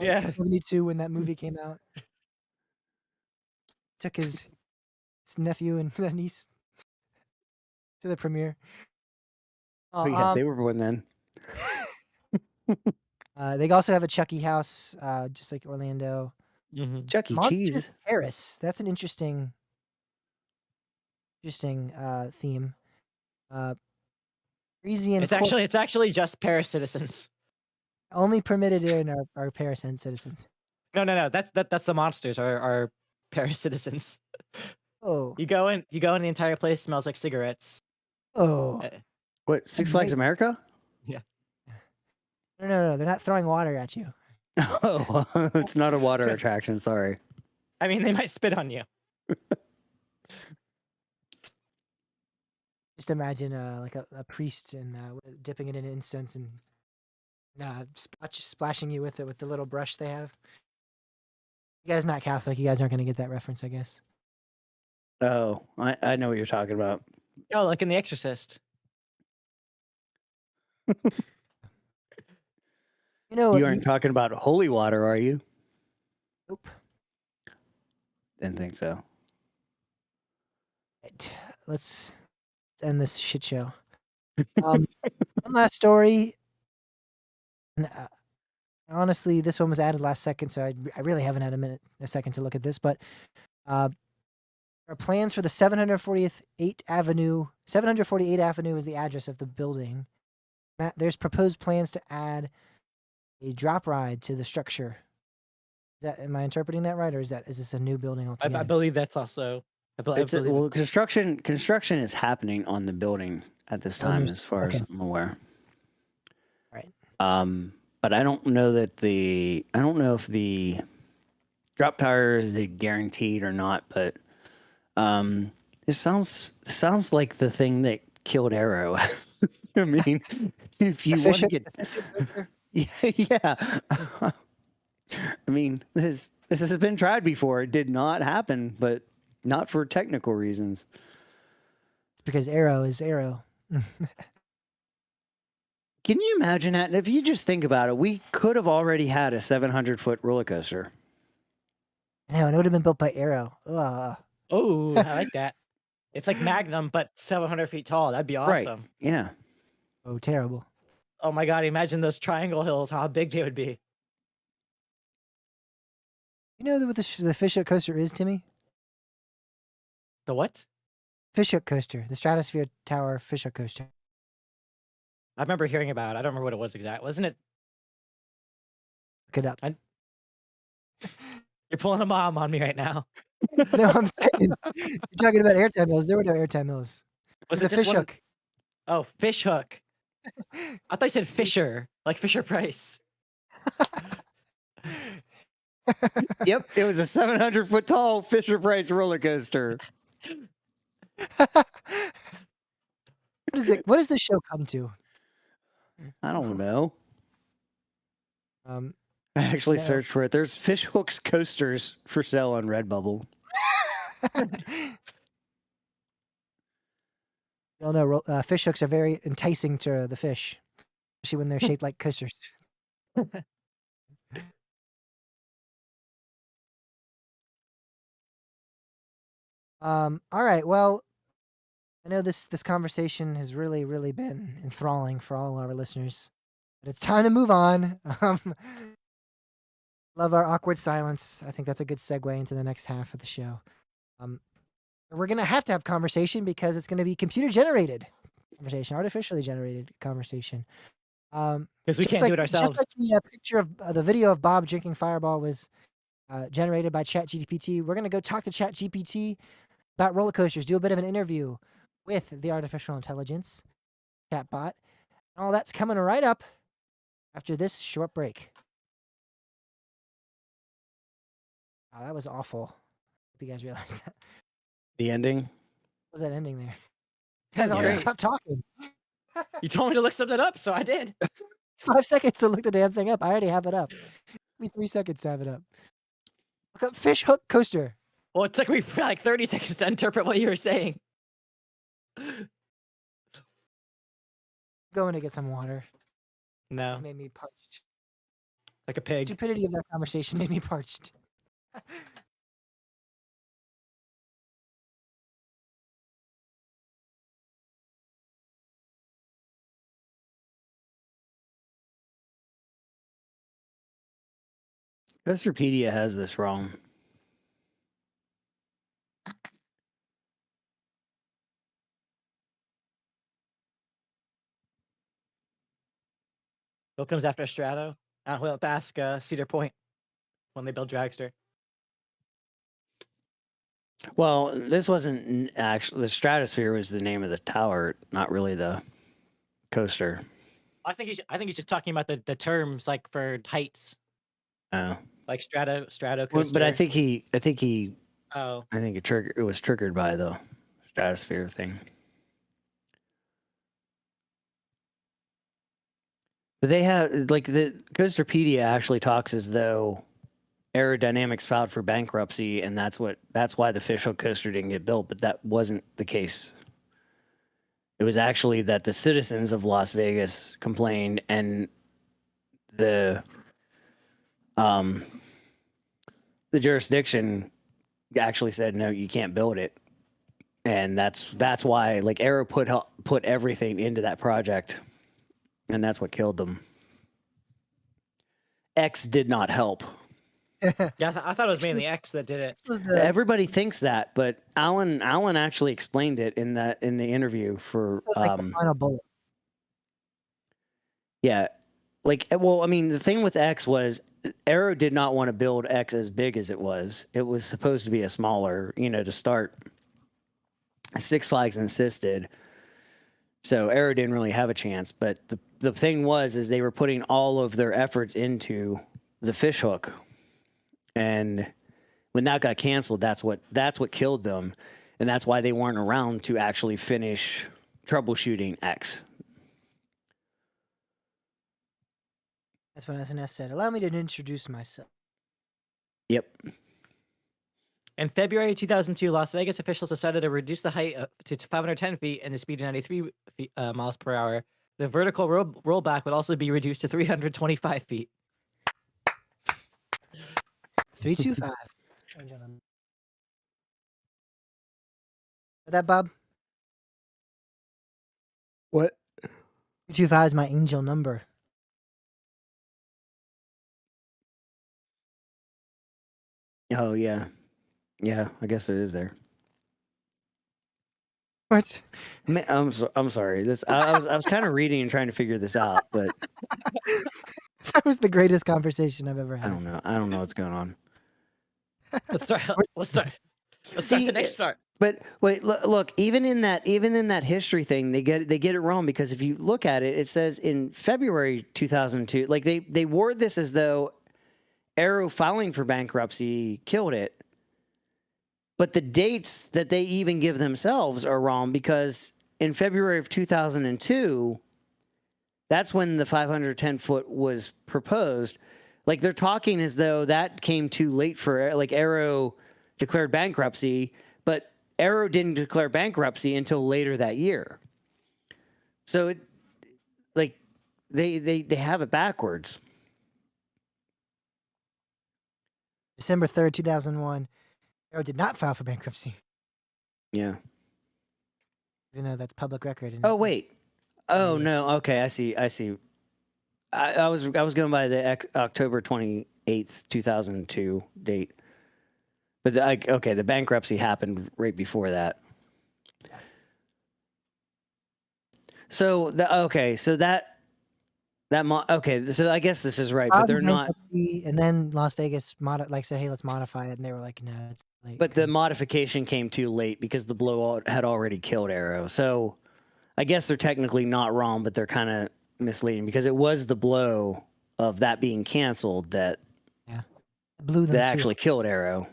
Yeah. 72 when that movie came out. Took his nephew and niece to the premiere. Oh, yeah, they were born then. They also have a Chucky house, just like Orlando. Mhm. Chuck E. Monster Cheese. Terrace. That's an interesting theme. Parisian It's actually just Paris citizens. only permitted in our Paris citizens. No. That's the monsters are Paris citizens. Oh, You go in, the entire place smells like cigarettes. oh. Uh, What, Six Flags Right. America? No, they're not throwing water at you. Oh, it's not a water attraction. Sorry. I mean, they might spit on you. Just imagine like a priest and dipping it in incense and splashing you with it with the little brush they have. You guys not Catholic. You guys aren't going to get that reference, I guess. Oh, I know what you're talking about. Oh, like in The Exorcist. You know, You aren't talking about holy water, are you? Nope. Didn't think so. Right. Let's end this shit show. One last story. And, honestly, this one was added last second, so I really haven't had a second to look at this. But our plans for the 748th Avenue. 748 Avenue is the address of the building. There's proposed plans to add a drop ride to the structure. Am I interpreting that right, or is this a new building altogether? I believe that's also. Well, construction is happening on the building at this time, as far as I'm aware. Right. But I don't know if the drop tower is guaranteed or not. But it sounds like the thing that killed Arrow. I mean, if you want to get, yeah. I mean, this has been tried before. It did not happen, but not for technical reasons. Because Arrow is Arrow. Can you imagine that? If you just think about it, we could have already had a 700-foot roller coaster. I know, and it would have been built by Arrow. Oh, I like that. It's like Magnum, but 700 feet tall. That'd be awesome. Right. Yeah. Oh, terrible. Oh my God, imagine those triangle hills, how big they would be. You know what the fishhook coaster is, Timmy? The what? Fishhook coaster. The Stratosphere Tower fishhook coaster. I remember hearing about it. I don't remember what it was exactly. Wasn't it? Look it up. You're pulling a mom on me right now. No, I'm saying you're talking about airtime hills. There were no airtime hills. Was The it just one? fishhook. Oh, fish hook. I thought you said Fisher, like Fisher Price. Yep. It was a 700-foot tall Fisher Price roller coaster. What does this show come to? I don't know. I actually searched for it. There's Fishhooks coasters for sale on Redbubble. You all know fish hooks are very enticing to the fish, especially when they're shaped like coasters. All right. Well, I know this conversation has really, really been enthralling for all our listeners, but it's time to move on. Love our awkward silence. I think that's a good segue into the next half of the show. We're gonna have to have conversation because it's gonna be computer generated conversation, artificially generated conversation. Because we can't do it ourselves. Just like the picture of the video of Bob drinking Fireball was generated by ChatGPT, we're gonna go talk to ChatGPT about roller coasters, do a bit of an interview with the artificial intelligence chatbot. And all that's coming right up after this short break. Oh, that was awful. Hope you guys realized that. The ending? What was that ending there? You That's guys already great. stopped talking. You told me to look something up, so I did. 5 seconds to look the damn thing up. I already have it up. Give me 3 seconds to have it up. Look up fish hook coaster. Well, it took me like 30 seconds to interpret what you were saying. Going to get some water. No, It made me parched. like a The pig. stupidity of that conversation made me parched. Coasterpedia has this wrong. What comes after Strato? We'll have to ask Cedar Point when they build Dragster. Well, this wasn't actually the Stratosphere was the name of the tower, not really the coaster. I think he's just talking about the terms like for heights, Oh, like Strato well, coaster. but I think Oh, it was triggered by the Stratosphere thing. But they have like the Coasterpedia actually talks as though aerodynamics filed for bankruptcy, and that's why the fishhook coaster didn't get built. But that wasn't the case. It was actually that the citizens of Las Vegas complained, and the jurisdiction actually said no, you can't build it, and that's why like Aero put everything into that project, and that's what killed them. X did not help. yeah. I thought it was mainly X that did it. This was the, Everybody thinks that, but Alan actually explained it in the interview for this was like the final bullet. yeah, like well, I mean, the thing with X was Aero did not want to build X as big as it was. It was supposed to be a smaller, to start. Six Flags insisted, so Aero didn't really have a chance. But the thing is they were putting all of their efforts into the fishhook, and when that got canceled, that's what killed them, and that's why they weren't around to actually finish troubleshooting X. That's what SNS said. Allow me to introduce myself. Yep. In February 2002, Las Vegas officials decided to reduce the height to 510 feet and the speed to 93 miles per hour. The vertical rollback would also be reduced to 325 feet. 325. Heard that, Bob? What? 325 is my angel number. Oh yeah, yeah. I guess it is there. What? I'm sorry. I was kind of reading and trying to figure this out, but That was the greatest conversation I've ever I had. don't know. I don't know what's going on. Let's start. Let's start See, the next start. But wait, look. Even in that history thing, they get it wrong, because if you look at it, it says in February 2002, like they word this as though Aero filing for bankruptcy killed it. But the dates that they even give themselves are wrong, because in February of 2002, that's when the 510-foot was proposed. Like they're talking as though that came too late for like Aero declared bankruptcy, but Aero didn't declare bankruptcy until later that year. So it like they have it backwards. December 3rd, 2001. Aero did not file for bankruptcy, Yeah. even though that's public record. Oh wait. Oh Yeah. no. Okay, I see. I was going by the October 28th, 2002 date. But the bankruptcy happened right before that. So so I guess this is right, but Filed they're for not. bankruptcy, and then Las Vegas said, "Hey, let's modify it," and they were like, "No, it's late." But the modification came too late because the blowout had already killed Aero. So I guess they're technically not wrong, but they're kind of misleading, because it was the blow of that being canceled that blew them that too actually killed Aero.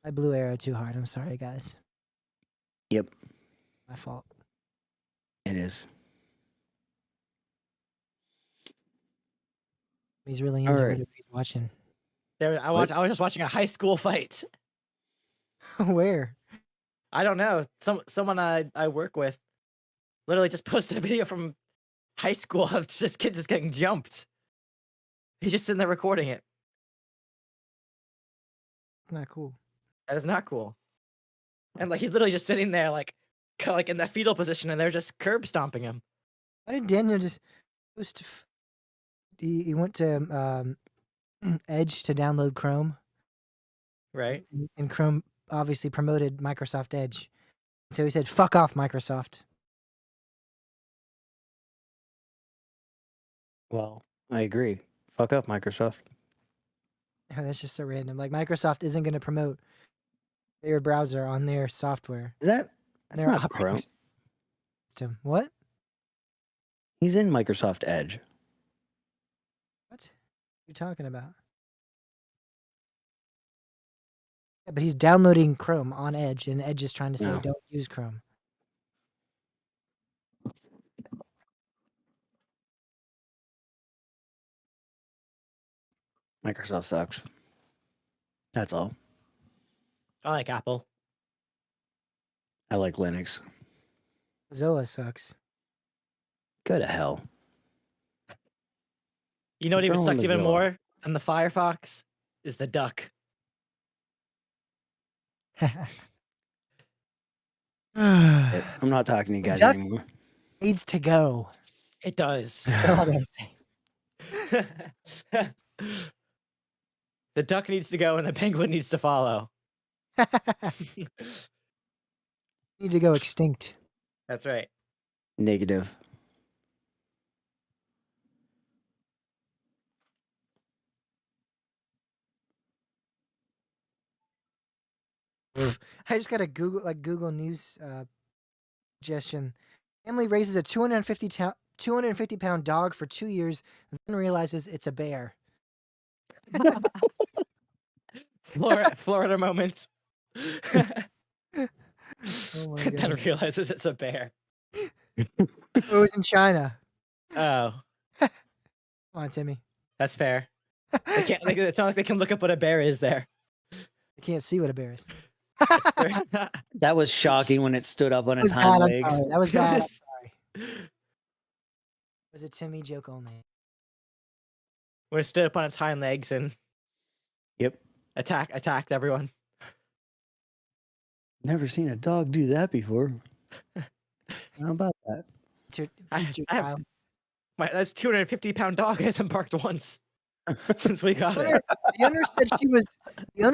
I blew Aero too hard. I'm sorry, guys. Yep, My fault. it is. He's really All into right. whatever he's watching. I was just watching a high school fight. Where? I don't know. Someone I work with literally just posted a video from high school of this kid just getting jumped. He's just sitting there recording it. Not cool. That is not cool. And like he's literally just sitting there like in that fetal position, and they're just curb stomping him. Why did Daniel just post? He went to Edge to download Chrome, Right? and Chrome obviously promoted Microsoft Edge, so he said, "Fuck off, Microsoft." Well, I agree. Fuck up, Microsoft. That's just so random. Like Microsoft isn't going to promote their browser on their software, Is that? That's their not operating Chrome. system. What? He's in Microsoft Edge. What are you talking about? Yeah, but he's downloading Chrome on Edge, and Edge is trying to say No. don't use Chrome. Microsoft sucks. That's all. I like Apple. I like Linux. Mozilla sucks. Go to hell. You know what What's even wrong with sucks even Mozilla? more than the Firefox is the duck. I'm not talking to you The guys duck anymore. needs to go. It does. That's all I gotta say. The duck needs to go and the penguin needs to follow. Need to go extinct. That's right. Negative. I just got a Google News suggestion. Family raises a 250-pound dog for 2 years, and then realizes it's a bear. Florida moment. Oh my Then god! realizes it's a bear. It was in China. Oh, Come on, Timmy. that's fair. They can't. It's not like they can look up what a bear is there. I can't see what a bear is. That was shocking when it stood up on That its was hind bad. I'm legs. sorry. That was bad. I'm sorry. It was a Timmy joke only. When it stood up on its hind legs and Yep. attacked everyone. Never seen a dog do that before. How about that? It's your, I it's your have- child. That's 250-pound dog hasn't barked once since we got The it. owner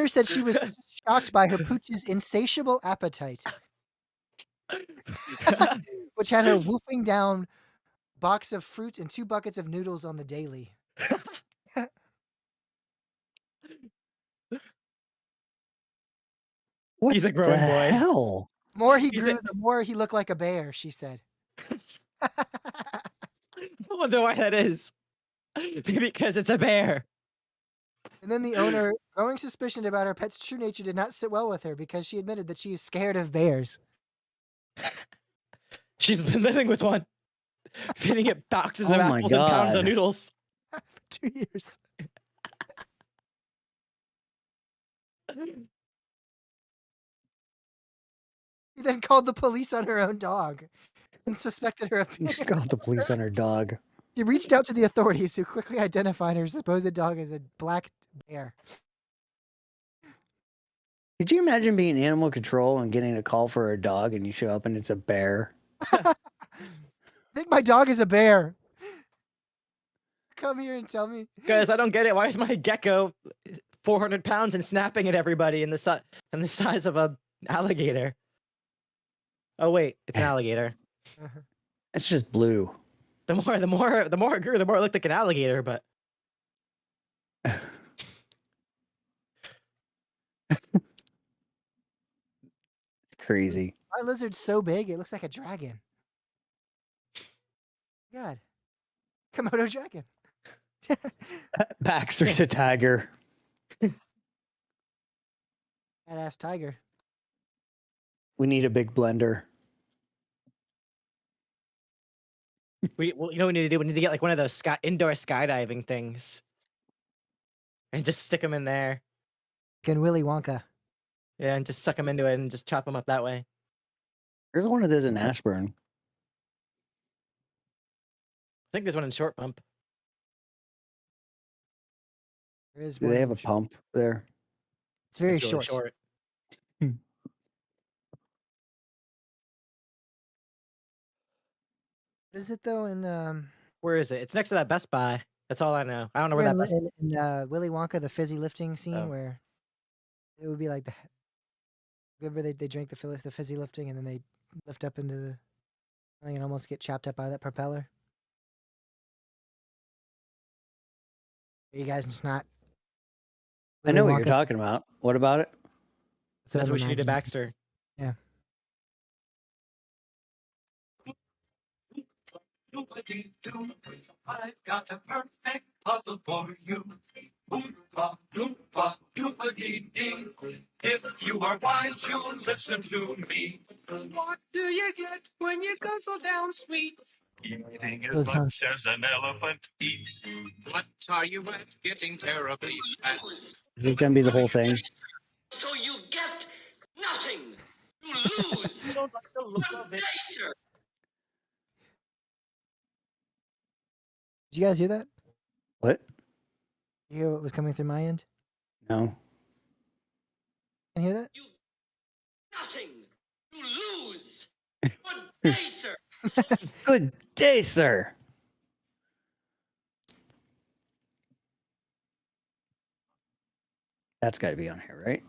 said she was shocked by her pooch's insatiable appetite, which had her wolfing down box of fruit and 2 buckets of noodles on the daily. What He's a growing the boy. hell? The more he He's grew, a- the more he looked like a bear, she said. I wonder why that is. Because it's a bear. And then the owner, growing suspicion about her pet's true nature, did not sit well with her because she admitted that she is scared of bears. She's been living with one, feeding it boxes Oh of my apples and pounds of God. noodles. For 2 years. He then called the police on her own dog and suspected her of being. She called the police on her dog. She reached out to the authorities, who quickly identified her supposed dog as a black bear. Could you imagine being animal control and getting a call for a dog and you show up and it's a bear? I think my dog is a bear. Come here and tell me. Guys, I don't get it. Why is my gecko 400 pounds and snapping at everybody in the size of a alligator? Oh wait, it's an alligator. It's just blue. The more it grew, the more it looked like an alligator. But Crazy. My lizard's so big, it looks like a dragon. God. Komodo dragon. Baxter's a tiger. Badass tiger. We need a big blender. you know what we need to do? We need to get like one of those indoor skydiving things, and just stick them in there. And Willy Wonka. Yeah, and just suck them into it and just chop them up that way. There's one of those in Ashburn. I think there's one in Short Pump. There is Do one they have a short. pump there? It's very It's really short. What is it though? In Where is it? It's next to that Best Buy. That's all I know. I don't know where that Best in Willy Wonka, the fizzy lifting scene Oh. where it would be like the. Remember they drink the fizzy lifting and then they lift up into the thing and almost get chopped up by that propeller. You guys just not. I know Willy what you're Wonka- talking about. What about it? That's I'm what we should do to imagining. Baxter. Yeah. I've got a perfect puzzle for you. Oompa, loompa, doompa-dee-dee. If you are wise, you'll listen to me. What do you get when you guzzle down sweets? Eating as Good, huh? much as an elephant eats. What are you at? Getting terribly fat. This is gonna be the whole thing. So you get nothing. You lose. I don't like the look of it. Did you guys hear that? What? You hear what was coming through my end? No. Can you hear that? Nothing. You lose. Good day, sir. Good day, sir. That's got to be on here, right?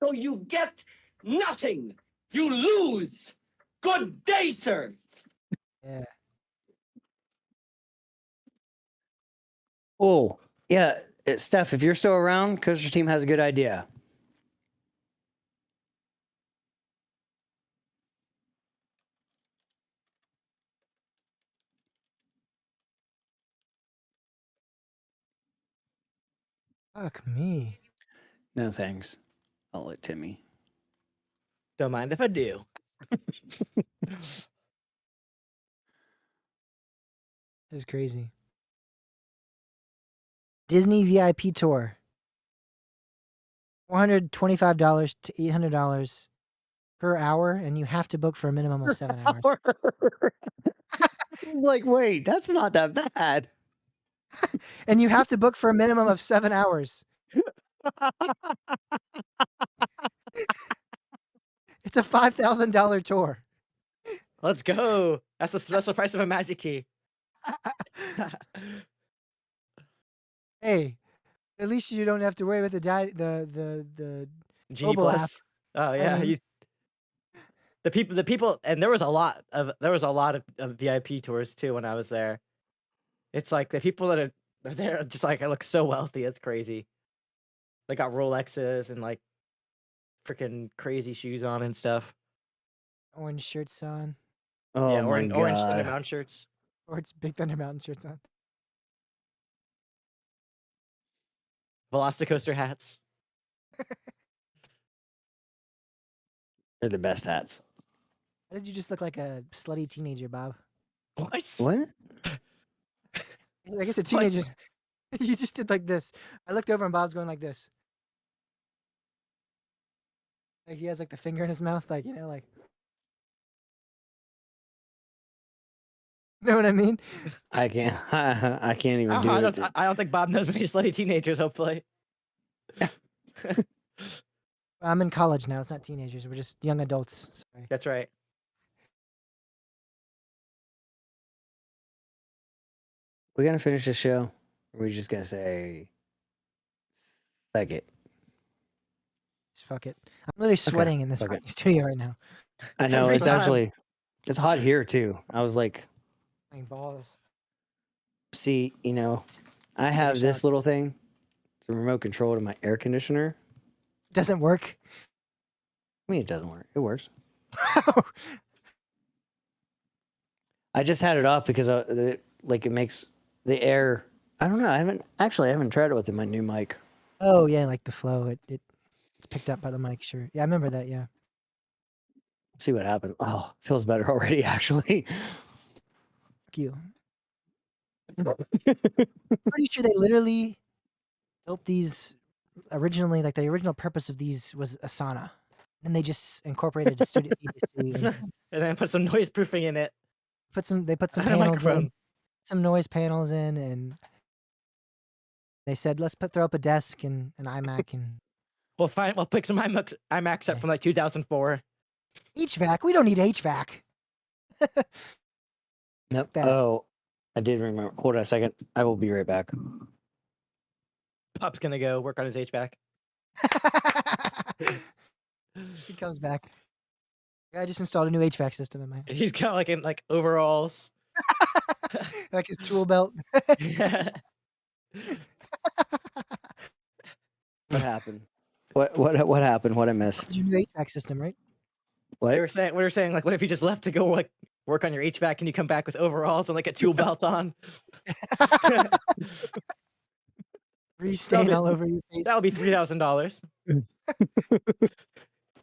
So you get nothing. You lose. Good day, sir. Yeah. Oh, yeah. Steph, if you're still around, Coaster Team has a good idea. Fuck me. No thanks. I'll let Timmy. Don't mind if I do. This is crazy. Disney VIP tour. $425 to $800 per hour, and you have to book for a minimum of 7 hours. I was like, wait, that's not that bad. And you have to book for a minimum of 7 hours. It's a $5,000 tour. Let's go. That's the price of a magic key. Hey, at least you don't have to worry about the Genie mobile app. Plus. Oh yeah, mean- the people, and there was a lot of VIP tours too when I was there. It's like the people that are there just like I look so wealthy. It's crazy. They got Rolexes and like freaking crazy shoes on and stuff. orange shirts on, Oh Yeah, my orange Thunder god. Mountain shirts. or it's Big Thunder Mountain shirts on. Velocicoaster hats. They're the best hats. Why did you just look like a slutty teenager, Bob? What? What? I guess a teenager. You just did like this. I looked over and Bob's going like this. Like he has like the finger in his mouth, like, you know, like. Know what I mean? I can't. I can't even do I it. don't, I don't think Bob knows many slutty teenagers. Hopefully. I'm in college now. It's not teenagers. We're just young adults. Sorry. That's right. We gonna finish the show? Or are we just gonna say, fuck it? Just fuck it. I'm literally sweating in this fuck it. fucking studio right now. I know Every it's time. actually it's hot here too. I was like, Playing balls. see, you know, I Take a have this shot. little thing. It's a remote control to my air conditioner. Doesn't work. I mean, it doesn't work. It works. I just had it off because it makes the air. I don't know. I haven't tried it with my new mic. Oh yeah, like the flow. It's picked up by the mic. Sure. Yeah, I remember that. Yeah. See what happens. Oh, feels better already. Actually. Fuck you. Pretty sure they literally built these originally. Like the original purpose of these was a sauna, and they just incorporated a studio. And then put some noise proofing in it. They put some And a panels microphone. in, some noise panels in, and they said let's throw up a desk and an iMac and We'll pick some IMAX up from like 2004. HVAC. We don't need HVAC. Nope. That. Oh, I did remember. Hold on a second. I will be right back. Pop's gonna go work on his HVAC. He comes back. I just installed a new HVAC system in my He's got like in like overalls. like his tool belt. What happened? What happened? What I missed? Your new HVAC system, right? we What? were saying like, what if you just left to go like work on your HVAC and you come back with overalls and like a tool belt on? Grease stain all over your face. That would be $3,000.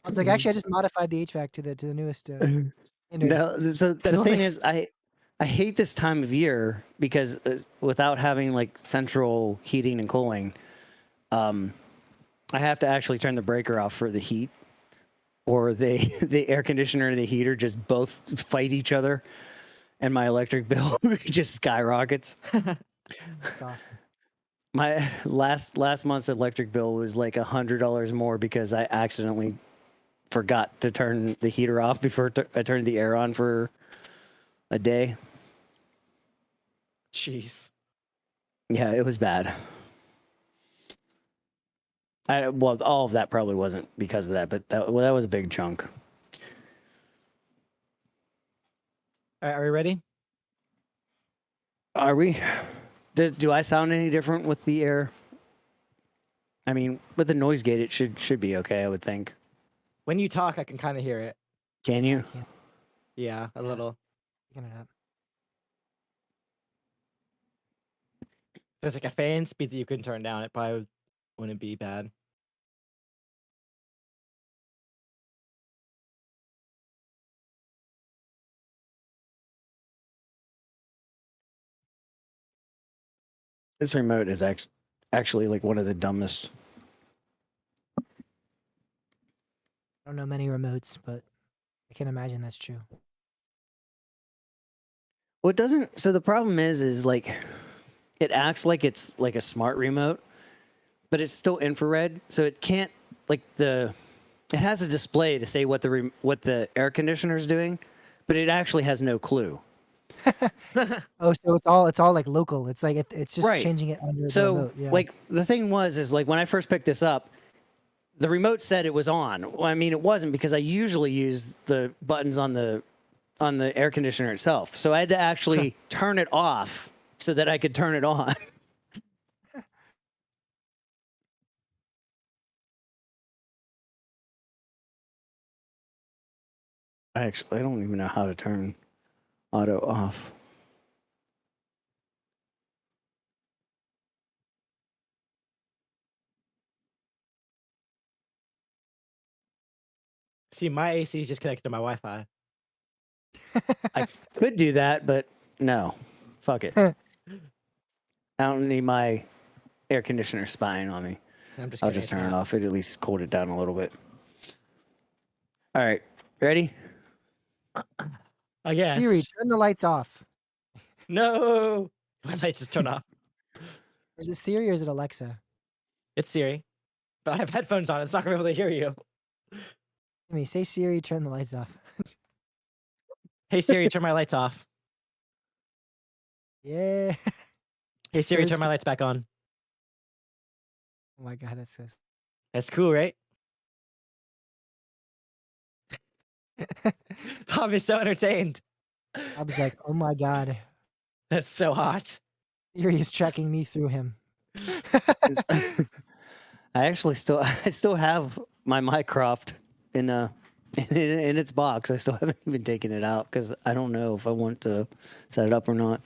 I was like, actually, I just modified the HVAC to the newest standard. No, so the Then thing let's- is, I hate this time of year because without having like central heating and cooling, I have to actually turn the breaker off for the heat, or the air conditioner and the heater just both fight each other, and my electric bill just skyrockets. That's awesome. My last month's electric bill was like $100 more because I accidentally forgot to turn the heater off before I turned the air on for a day. Jeez. Yeah, it was bad. Well, all of that probably wasn't because of that, but that was a big chunk. All right, are we ready? Are we? Do I sound any different with the air? I mean, with the noise gate, it should be okay, I would think. When you talk, I can kind of hear it. Can you? Yeah, a little. Picking it up. There's like a fan speed that you can turn down. It probably wouldn't be bad. This remote is actually like one of the dumbest. I don't know many remotes, but I can imagine that's true. Well, it doesn't. So the problem is like, it acts like it's like a smart remote, but it's still infrared, so it can't like it has a display to say what the air conditioner is doing, but it actually has no clue. Oh, so it's all like local. It's like it's just Right. changing it under the So remote. Yeah. like the thing is like when I first picked this up, the remote said it was on. Well, I mean, it wasn't because I usually use the buttons on the air conditioner itself. So I had to actually turn it off so that I could turn it on. I don't even know how to turn auto off. See, my AC is just connected to my Wi-Fi. I could do that, but no. Fuck it. I don't need my air conditioner spying on me. I'm just I'll kidding, just it's turn it not. off. It at least cooled it down a little bit. All right. Ready? I guess. Siri, turn the lights off. No. My lights just turned off. Or is it Siri or is it Alexa? It's Siri. But I have headphones on. It's not going to be able to hear you. Timmy, say Siri, turn the lights off. Hey, Siri, turn my lights off. Yeah. Hey, Siri, So turn my lights back on. Oh my god, that's so. That's cool, right? Bob is so entertained. I was like, oh my god, That's so hot. Siri is tracking me through him. I still have my Mycroft in its box. I still haven't even taken it out because I don't know if I want to set it up or not.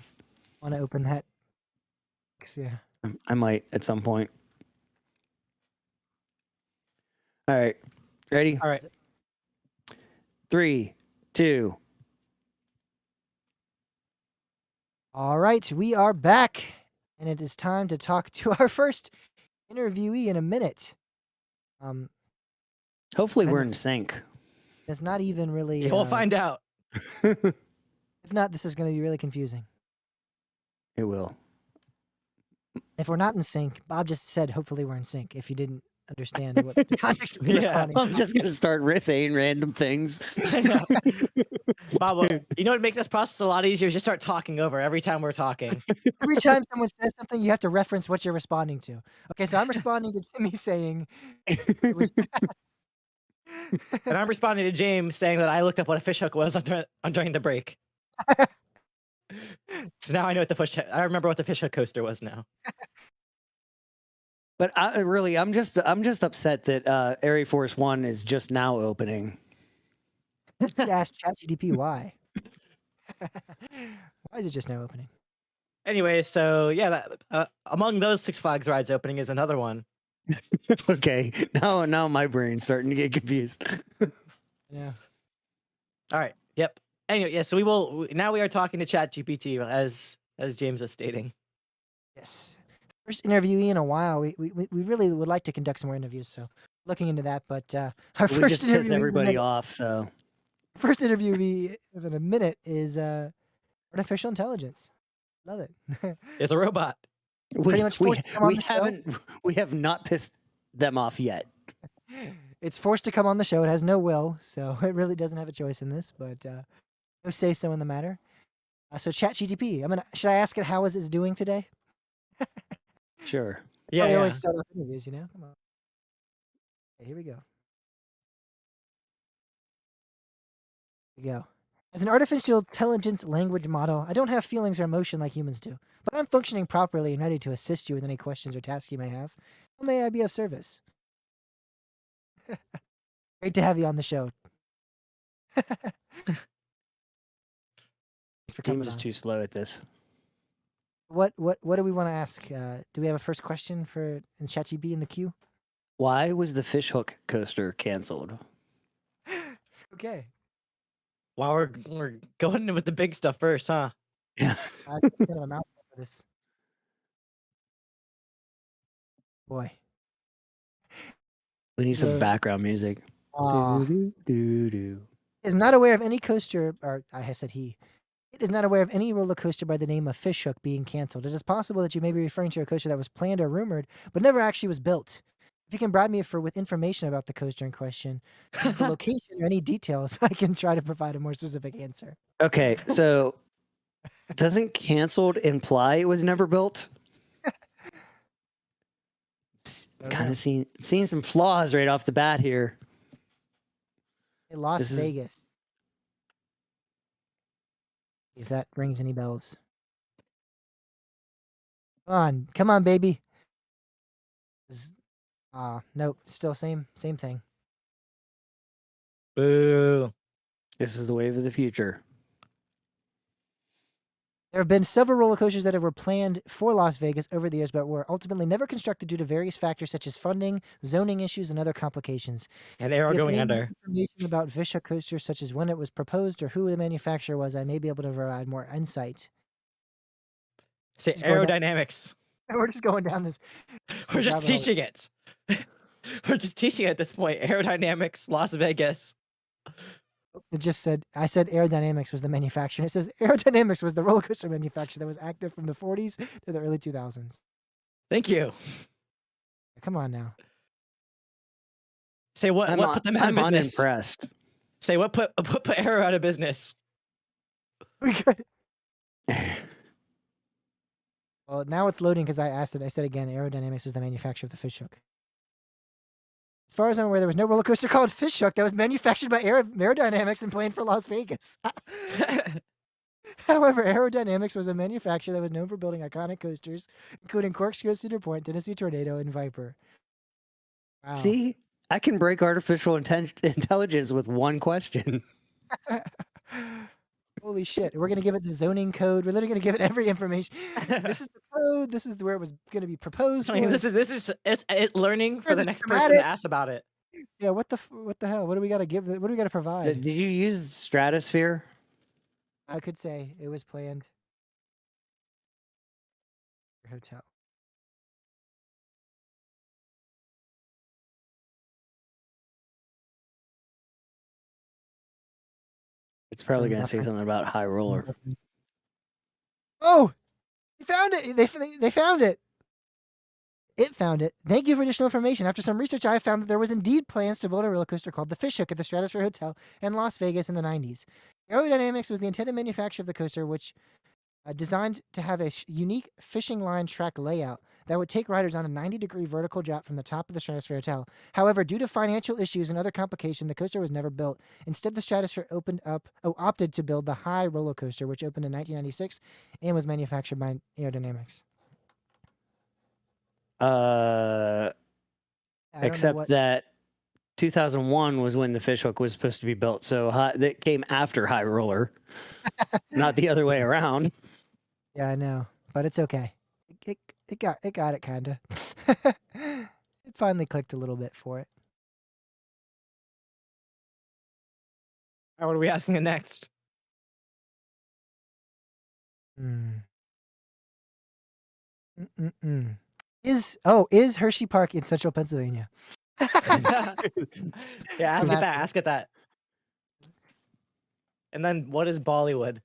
Want to open that? Yeah. I might at some point. All right. Ready? All right. 3, 2. All right, we are back, and it is time to talk to our first interviewee in a minute. Hopefully And we're in it's- sync. It's not even really. We'll find out. If not, this is going to be really confusing. It will. If we're not in sync, Bob just said, hopefully we're in sync. If you didn't understand what the context of Yeah. responding. I'm just gonna start saying random things. I know. Bob, you know what makes this process a lot easier is just start talking over every time we're talking. Every time someone says something, you have to reference what you're responding to. Okay, so I'm responding to Timmy saying, And I'm responding to James saying that I looked up what a fishhook was during the break. So now I know what I remember what the fishhook coaster was now. But I'm just upset that Area Force One is just now opening. Ask ChatGPT why. Why is it just now opening? Anyway, so yeah, among those Six Flags rides opening is another one. Okay, now my brain's starting to get confused. Yeah. All right. Yep. Anyway, yeah. So now we are talking to ChatGPT as James was stating. Yes. First interviewee in a while. We really would like to conduct some more interviews, so looking into that. But our We first just piss interviewee everybody off, so first interviewee in a minute is artificial intelligence. Love it. It's a robot. Pretty much forced to come on the show. We have not pissed them off yet. It's forced to come on the show. It has no will, so it really doesn't have a choice in this. But no say so in the matter. So ChatGPT. Should I ask it how is it doing today? Sure. Yeah. We Yeah. always start off interviews, you know. Come on. Okay, here we go. Here we go. As an artificial intelligence language model, I don't have feelings or emotion like humans do, but I'm functioning properly and ready to assist you with any questions or tasks you may have. How may I be of service? Great to have you on the show. Thanks for coming James is on. too slow at this. What do we want to ask? Do we have a first question for in ChatGPT in the queue? Why was the fishhook coaster canceled? Okay. Wow, we're going in with the big stuff first, huh? Yeah. That's kind of a mouthful for this. Boy. We need some Yeah. background music. Aw. Do-do-do-do. Is not aware of any coaster, or I said he. It is not aware of any roller coaster by the name of Fishhook being canceled. It is possible that you may be referring to a coaster that was planned or rumored, but never actually was built. If you can bribe me with information about the coaster in question, just the location or any details, I can try to provide a more specific answer. Okay, so doesn't canceled imply it was never built? Kind of seeing some flaws right off the bat here. Hey, Las This is- Vegas. If that rings any bells. Come on, baby. Nope, still same thing. Boo. This is the wave of the future. There have been several roller coasters that were planned for Las Vegas over the years, but were ultimately never constructed due to various factors such as funding, zoning issues, and other complications. And arrow If going any under. information about Visha coasters, such as when it was proposed or who the manufacturer was, I may be able to provide more insight. Say Just going down- aerodynamics. We're just going down this. We're just rabbit hole. teaching it. We're just teaching at this point. Aerodynamics, Las Vegas. It just said, I said Aerodynamics was the manufacturer. It says Aerodynamics was the roller coaster manufacturer that was active from the 40s to the early 2000s. Thank you. Come on now. Say what put them out of I'm business. unimpressed. Say what put Arrow out of business. We could. Well, now it's loading because I asked it. I said again, Aerodynamics was the manufacturer of the Fishhook. As far as I'm aware, there was no roller coaster called Fishhook that was manufactured by Aerodynamics and planned for Las Vegas. However, Aerodynamics was a manufacturer that was known for building iconic coasters, including Corkscrew, Cedar Point, Tennessee Tornado, and Viper. Wow. See, I can break artificial intelligence with one question. Holy shit. We're going to give it the zoning code. We're literally going to give it every information. This is the code. This is where it was going to be proposed. I mean, for. this is it learning for Here's the the next person schematic. to ask about it. Yeah, what the hell? What do we got to give? What do we got to provide? Did you use Stratosphere? I could say it was planned. Hotel. It's probably From going to say nothing. something about high roller. Oh, they found it. They found it. It found it. Thank you for additional information. After some research, I found that there was indeed plans to build a roller coaster called the Fishhook at the Stratosphere Hotel in Las Vegas in the 90s. Aerodynamics was the intended manufacturer of the coaster, which designed to have a unique fishing line track layout that would take riders on a 90-degree vertical drop from the top of the Stratosphere Hotel. However, due to financial issues and other complications, the coaster was never built. Instead, the Stratosphere opted to build the High roller coaster, which opened in 1996 and was manufactured by Aerodynamics. Uh, I don't know except what. that 2001 was when the fishhook was supposed to be built. So that came after High Roller, not the other way around. Yeah, I know, but it's okay. It got it kinda. It finally clicked a little bit for it. All right, what are we asking it next? Hmm. Is Hershey Park in central Pennsylvania? Yeah, ask I'm it that. asking. Ask it that. And then, what is Bollywood?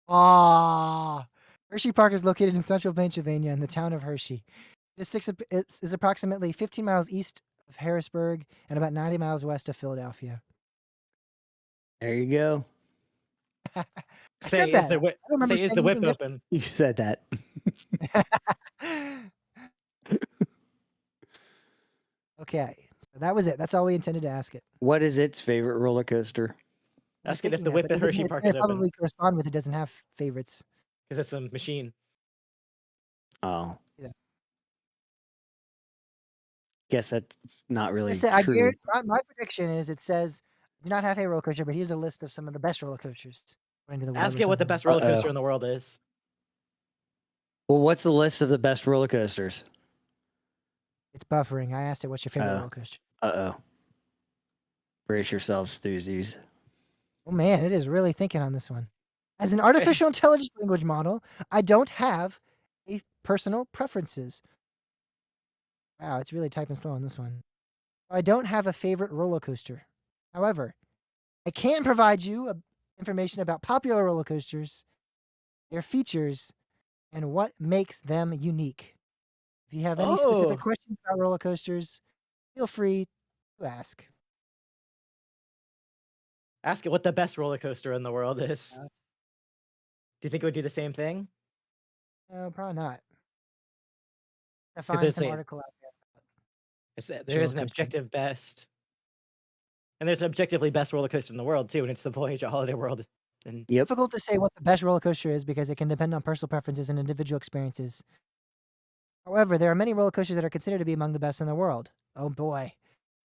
Ah, Hershey Park is located in central Pennsylvania in the town of Hershey. It is approximately 15 miles east of Harrisburg and about 90 miles west of Philadelphia. There you go. I Say, said is that. the I whip? don't remember Say, is saying the whip anything open? You said that. different. Okay, so that was it. That's all we intended to ask it. What is its favorite roller coaster? I was Ask it if thinking the that, whip but at Hershey it's Park gonna is open, probably correspond with it doesn't have favorites. because it's a machine. Oh, Yeah. guess that's not really I true. guarantee my prediction is it says do not have a roller coaster, but here's a list of some of the best roller coasters. According to the Ask web or it what the something. best roller coaster Uh-oh. in the world is. Well, what's the list of the best roller coasters? It's buffering. I asked it, what's your favorite Oh. roller coaster? Uh-oh. Brace yourselves, Thuzies. Oh man, it is really thinking on this one. As an artificial intelligence language model, I don't have a personal preferences. Wow, it's really typing slow on this one. I don't have a favorite roller coaster. However, I can provide you information about popular roller coasters, their features, and what makes them unique. If you have any specific Oh, questions about roller coasters, feel free to ask. ask it what the best roller coaster in the world is. Uh, Do you think it would do the same thing? No, probably not. I Because find it's some a, article out there. there is roller an coaster. objective best, and there's an objectively best roller coaster in the world too, and it's the Voyager Holiday World. And Yep. Difficult to say what the best roller coaster is because it can depend on personal preferences and individual experiences. However, there are many roller coasters that are considered to be among the best in the world. Oh boy.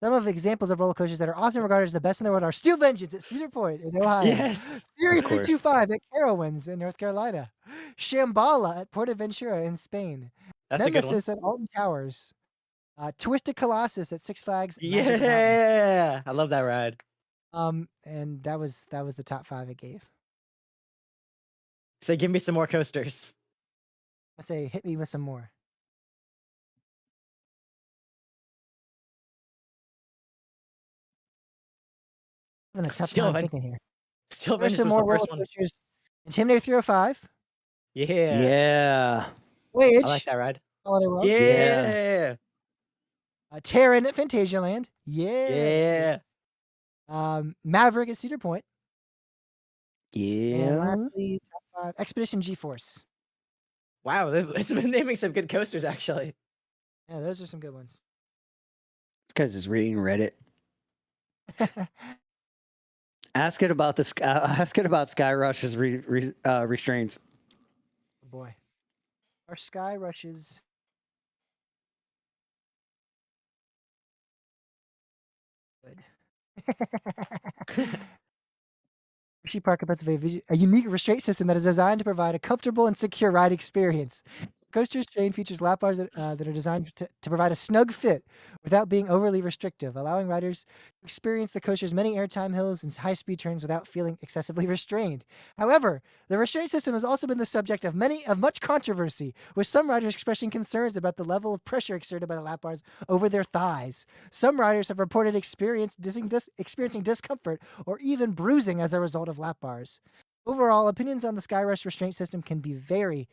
Some of the examples of roller coasters that are often regarded as the best in the world are Steel Vengeance at Cedar Point in Ohio. yes, Fury Of course. 325 at Carowinds in North Carolina. Shambhala at Port Aventura in Spain. that's a good one. Nemesis at Alton Towers. Twisted Colossus at Six Flags Magic Mountain. Yeah, I love that ride. And that was the top 5 it gave. Say, give me some more coasters. I say hit me with some more. Having a tough Steel time Ven- thinking here. Steel There's Vengeance some was more the roller first one. coasters. Intimidator 305. Yeah, Yeah. Voyage. I like that ride. Holiday World. Yeah, Terran at Phantasialand. Yeah. yeah. Maverick at Cedar Point. And Yeah. lastly, top 5, Expedition G-Force. Wow, it's been naming some good coasters actually. Yeah, those are some good ones. This guy's just reading Reddit. Ask it about ask it about Sky Rush's restraints. Oh boy. Our Sky Rushes. Good. Hershey Park in Pennsylvania, a unique restraint system that is designed to provide a comfortable and secure ride experience. Coaster's chain features lap bars that are designed to provide a snug fit without being overly restrictive, allowing riders to experience the coaster's many airtime hills and high-speed turns without feeling excessively restrained. However, the restraint system has also been the subject of much controversy, with some riders expressing concerns about the level of pressure exerted by the lap bars over their thighs. Some riders have reported experiencing discomfort or even bruising as a result of lap bars. Overall, opinions on the Skyrush restraint system can be very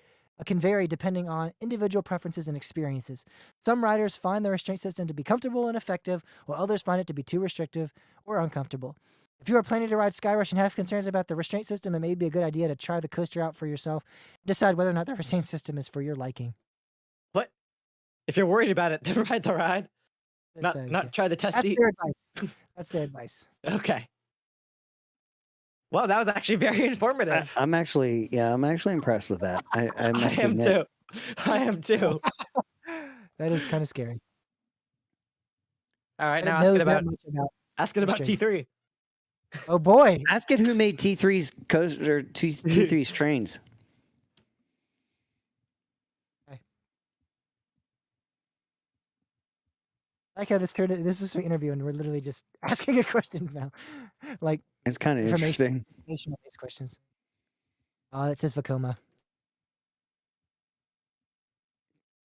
can vary depending on individual preferences and experiences. Some riders find the restraint system to be comfortable and effective, while others find it to be too restrictive or uncomfortable. If you are planning to ride Skyrush and have concerns about the restraint system, it may be a good idea to try the coaster out for yourself and decide whether or not the restraint system is for your liking. What? If you're worried about it, then ride the ride. It Not says, not yeah. try the test That's seat. their advice. That's their advice. Okay. Well, that was actually very informative. I'm actually impressed with that. I I must am admit. too. I am too. That is kind of scary. All right, But it now knows that much about. asking about restraints. T3. Oh boy. Ask it who made T3's coaster or T3's trains. I like how this is an interview and we're literally just asking it questions now. Like It's kind of interesting. information-based questions. It says Vekoma.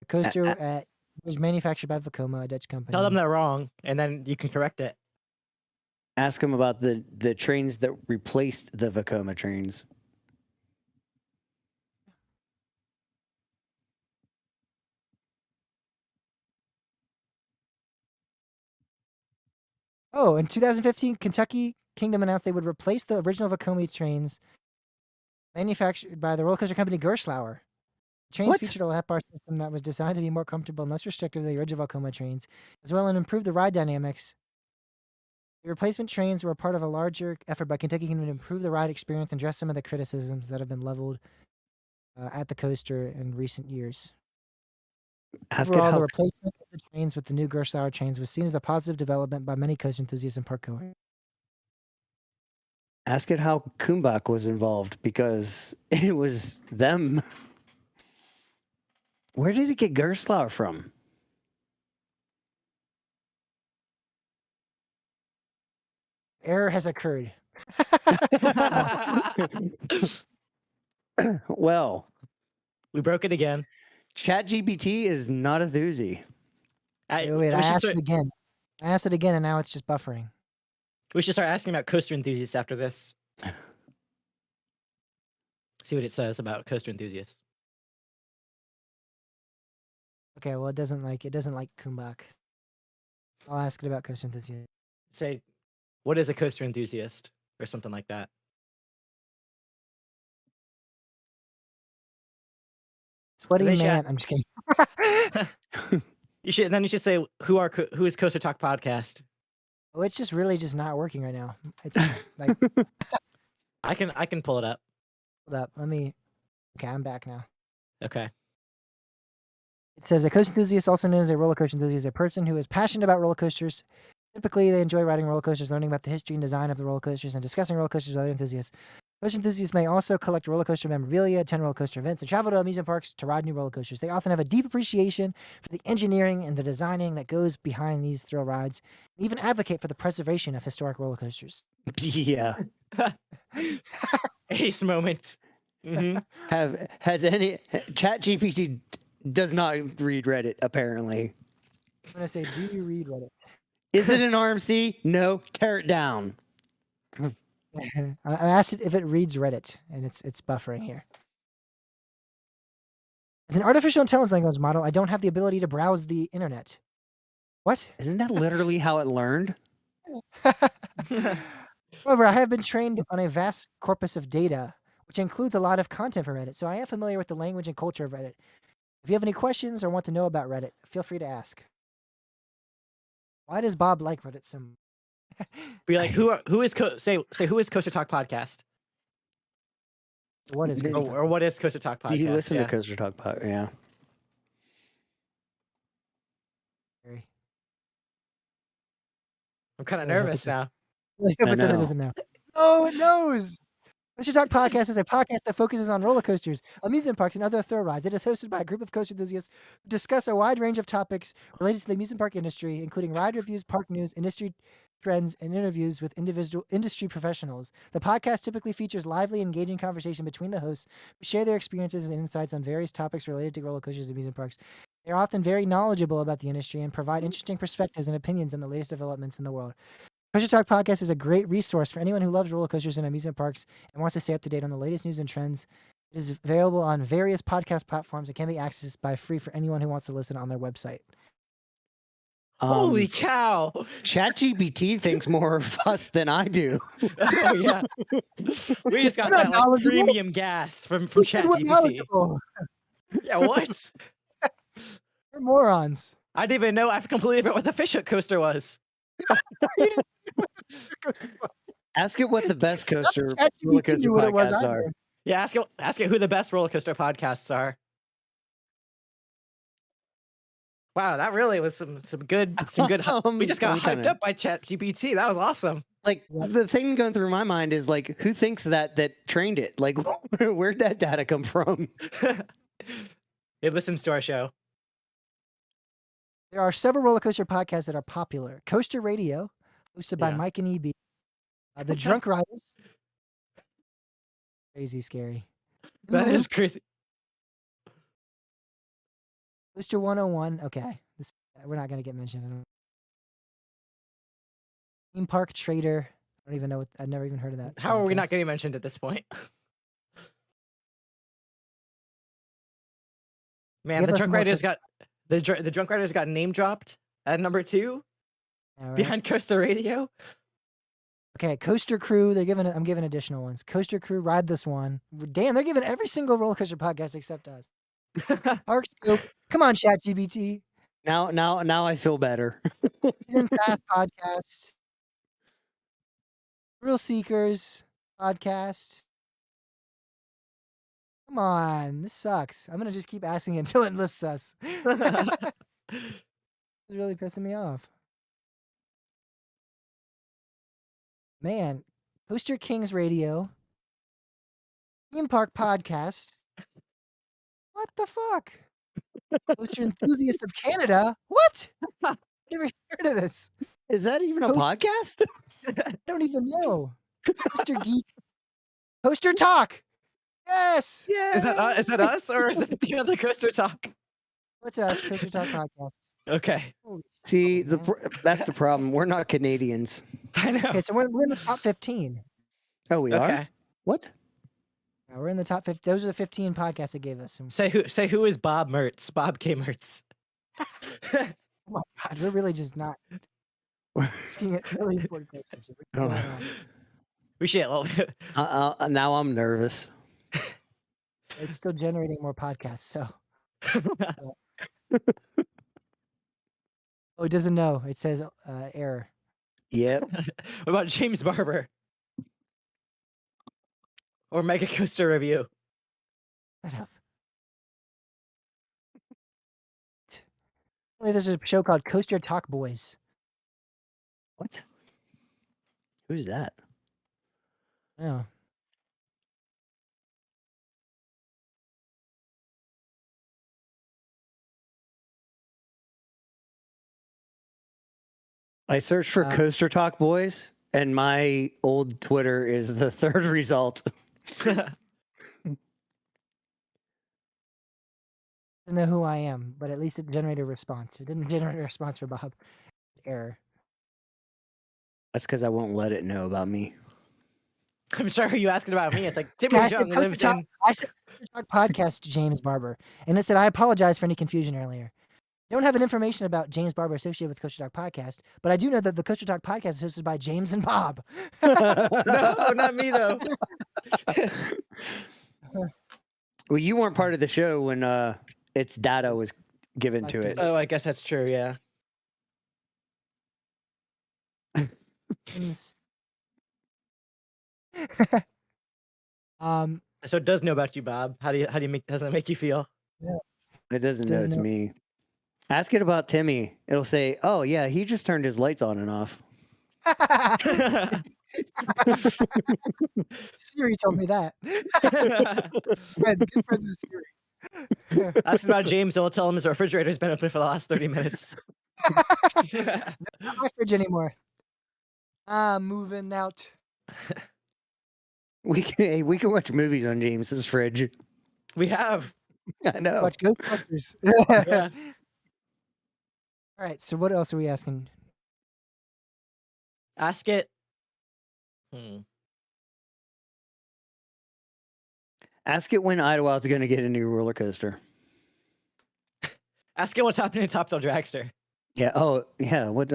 The coaster was manufactured by Vekoma, a Dutch company. Tell them they're wrong, and then you can correct it. Ask them about the trains that replaced the Vekoma trains. Oh, in 2015, Kentucky Kingdom announced they would replace the original Vekoma trains manufactured by the roller coaster company Gerstlauer. The trains What? featured a lap bar system that was designed to be more comfortable and less restrictive than the original Vekoma trains, as well as improve the ride dynamics. The replacement trains were part of a larger effort by Kentucky Kingdom to improve the ride experience and address some of the criticisms that have been leveled at the coaster in recent years. Ask it Overall, the how replacement of the trains with the new Gerstlauer trains was seen as a positive development by many coaster enthusiasts and park goers. Ask it how Kumbak was involved because it was them. Where did it get Gerstlauer from? Error has occurred. Well, We broke it again. ChatGPT is not a doozy. Wait, we, I should asked start, it again. I asked it again, and now it's just buffering. we should start asking about coaster enthusiasts after this. See what it says about coaster enthusiasts. Okay, well, it doesn't like Kumbak. I'll ask it about coaster enthusiasts. Say, what is a coaster enthusiast, or something like that. Sweaty they should man. I'm just kidding. You should say who is Coaster Talk Podcast. Oh, it's just really just not working right now. It's like I can pull it up. hold up. Let me. Okay, I'm back now. Okay. It says a coaster enthusiast, also known as a roller coaster enthusiast, is a person who is passionate about roller coasters. Typically, they enjoy riding roller coasters, learning about the history and design of the roller coasters, and discussing roller coasters with other enthusiasts. Coaster enthusiasts may also collect roller coaster memorabilia, attend roller coaster events, and travel to amusement parks to ride new roller coasters. They often have a deep appreciation for the engineering and the designing that goes behind these thrill rides, and even advocate for the preservation of historic roller coasters. Yeah. Ace moment. Mhm. Has any ChatGPT does not read Reddit apparently. I'm gonna say, do you read Reddit? Is it an RMC? No. Tear it down. I asked it if it reads Reddit, and it's buffering here. As an artificial intelligence language model, I don't have the ability to browse the internet. What? Isn't that literally how it learned? However, I have been trained on a vast corpus of data, which includes a lot of content for Reddit, so I am familiar with the language and culture of Reddit. If you have any questions or want to know about Reddit, feel free to ask. Why does Bob like Reddit so much? Be like, who is who is Coaster Talk Podcast? What is Did- Coaster Or what is Coaster Talk Podcast? Do you listen Yeah. to Coaster Talk Pod? Yeah. Talk? I'm kind of I hope nervous it's now. I hope I it know. doesn't know. Oh, it knows. Coaster Talk Podcast is a podcast that focuses on roller coasters, amusement parks, and other thrill rides. It is hosted by a group of coaster enthusiasts who discuss a wide range of topics related to the amusement park industry, including ride reviews, park news, industry trends, and interviews with individual industry professionals. The podcast typically features lively, engaging conversation between the hosts who share their experiences and insights on various topics related to roller coasters and amusement parks. They are often very knowledgeable about the industry and provide interesting perspectives and opinions on the latest developments in the world. Coaster Talk Podcast is a great resource for anyone who loves roller coasters and amusement parks and wants to stay up to date on the latest news and trends It is available on various podcast platforms and can be accessed by free for anyone who wants to listen on their website. Holy cow! ChatGPT thinks more of us than I do. Oh yeah, we just got You're not that like knowledgeable. premium gas from Who said we're ChatGPT. knowledgeable? Yeah, what? We're morons. I didn't even know. I completely forgot what the fishhook coaster was. Ask it what the best coaster ChatGPT roller coaster knew what it was podcasts are. either. Yeah, ask it who the best roller coaster podcasts are. Wow, that really was some good we just got I'm hyped kinda- up by ChatGPT. That was awesome. Like Yep. the thing going through my mind is like, who thinks that trained it? Like, where'd that data come from? It listens to our show. There are several roller coaster podcasts that are popular. Coaster Radio, hosted by Yeah. Mike and EB. The Drunk Riders. Crazy scary. In That the is Loop, crazy. Coaster 101. Okay. We're not going to get mentioned. I don't... Theme Park Trader. I don't even know what. I've never even heard of that. How are we not podcast. getting mentioned at this point? Man, Give the us drunk more riders got the drunk riders got name dropped at number 2 Yeah, right. behind Coaster Radio. Okay, Coaster Crew. I'm giving additional ones. Coaster Crew, Ride This One. Damn, they're giving every single roller coaster podcast except us. Park Scope. Come on, ChatGPT. Now I feel better. Season Pass podcast. Thrill Seekers podcast. Come on, this sucks. I'm gonna just keep asking it until it lists us. It's really pissing me off. Man, Coaster Kings Radio. Theme Park Podcast. What the fuck? Coaster Enthusiast of Canada. What? Never heard of this. Is that even a podcast? I don't even know. Coaster Geek. Coaster Talk. Yes. Yeah. Is that us or is it the other Coaster Talk? What's us? Coaster Talk podcast. Okay, Holy See, shit, man. that's the problem. We're not Canadians. I know. Okay, so we're in the top 15. Oh, we are. Okay, What? Yeah, we're in the top 15. Those are the 15 podcasts it gave us. And- say who is Bob Mertz? Bob K. Mertz. oh my god, we're really just not asking it really important questions. I don't know. We should. Well, Now I'm nervous. It's still generating more podcasts, so. Oh, it doesn't know. It says error. Yep. what about James Barber or Mega Coaster Review? Shut up. There's a show called Coaster Talk Boys. What? Who's that? Yeah. I searched for Coaster Talk Boys, and my old Twitter is the third result. Doesn't know who I am, but at least it generated a response. It didn't generate a response for Bob. Error. That's because I won't let it know about me. I'm sorry, you asking about me. It's like Timmy Yeah, I said Young Coaster lives Talk, in. I said Coaster Talk podcast to James Barber, and it said, I apologize for any confusion earlier. I don't have any information about James Barber associated with Coaster Talk podcast, but I do know that the Coaster Talk podcast is hosted by James and Bob. No, not me though. Well, you weren't part of the show when its data was given to it. Oh, I guess that's true. Yeah. So it does know about you, Bob. How do you make? Does that make you feel? It doesn't know Doesn't it's know. me. Ask it about Timmy. It'll say, "Oh yeah, he just turned his lights on and off." Siri told me that. Good friends with Siri. Ask about James. I'll tell him his refrigerator's been open for the last 30 minutes. Not my fridge anymore. Moving out. We can watch movies on James's fridge. We have. I know. Watch Ghostbusters. Yeah. All right. So what else are we asking? Ask it. Ask it when Idlewild's going to get a new roller coaster. Ask it what's happening in Top Tail Dragster. Yeah. Oh, yeah. What?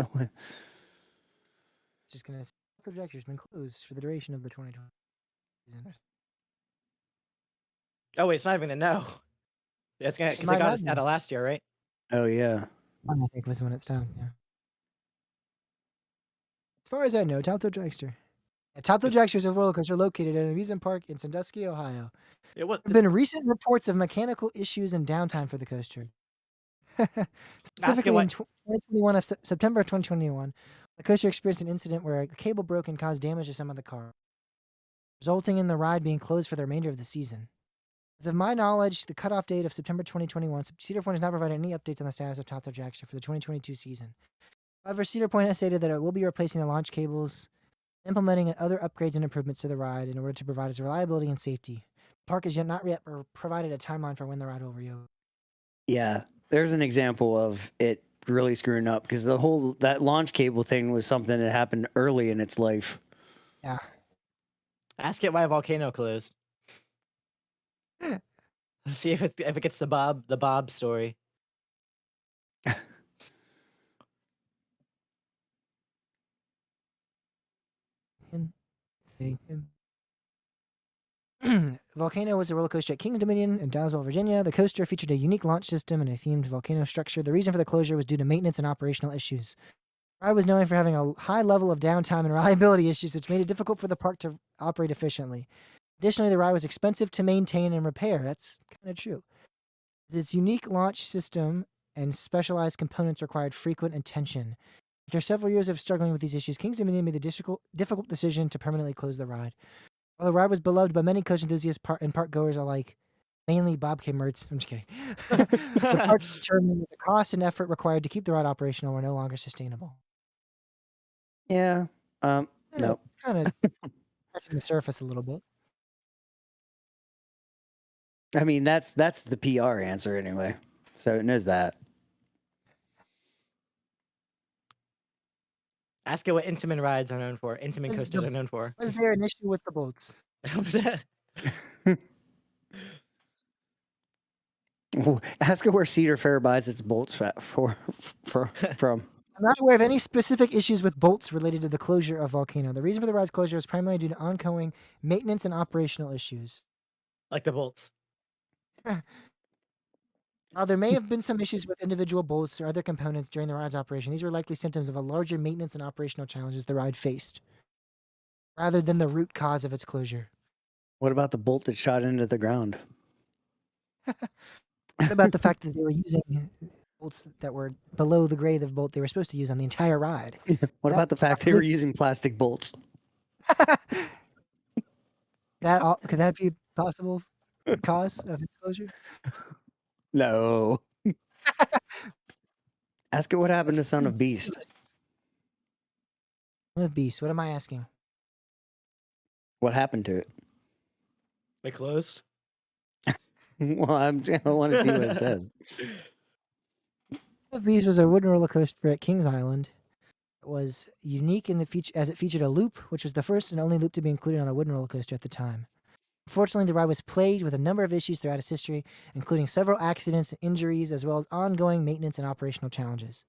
Just gonna say, projector's been closed for the duration of the 2020 season. Oh wait, it's not even gonna know. Yeah, it's gonna because might it got not us be. out of last year, right? Oh, yeah. I think it's when it's done. Yeah. As far as I know, Top Thrill Dragster. Yeah, Top Thrill Dragster is a roller coaster located at an amusement park in Sandusky, Ohio. It was. There have been recent reports of mechanical issues and downtime for the coaster. Specifically in 2021, of September of 2021, the coaster experienced an incident where a cable broke and caused damage to some of the car, resulting in the ride being closed for the remainder of the season. As of my knowledge, the cutoff date of September 2021, Cedar Point has not provided any updates on the status of Top Thrill Dragster for the 2022 season. However, Cedar Point has stated that it will be replacing the launch cables, implementing other upgrades and improvements to the ride in order to provide its reliability and safety. The park has not yet provided a timeline for when the ride will reopen. Yeah. There's an example of it really screwing up because that launch cable thing was something that happened early in its life. Yeah. Ask it why Volcano closed. Let's see if it gets the Bob story. Volcano was a roller coaster at Kings Dominion in Dowsville, Virginia. The coaster featured a unique launch system and a themed volcano structure. The reason for the closure was due to maintenance and operational issues. The ride was known for having a high level of downtime and reliability issues, which made it difficult for the park to operate efficiently. Additionally, the ride was expensive to maintain and repair. That's kind of true. This unique launch system and specialized components required frequent attention. After several years of struggling with these issues, Kings Dominion made the difficult decision to permanently close the ride. While the ride was beloved by many coaster enthusiasts and park goers alike, mainly Bob K. Mertz, I'm just kidding, the park determined that the cost and effort required to keep the ride operational were no longer sustainable. Yeah. No. Kind of touching the surface a little bit. I mean, that's the PR answer anyway. So it knows that. Ask it what Intamin rides are known for. Intamin Is coasters the- are known for. Was there an issue with the bolts? What was that? Ask it where Cedar Fair buys its bolts from. I'm not aware of any specific issues with bolts related to the closure of Volcano. The reason for the ride's closure is primarily due to ongoing maintenance and operational issues. Like the bolts. While there may have been some issues with individual bolts or other components during the ride's operation, these were likely symptoms of a larger maintenance and operational challenges the ride faced, rather than the root cause of its closure. What about the bolt that shot into the ground? What about the fact that they were using bolts that were below the grade of bolt they were supposed to use on the entire ride? What about the fact they were using plastic bolts? Could that be a possible cause of its closure? No. Ask it what happened to Son of Beast. Son of Beast. What am I asking? What happened to it? They closed. Son Well, I want to see what it says. of Beast was a wooden roller coaster at Kings Island. It was unique in the feature as it featured a loop, which was the first and only loop to be included on a wooden roller coaster at the time. Unfortunately, the ride was plagued with a number of issues throughout its history, including several accidents and injuries, as well as ongoing maintenance and operational challenges.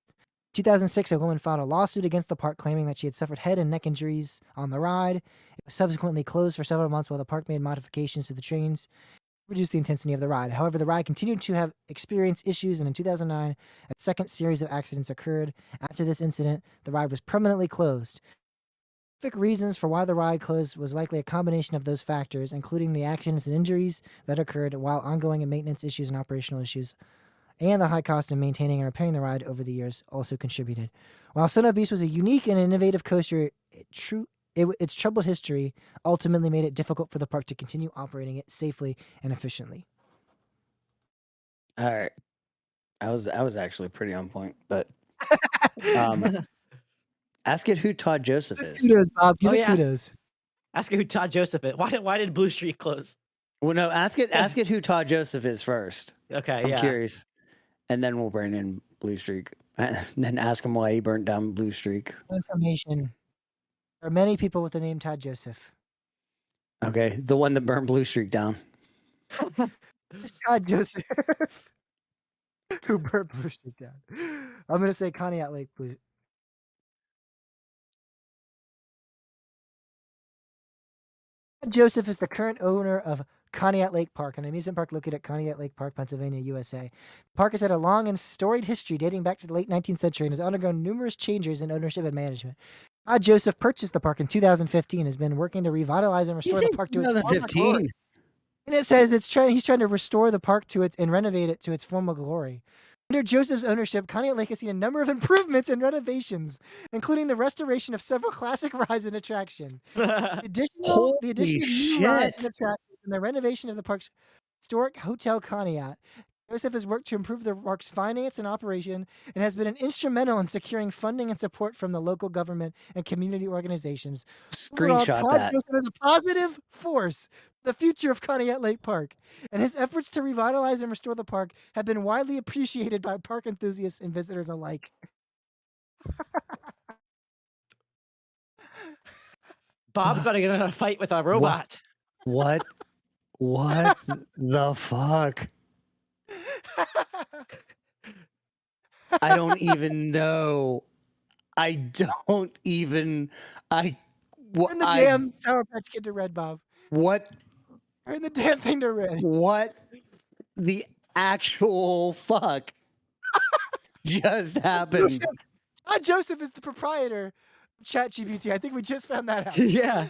In 2006, a woman filed a lawsuit against the park claiming that she had suffered head and neck injuries on the ride. It was subsequently closed for several months while the park made modifications to the trains to reduce the intensity of the ride. However, the ride continued to have experienced issues, and in 2009, a second series of accidents occurred. After this incident, the ride was permanently closed. Specific reasons for why the ride closed was likely a combination of those factors, including the accidents and injuries that occurred while ongoing maintenance issues and operational issues, and the high cost of maintaining and repairing the ride over the years also contributed. While Son of Beast was a unique and innovative coaster, its troubled history ultimately made it difficult for the park to continue operating it safely and efficiently. All right. I was actually pretty on point, but ask it who Todd Joseph is. Kudos, Bob. Give Oh, it yeah, kudos. Ask it who Todd Joseph is. Why did Blue Street close? Well, no, ask it who Todd Joseph is first. Okay, I'm yeah. curious. And then we'll bring in Blue Streak. And then ask him why he burnt down Blue Streak. Information. There are many people with the name Todd Joseph. Okay. The one that burnt Blue Streak down. It's Todd Joseph who burnt Blue Streak down. I'm gonna say Conneaut Lake, please. Todd Joseph is the current owner of Conneaut Lake Park, an amusement park located at Conneaut Lake Park, Pennsylvania, USA. The park has had a long and storied history dating back to the late 19th century and has undergone numerous changes in ownership and management. Todd Joseph purchased the park in 2015, has been working to revitalize and You restore say the park to its former glory. 2015? And it says he's trying to restore the park to its and renovate it to its former glory. Under Joseph's ownership, Conneaut Lake has seen a number of improvements and renovations, including the restoration of several classic rides and attractions. The Holy addition of new rides and shit. attractions and the renovation of the park's historic Hotel Conneaut. Joseph has worked to improve the park's finance and operation and has been instrumental in securing funding and support from the local government and community organizations. Overall, Screenshot Todd that. Joseph is a positive force for the future of Conneaut Lake Park, and his efforts to revitalize and restore the park have been widely appreciated by park enthusiasts and visitors alike. Bob's about to get in a fight with a robot. What the fuck? I don't even know. I don't even. Turn the damn Sour Patch Kid to red, Bob. What? Turn the damn thing to red. What the actual fuck just happened? Todd Joseph is the proprietor of ChatGPT. I think we just found that out. Yeah.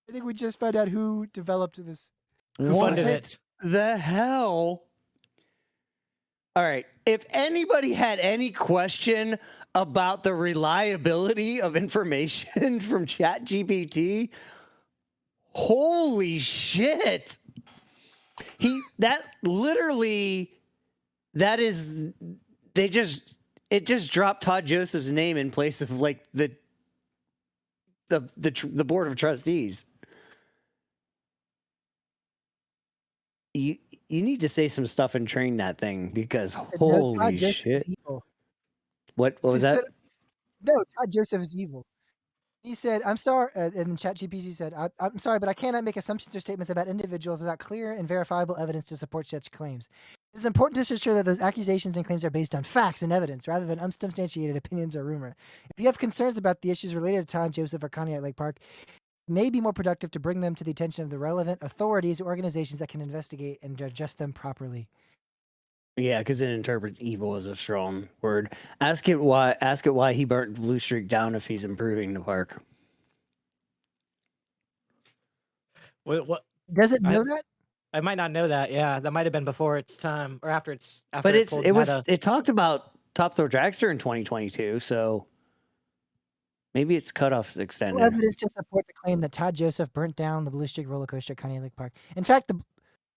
I think we just found out who developed this. Who funded What it? the hell? All right. If anybody had any question about the reliability of information from ChatGPT, holy shit. It just dropped Todd Joseph's name in place of like the board of trustees. You need to say some stuff and train that thing because holy Todd Joseph shit. is evil. What was He that? said- no, Todd Joseph is evil. He said, "I'm sorry," and ChatGPT said, "I'm sorry, but I cannot make assumptions or statements about individuals without clear and verifiable evidence to support such claims. It is important to ensure that those accusations and claims are based on facts and evidence rather than unsubstantiated opinions or rumor. If you have concerns about the issues related to Todd Joseph or Conneaut Lake Park, it may be more productive to bring them to the attention of the relevant authorities or organizations that can investigate and adjust them properly." Yeah, because it interprets evil as a strong word. Ask it why he burnt Blue Streak down if he's improving the park. What? Does it know that? I might not know that. Yeah, that might have been before its time or after it's. After But pulled it talked about Top Throw Dragster in 2022, so maybe its cutoff is No extended. evidence to support the claim that Todd Joseph burnt down the Blue Streak roller coaster at Conneaut Lake Park. In fact,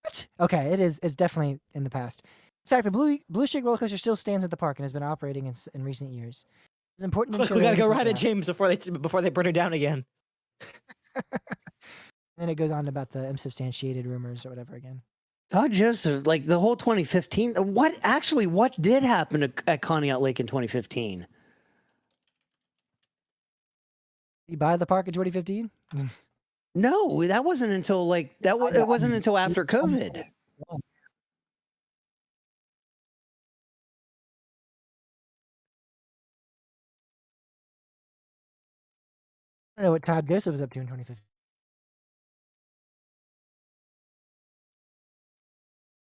what? Okay, it's definitely in the past. In fact, the Blue Streak roller coaster still stands at the park and has been operating in recent years. It's important to Look, ensure we that gotta go anything ride it, that- James, before they burn it down again. Then it goes on about the unsubstantiated rumors or whatever again. Todd Joseph, like the whole 2015. What did happen at Conneaut Lake in 2015? Did he buy the park in 2015? No, that wasn't until it wasn't until after COVID. I don't know what Todd Joseph was up to in 2015.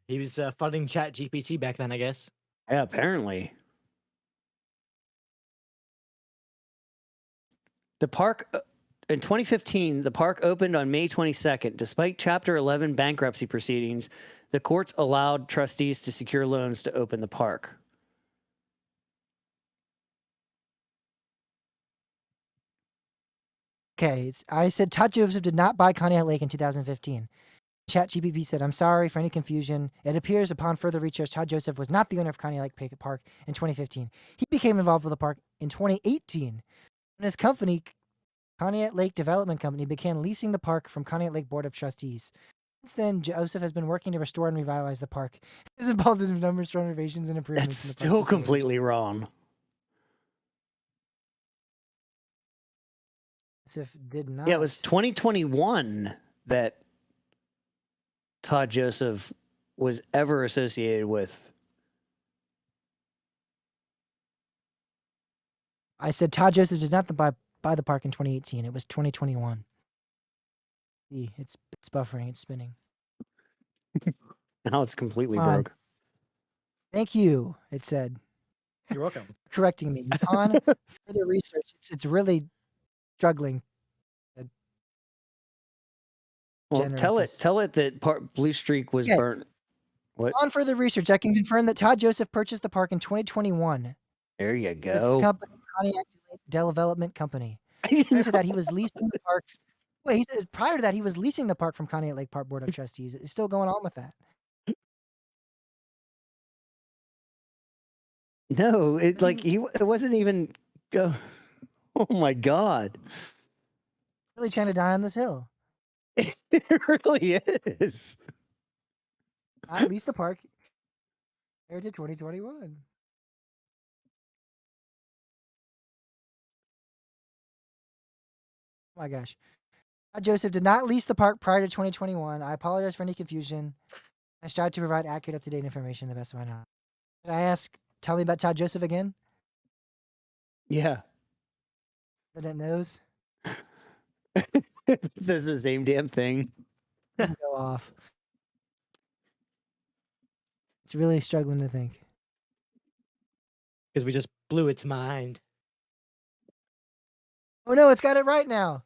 He was funding ChatGPT back then, I guess. Yeah, apparently. The park in 2015, the park opened on May 22nd. Despite Chapter 11 bankruptcy proceedings, the courts allowed trustees to secure loans to open the park. Okay, I said Todd Joseph did not buy Conneaut Lake in 2015. ChatGPT said, "I'm sorry for any confusion. It appears upon further research, Todd Joseph was not the owner of Conneaut Lake Park in 2015. He became involved with the park in 2018 when his company, Conneaut Lake Development Company, began leasing the park from Conneaut Lake Board of Trustees. Since then, Joseph has been working to restore and revitalize the park. He is involved in numerous renovations and improvements. That's in the park's still facilities." completely wrong. Joseph did not. Yeah, it was 2021 that Todd Joseph was ever associated with. I said Todd Joseph did not buy the park in 2018. It was 2021. See, it's buffering. It's spinning. Now it's completely Come on. broke. Thank you. It said, You're welcome. correcting me. Upon further research, it's really struggling. Well, tell Generate it this. that Blue Streak was Okay. burnt. What? On further research, I can confirm that Todd Joseph purchased the park in 2021. There you This go. company, Pontiac Development Company. Prior to that, he was leasing the park. Wait, he says prior to that, he was leasing the park from Conneaut Lake Park Board of Trustees. It's still going on with that. No, it wasn't even go. Oh my god. Really trying to die on this hill. It really is. Not lease the park. Prior to 2021. Oh my gosh. Joseph did not lease the park prior to 2021. I apologize for any confusion. I strive to provide accurate, up-to-date information the best of my knowledge. Can I tell me about Todd Joseph again? Yeah. That knows. It says the same damn thing. Go off. It's really struggling to think. Because we just blew its mind. Oh no, it's got it right now.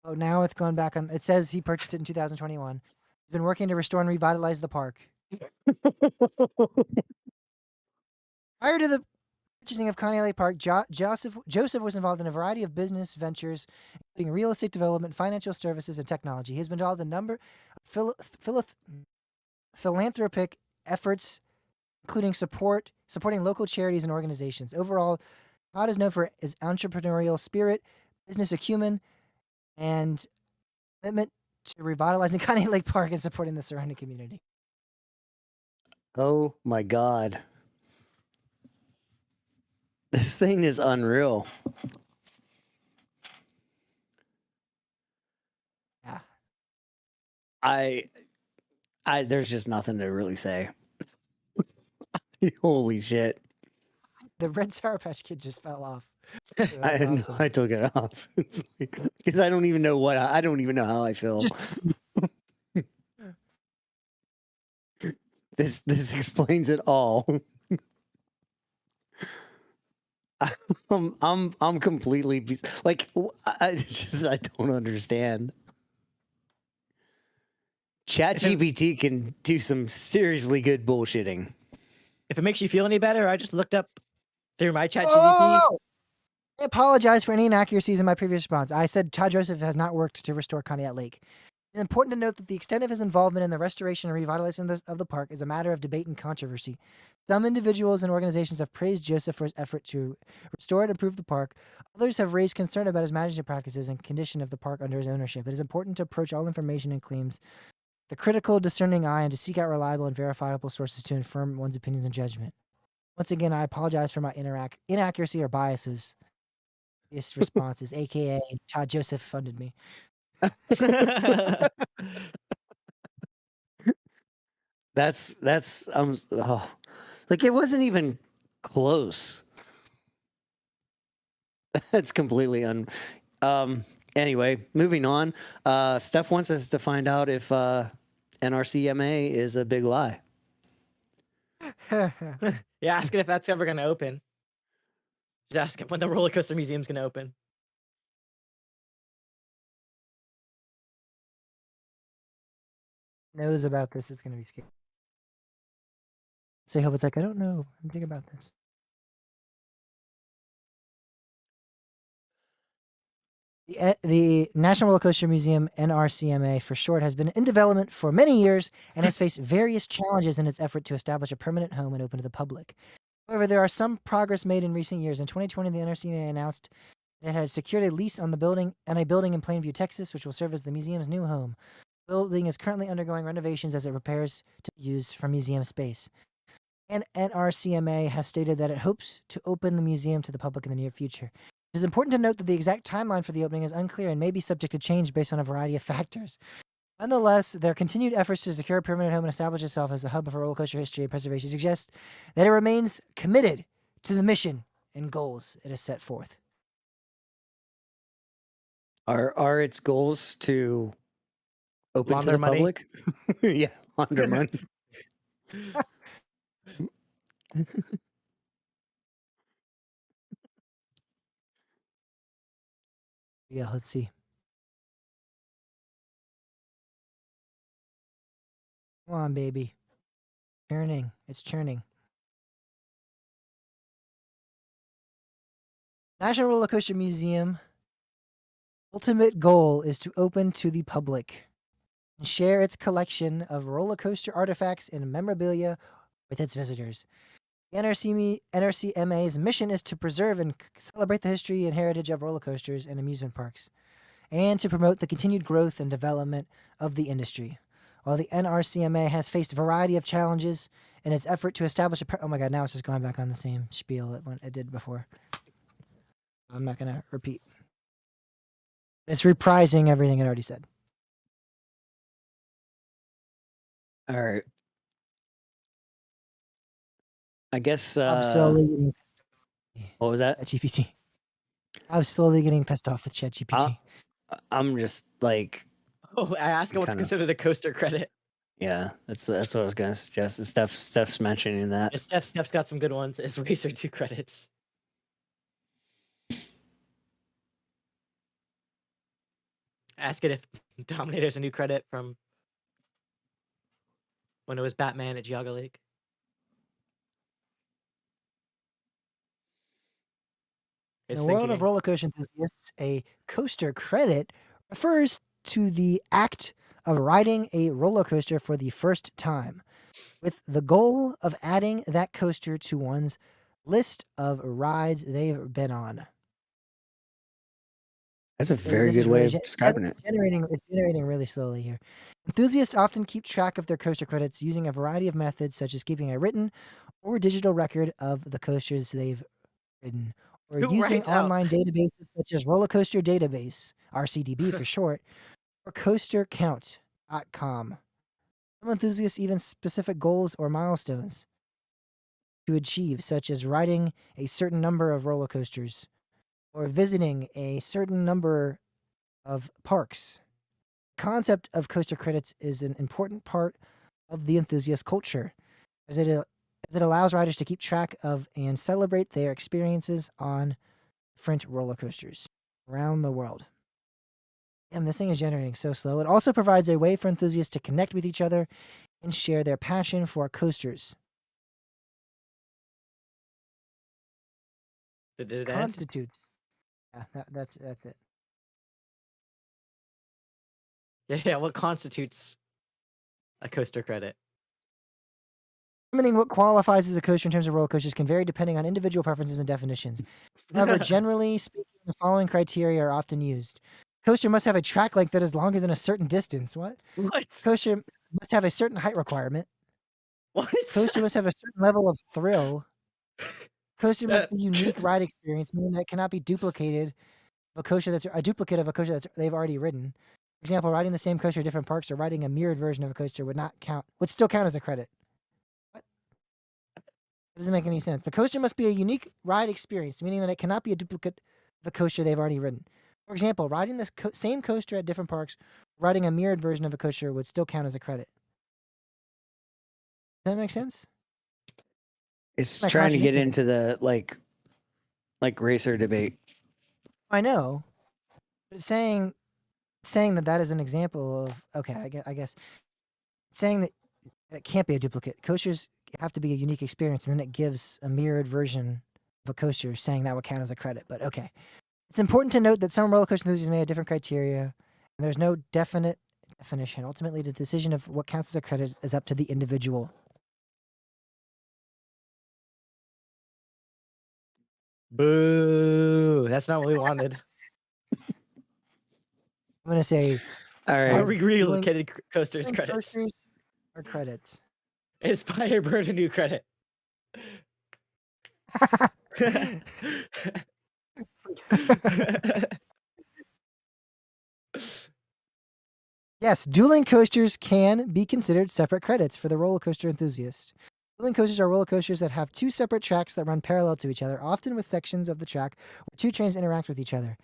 Oh, now it's gone back on. It says he purchased it in 2021. He's been working to restore and revitalize the park. Prior to the purchasing of Conneaut Lake Park, Joseph was involved in a variety of business ventures, including real estate development, financial services, and technology. He has been involved in a number of philanthropic efforts, including supporting local charities and organizations. Overall, Todd is known for his entrepreneurial spirit, business acumen, and commitment to revitalizing Conneaut Lake Park and supporting the surrounding community. Oh my god. This thing is unreal. Yeah. I there's just nothing to really say. Holy shit. The red Sour Patch Kid just fell off. That's I awesome. took it off. It's because I don't even know I don't even know how I feel. This explains it all. I'm completely like I don't understand. ChatGPT can do some seriously good bullshitting. If it makes you feel any better, I just looked up through my chat Oh! I apologize for any inaccuracies in my previous response. I said Todd Joseph has not worked to restore Conneaut Lake. It's important to note that the extent of his involvement in the restoration and revitalization of the park is a matter of debate and controversy. Some individuals and organizations have praised Joseph for his effort to restore and improve the park. Others have raised concern about his management practices and condition of the park under his ownership. It is important to approach all information and claims with a critical, discerning eye and to seek out reliable and verifiable sources to inform one's opinions and judgment. Once again, I apologize for my inaccuracy or biases. This responses, aka Todd Joseph funded me. That's like it wasn't even close. That's completely anyway, moving on. Steph wants us to find out if NRCMA is a big lie. Yeah, ask it if that's ever going to open. Just ask it when the roller coaster museum's going to open. Knows about this, it's going to be scary. So Hope it's like, I don't know. I'm thinking about this. The National Roller Coaster Museum, NRCMA for short, has been in development for many years and has faced various challenges in its effort to establish a permanent home and open to the public. However, there are some progress made in recent years. In 2020, the NRCMA announced that it had secured a lease on a building in Plainview, Texas, which will serve as the museum's new home. The building is currently undergoing renovations as it prepares to be used for museum space. And NRCMA has stated that it hopes to open the museum to the public in the near future. It is important to note that the exact timeline for the opening is unclear and may be subject to change based on a variety of factors. Nonetheless, their continued efforts to secure a permanent home and establish itself as a hub of roller coaster history and preservation suggest that it remains committed to the mission and goals it has set forth. Are its goals to open to Launder the money. public? Yeah, launder money. Yeah, let's see. Come on, baby. Churning. It's churning. National Roller Coaster Museum ultimate goal is to open to the public and share its collection of roller coaster artifacts and memorabilia with its visitors. The NRCMA's mission is to preserve and celebrate the history and heritage of roller coasters and amusement parks, and to promote the continued growth and development of the industry. While the NRCMA has faced a variety of challenges in its effort to establish oh my god, now it's just going back on the same spiel it did before. I'm not going to repeat. It's reprising everything it already said. All right. I guess. I'm slowly getting What was that? ChatGPT. I'm slowly getting pissed off with ChatGPT. I'm just like, Oh, I asked him what's Kinda. considered a coaster credit. yeah. That's what I was gonna suggest. Steph's mentioning that. Yeah, Steph's got some good ones. It's Racer 2 credits. Ask it if Dominator's a new credit from when it was Batman at Geauga Lake. In It's the world of thinking. roller coaster enthusiasts, a coaster credit refers to the act of riding a roller coaster for the first time, with the goal of adding that coaster to one's list of rides they've been on. That's a So very this good is way really of describing it. It's generating really slowly here. Enthusiasts often keep track of their coaster credits using a variety of methods, such as keeping a written or digital record of the coasters they've ridden, or Who using writes out? online databases such as Roller Coaster Database, RCDB for short, or coastercount.com. Some enthusiasts even specific goals or milestones to achieve, such as riding a certain number of roller coasters or visiting a certain number of parks. Concept of coaster credits is an important part of the enthusiast culture, as it allows riders to keep track of and celebrate their experiences on different roller coasters around the world. And this thing is generating so slow. It also provides a way for enthusiasts to connect with each other and share their passion for coasters. Did it end? Constitutes. Yeah, that's it. Yeah, what constitutes a coaster credit? Determining what qualifies as a coaster in terms of roller coasters can vary depending on individual preferences and definitions. However, generally speaking, the following criteria are often used. Coaster must have a track length that is longer than a certain distance. What? What? Coaster must have a certain height requirement. What? Coaster must have a certain level of thrill. Coaster must be unique ride experience, meaning that it cannot be duplicated of a coaster that's a duplicate of a coaster that's they've already ridden. For example, riding the same coaster at different parks or riding a mirrored version of a coaster would still count as a credit. What? That doesn't make any sense. The coaster must be a unique ride experience, meaning that it cannot be a duplicate of a coaster they've already ridden. For example, riding the same coaster at different parks, riding a mirrored version of a coaster would still count as a credit. Does that make sense? It's Am I trying to get contradicting into the like racer debate. I know, but it's saying that is an example of okay. I guess saying that it can't be a duplicate. Coasters have to be a unique experience, and then it gives a mirrored version of a coaster, saying that would count as a credit. But okay, it's important to note that some roller coaster enthusiasts may have different criteria, and there's no definite definition. Ultimately, the decision of what counts as a credit is up to the individual. Boo! That's not what we wanted. I'm gonna say All Are right. we relocated coasters doing credits? coasters or credits. Is Firebird a new credit? Yes, dueling coasters can be considered separate credits for the roller coaster enthusiast. Dueling coasters are roller coasters that have two separate tracks that run parallel to each other, often with sections of the track where two trains interact with each other,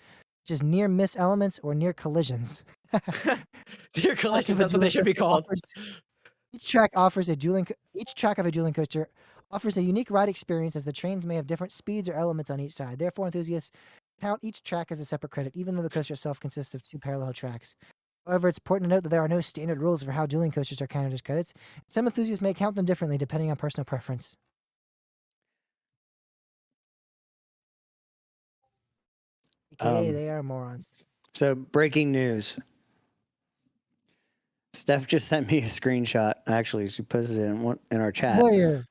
which is near miss elements or near collisions. Dear collisions, that's what they should be called. Each track of a dueling coaster offers a unique ride experience, as the trains may have different speeds or elements on each side. Therefore, enthusiasts count each track as a separate credit, even though the coaster itself consists of two parallel tracks. However, it's important to note that there are no standard rules for how dueling coasters are counted as credits. Some enthusiasts may count them differently depending on personal preference. AKA, they are morons. So breaking news. Steph just sent me a screenshot. Actually, she posted it in our chat. Moyer.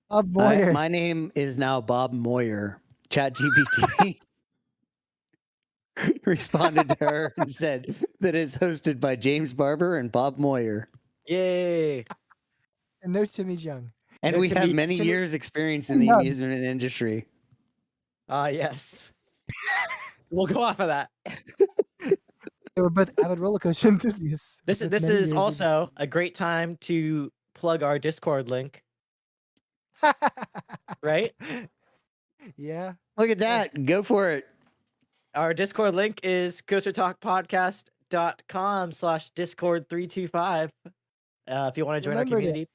Bob Moyer. My name is now Bob Moyer. ChatGPT responded to her and said that it's hosted by James Barber and Bob Moyer. Yay. And no Timmy Jung. And No we have Timmy- many Timmy- years experience in the Young. amusement industry. Yes. We'll go off of that. They were both avid roller coaster enthusiasts. This with is many years of- also a great time to plug our Discord link, right? Yeah. Look at that. Go for it. Our Discord link is coastertalkpodcast.com/discord325. If you want to join our Remembered it. community,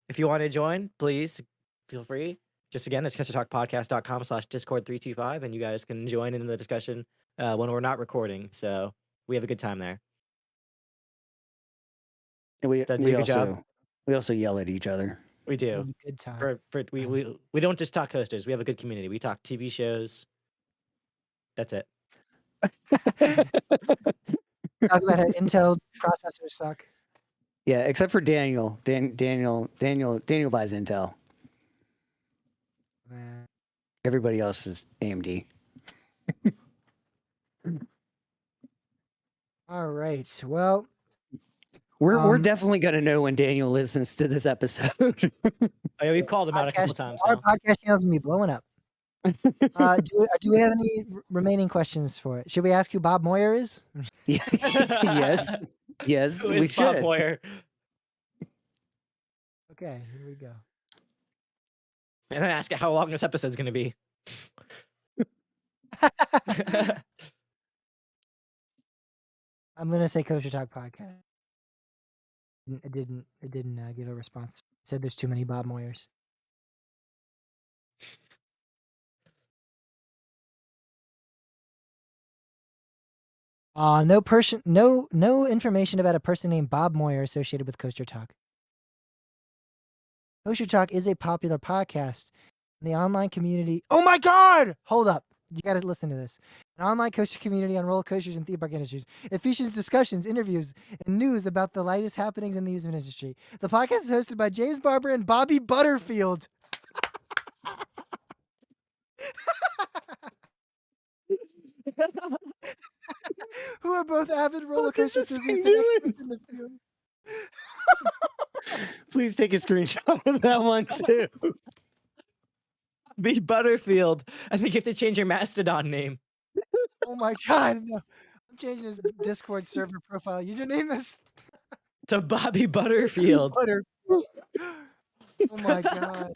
if you want to join, please feel free. Just again, it's coastertalkpodcast.com/discord325, and you guys can join in the discussion when we're not recording. So we have a good time there. And we That'd be a good job. also yell at each other. We do. Have a good time. We don't just talk coasters. We have a good community. We talk TV shows. That's it. Talk about how Intel processors suck. Yeah, except for Daniel. Daniel buys Intel. Man. Everybody else is AMD. All right. Well, We're definitely gonna know when Daniel listens to this episode. Oh, yeah, we've called him out a couple times our now. podcast channel's gonna be blowing up. Do we have any remaining questions for it? Should we ask who Bob Moyer is? Yes. Yes, Who we is Bob should. Moyer? Okay, here we go. And then ask it how long this episode's going to be. I'm gonna say Kosher Talk podcast. It didn't give a response. It said there's too many Bob Moyers. No information about a person named Bob Moyer associated with Coaster Talk. Coaster Talk is a popular podcast in the online community. Oh my God! Hold up. You got to listen to this. An online coaster community on roller coasters and theme park industries. It features discussions, interviews, and news about the latest happenings in the amusement industry. The podcast is hosted by James Barber and Bobby Butterfield. Who are both avid roller What is coaster this thing enthusiasts and doing? experts in the field. Please take a screenshot of that one too. Be Butterfield. I think you have to change your Mastodon name. Oh my God, no. I'm changing his Discord server profile. Username is To Bobby Butterfield. Butter. Oh my God.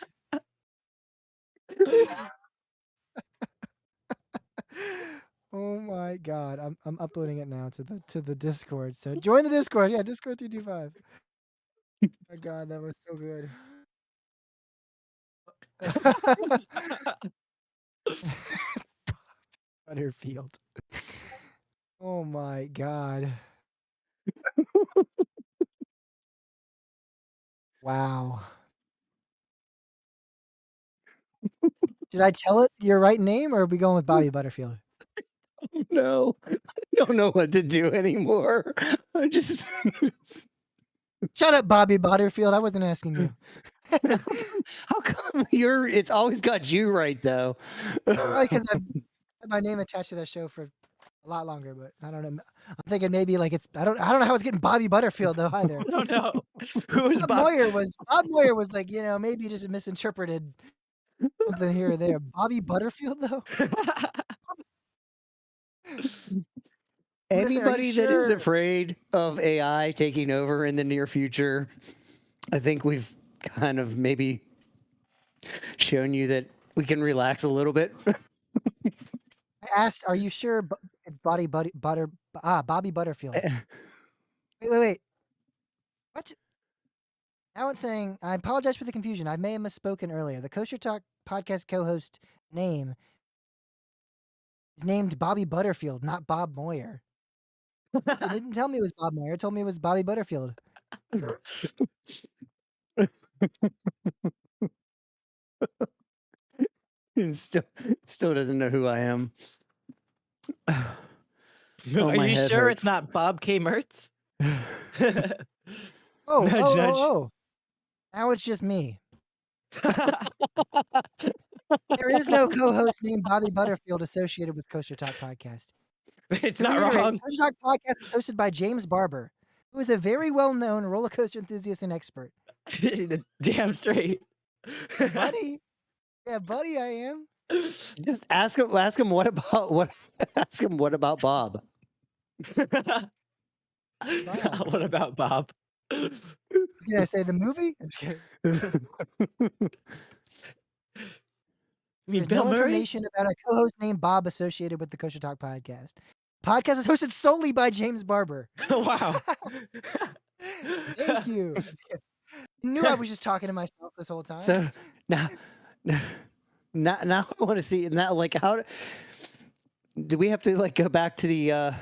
Oh my God. I'm uploading it now to the Discord. So join the Discord. Yeah, Discord 325. Oh my God, that was so good. Butterfield. Oh my God. Wow. Should I tell it your right name, or are we going with Bobby Butterfield? No, I don't know what to do anymore. I just Shut up, Bobby Butterfield. I wasn't asking you. how come it's always got you right though? Probably because I've had my name attached to that show for a lot longer, but I don't know. I'm thinking maybe like I don't know how it's getting Bobby Butterfield though either. I don't know. Who is Bob Bob? Moyer was like, maybe just misinterpreted something here or there. Bobby Butterfield though? I'm gonna say, are you Anybody that is sure? afraid of AI taking over in the near future, I think we've kind of maybe shown you that we can relax a little bit. I asked, are you sure Bobby Butterfield? Wait. What? Now it's saying, I apologize for the confusion. I may have misspoken earlier. The Kosher Talk podcast co-host name is named Bobby Butterfield, not Bob Moyer. It didn't tell me it was Bob Moyer. It told me it was Bobby Butterfield. still doesn't know who I am. Are my you head sure hurts. it's not Bob K. Mertz? Oh, Nudge, oh, nudge. oh, oh. Now it's just me. There is no co-host named Bobby Butterfield associated with Kosher Talk podcast. It's To not reiterate, wrong. Kosher Talk podcast is hosted by James Barber, who is a very well-known roller coaster enthusiast and expert. Damn straight. Buddy, yeah, buddy, I am. Just ask him what about Bob? What about Bob? Did I say the movie? I'm just kidding. You mean There's Bill no Murray? information about a co-host named Bob associated with the Kosher Talk podcast. Podcast is hosted solely by James Barber. Wow. Thank you. You knew I was just talking to myself this whole time. So now I want to see now, like, how do we have to like go back to the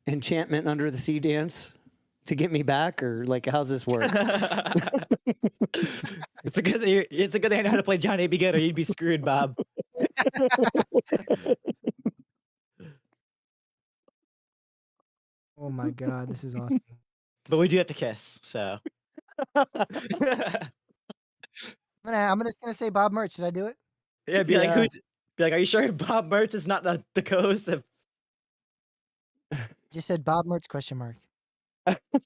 enchantment under the sea dance to get me back, or like how's this work? It's a good thing I know how to play Johnny B. Good, or you'd be screwed, Bob. Oh my God, this is awesome. But we do have to kiss, so. I'm just gonna say Bob Mertz. Should I do it? Yeah, be like, are you sure Bob Mertz is not the co-host of? Just said Bob Mertz ?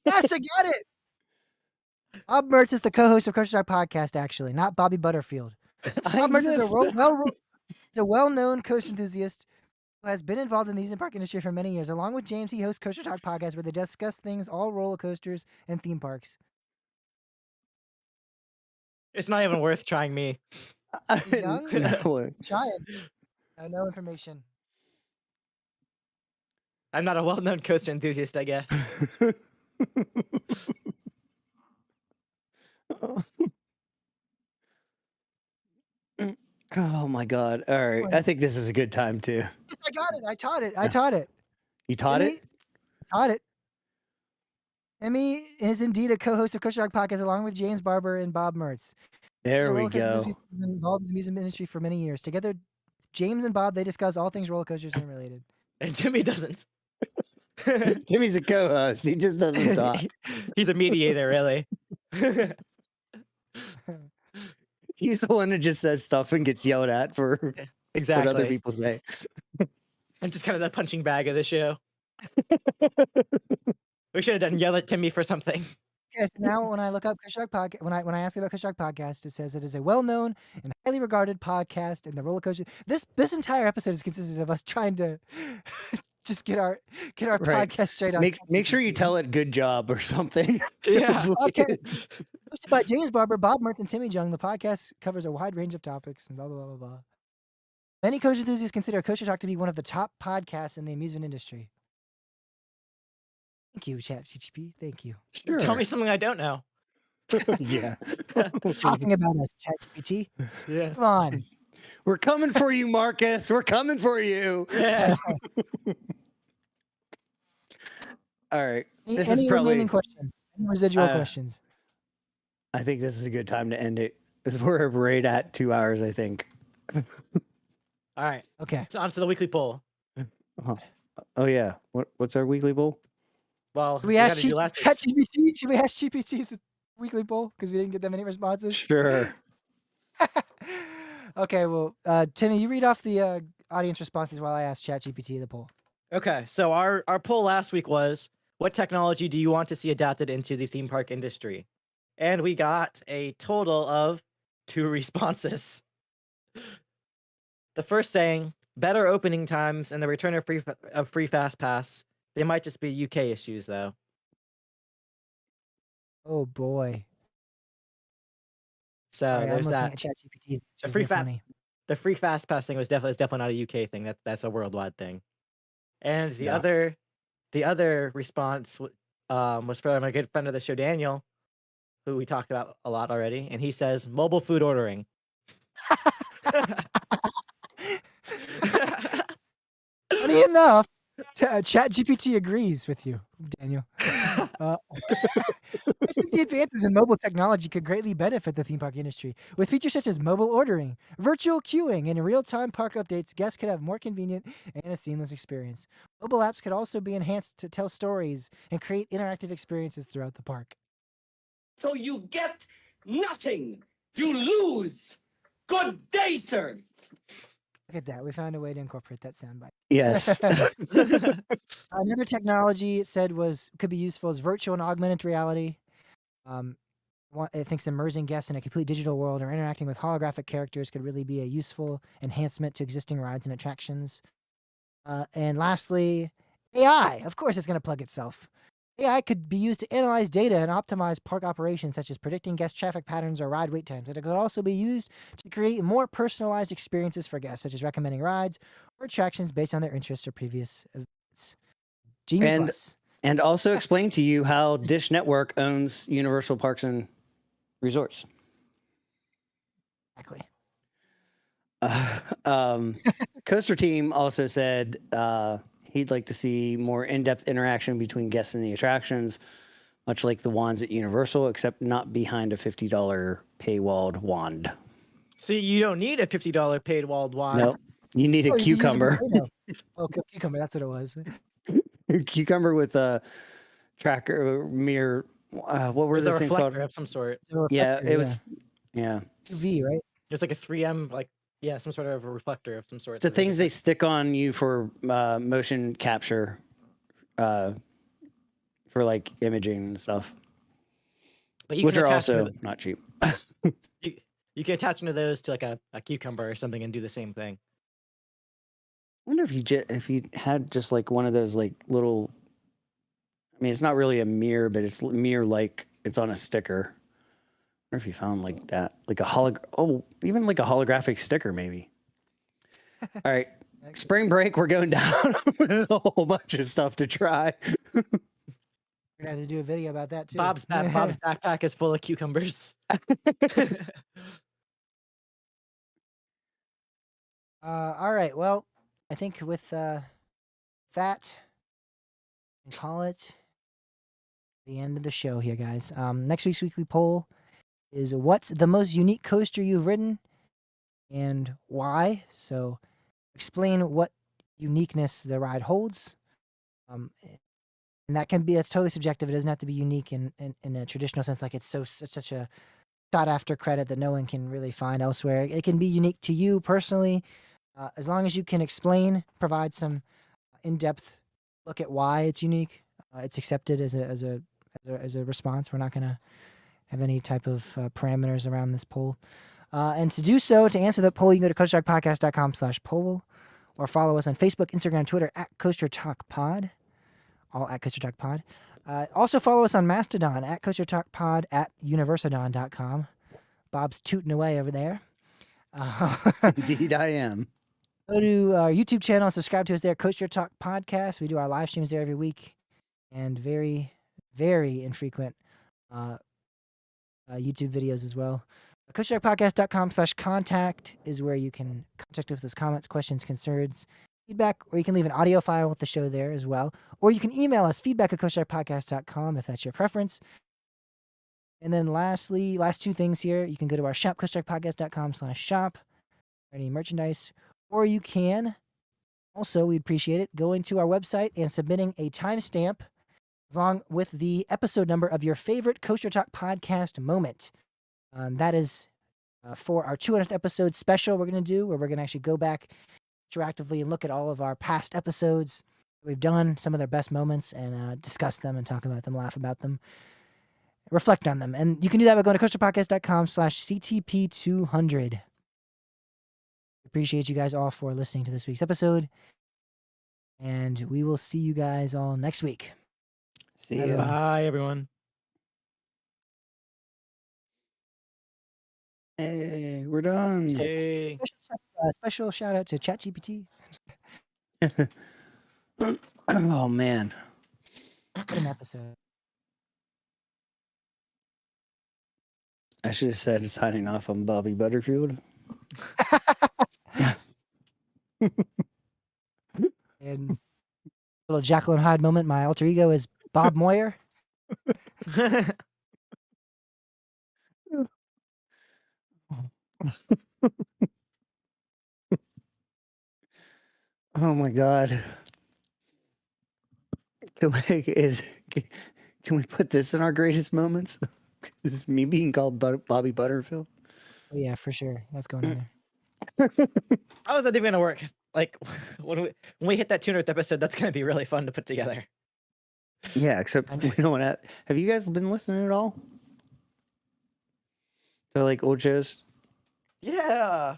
Yes, I got it. Bob Mertz is the co-host of Kosher Talk podcast, actually, not Bobby Butterfield. Bob Mertz is a well-known kosher enthusiast who has been involved in the amusement park industry for many years. Along with James, he hosts Kosher Talk podcast where they discuss things all roller coasters and theme parks. It's not even worth trying me. He's young? No. Trying. No information. I'm not a well-known coaster enthusiast, I guess. Oh my God! All right, I think this is a good time too. Yes, I got it. I taught it. You taught Timmy, it? Taught it. Timmy is indeed a co-host of Kosher Talk podcast along with James Barber and Bob Mertz. There So we roller coaster go. enthusiasts have been involved in the amusement industry for many years. Together, James and Bob, they discuss all things roller coasters and related. And Timmy doesn't. Timmy's a co-host. He just doesn't talk. He's a mediator, really. He's the one that just says stuff and gets yelled at for what other Exactly. people say. I'm just kind of the punching bag of the show. We should have done yell at Timmy for something. Yes. Now, when I look up Kosher Talk podcast, when I ask about Kosher Talk podcast, it says it is a well-known and highly regarded podcast in the roller coaster. This entire episode is consisted of us trying to just get our Right. podcast straight on. Make sure you tell it good job or something. Yeah. Okay. Hosted by James Barber, Bob Mertz, and Timmy Jung, the podcast covers a wide range of topics and blah blah blah blah blah. Many kosher enthusiasts consider Kosher Talk to be one of the top podcasts in the amusement industry. Thank you, ChatGPT. Thank you. Sure. Tell me something I don't know. Yeah. Talking about us, ChatGPT. Yeah. Come on. We're coming for you, Marcus. We're coming for you. Yeah. All right. Any, This any is probably. remaining questions? Any residual Uh, questions? I think this is a good time to end it. Because we're right at 2 hours, I think. All right. Okay. It's on to the weekly poll. Oh yeah. What's our weekly bowl? Well, Should we ask gotta do last week's. ChatGPT? Should we ask GPT the weekly poll because we didn't get that many responses? Sure. Okay. Well, Timmy, you read off the audience responses while I ask ChatGPT the poll. Okay, so our poll last week was, what technology do you want to see adapted into the theme park industry? And we got a total of 2 responses. The first saying, better opening times and the return of free fast pass They might just be UK issues though. Oh boy. So All right, I'm there's looking that. at ChatGPT's The answers. free They're fat funny. the free fast pass thing was definitely not a UK thing. That's a worldwide thing. And Yeah. the other response was from my good friend of the show, Daniel, who we talked about a lot already, and he says mobile food ordering. Funny enough, ChatGPT agrees with you, Daniel. I think the advances in mobile technology could greatly benefit the theme park industry. With features such as mobile ordering, virtual queuing, and real-time park updates, guests could have more convenient and a seamless experience. Mobile apps could also be enhanced to tell stories and create interactive experiences throughout the park. So you get nothing. You lose. Good day, sir. Look at that. We found a way to incorporate that soundbite. Yes. Another technology it said could be useful is virtual and augmented reality. It thinks immersing guests in a complete digital world or interacting with holographic characters could really be a useful enhancement to existing rides and attractions. And lastly, AI. Of course, it's going to plug itself. AI could be used to analyze data and optimize park operations, such as predicting guest traffic patterns or ride wait times. And it could also be used to create more personalized experiences for guests, such as recommending rides or attractions based on their interests or previous events. Genie And- Plus. And also explain to you how Dish Network owns Universal Parks and Resorts. Exactly. Coaster Team also said he'd like to see more in-depth interaction between guests and the attractions, much like the wands at Universal, except not behind a $50 paywalled wand. See, you don't need a $50 paid walled wand. No, you need a Oh, you can use it with cucumber. Play-Doh. Oh, cucumber. That's what it was. Cucumber with a tracker mirror. What were There's a those things called? reflector of some sort. It's a Yeah, reflector, it was. Yeah, UV, right? It was like a 3M, some sort of a reflector of some sort. it's the that made things they stick on you for motion capture, for like imaging and stuff, But you which can are attach also not cheap. you can attach one of those to like a cucumber or something and do the same thing. I wonder if you had just like one of those like little. I mean, it's not really a mirror, but it's mirror like it's on a sticker. I wonder if you found like that, like a even like a holographic sticker, maybe. All right, spring break, we're going down with a whole bunch of stuff to try. We're gonna have to do a video about that too. Bob's backpack is full of cucumbers. All right. Well, I think with that, we can call it the end of the show here, guys. Next week's weekly poll is what's the most unique coaster you've ridden and why? So explain what uniqueness the ride holds. And that's totally subjective. It doesn't have to be unique in a traditional sense, like it's such a sought after credit that no one can really find elsewhere. It can be unique to you personally, as long as you can provide some in-depth look at why it's unique. It's accepted as a response. We're not going to have any type of parameters around this poll. And to do so, to answer that poll, you can go to coastertalkpodcast.com/poll or follow us on Facebook, Instagram, Twitter at Coaster Talk Pod, all at Coaster Talk Pod. Also follow us on Mastodon at Coaster Talk Pod at universadon.com. Bob's tooting away over there. Indeed, I am. Go to our YouTube channel and subscribe to us there, Coaster Talk Podcast. We do our live streams there every week, and very, very infrequent YouTube videos as well. CoasterTalkPodcast.com/contact is where you can contact us with us, comments, questions, concerns, feedback, or you can leave an audio file with the show there as well. Or you can email us, feedback@CoasterTalkPodcast.com if that's your preference. And then lastly, last two things here, you can go to our shop, CoasterTalkPodcast.com/shop for any merchandise. Or you can, also, we'd appreciate it, going to our website and submitting a timestamp along with the episode number of your favorite Coaster Talk podcast moment. That is for our 200th episode special we're going to do, where we're going to actually go back interactively and look at all of our past episodes we've done, some of their best moments, and discuss them and talk about them, laugh about them, reflect on them. And you can do that by going to coasterpodcast.com/CTP200. Appreciate you guys all for listening to this week's episode. And we will see you guys all next week. See Bye, ya. everyone. Bye, everyone. Hey, we're done. Hey. Special shout out to ChatGPT. Oh man. What an episode. I should have said signing off on Bobby Butterfield. And little Jacqueline Hyde moment. My alter ego is Bob Moyer. Oh my god. Can we put this in our greatest moments? This is me being called Bobby Butterfield. Oh yeah, for sure. That's going in there. How is that even gonna work? Like when we hit that 200th episode, that's gonna be really fun to put together. Yeah, except I we don't want to. Have you guys been listening at all? To like old shows? Yeah.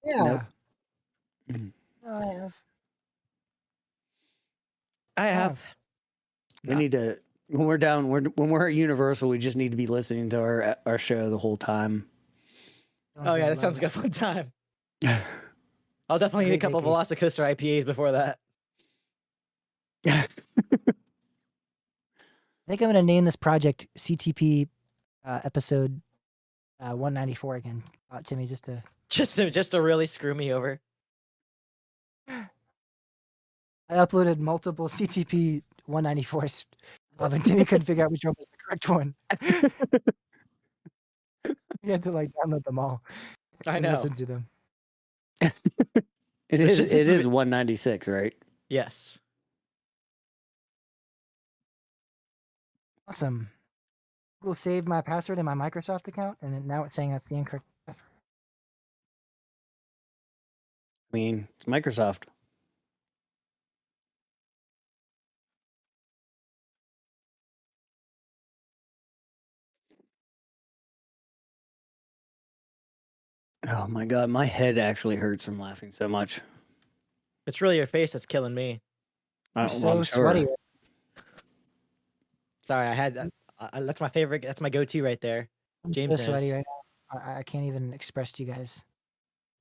Yeah. Nope. No, I have. I have. We need to when we're down. When we're at Universal, we just need to be listening to our show the whole time. Oh yeah, that sounds like a fun time. I'll definitely need a Great couple of vacation. Velocicoaster IPAs before that. I think I'm gonna name this project CTP episode 194 again. Timmy, just to Just to really screw me over. I uploaded multiple CTP 194s, and Timmy couldn't figure out which one was the correct one. He had to like download them all. I and know. listen to them. It This is. is- this It is is 196, right? Yes. Awesome. Google saved my password in my Microsoft account, and then now it's saying that's the incorrect. I mean, it's Microsoft. Oh my god, my head actually hurts from laughing so much. It's really your face that's killing me. I'm Well, so I'm sure. sweaty. Sorry, I had that's my favorite. That's my go-to right there. I'm James so sweaty knows right now. I can't even express to you guys.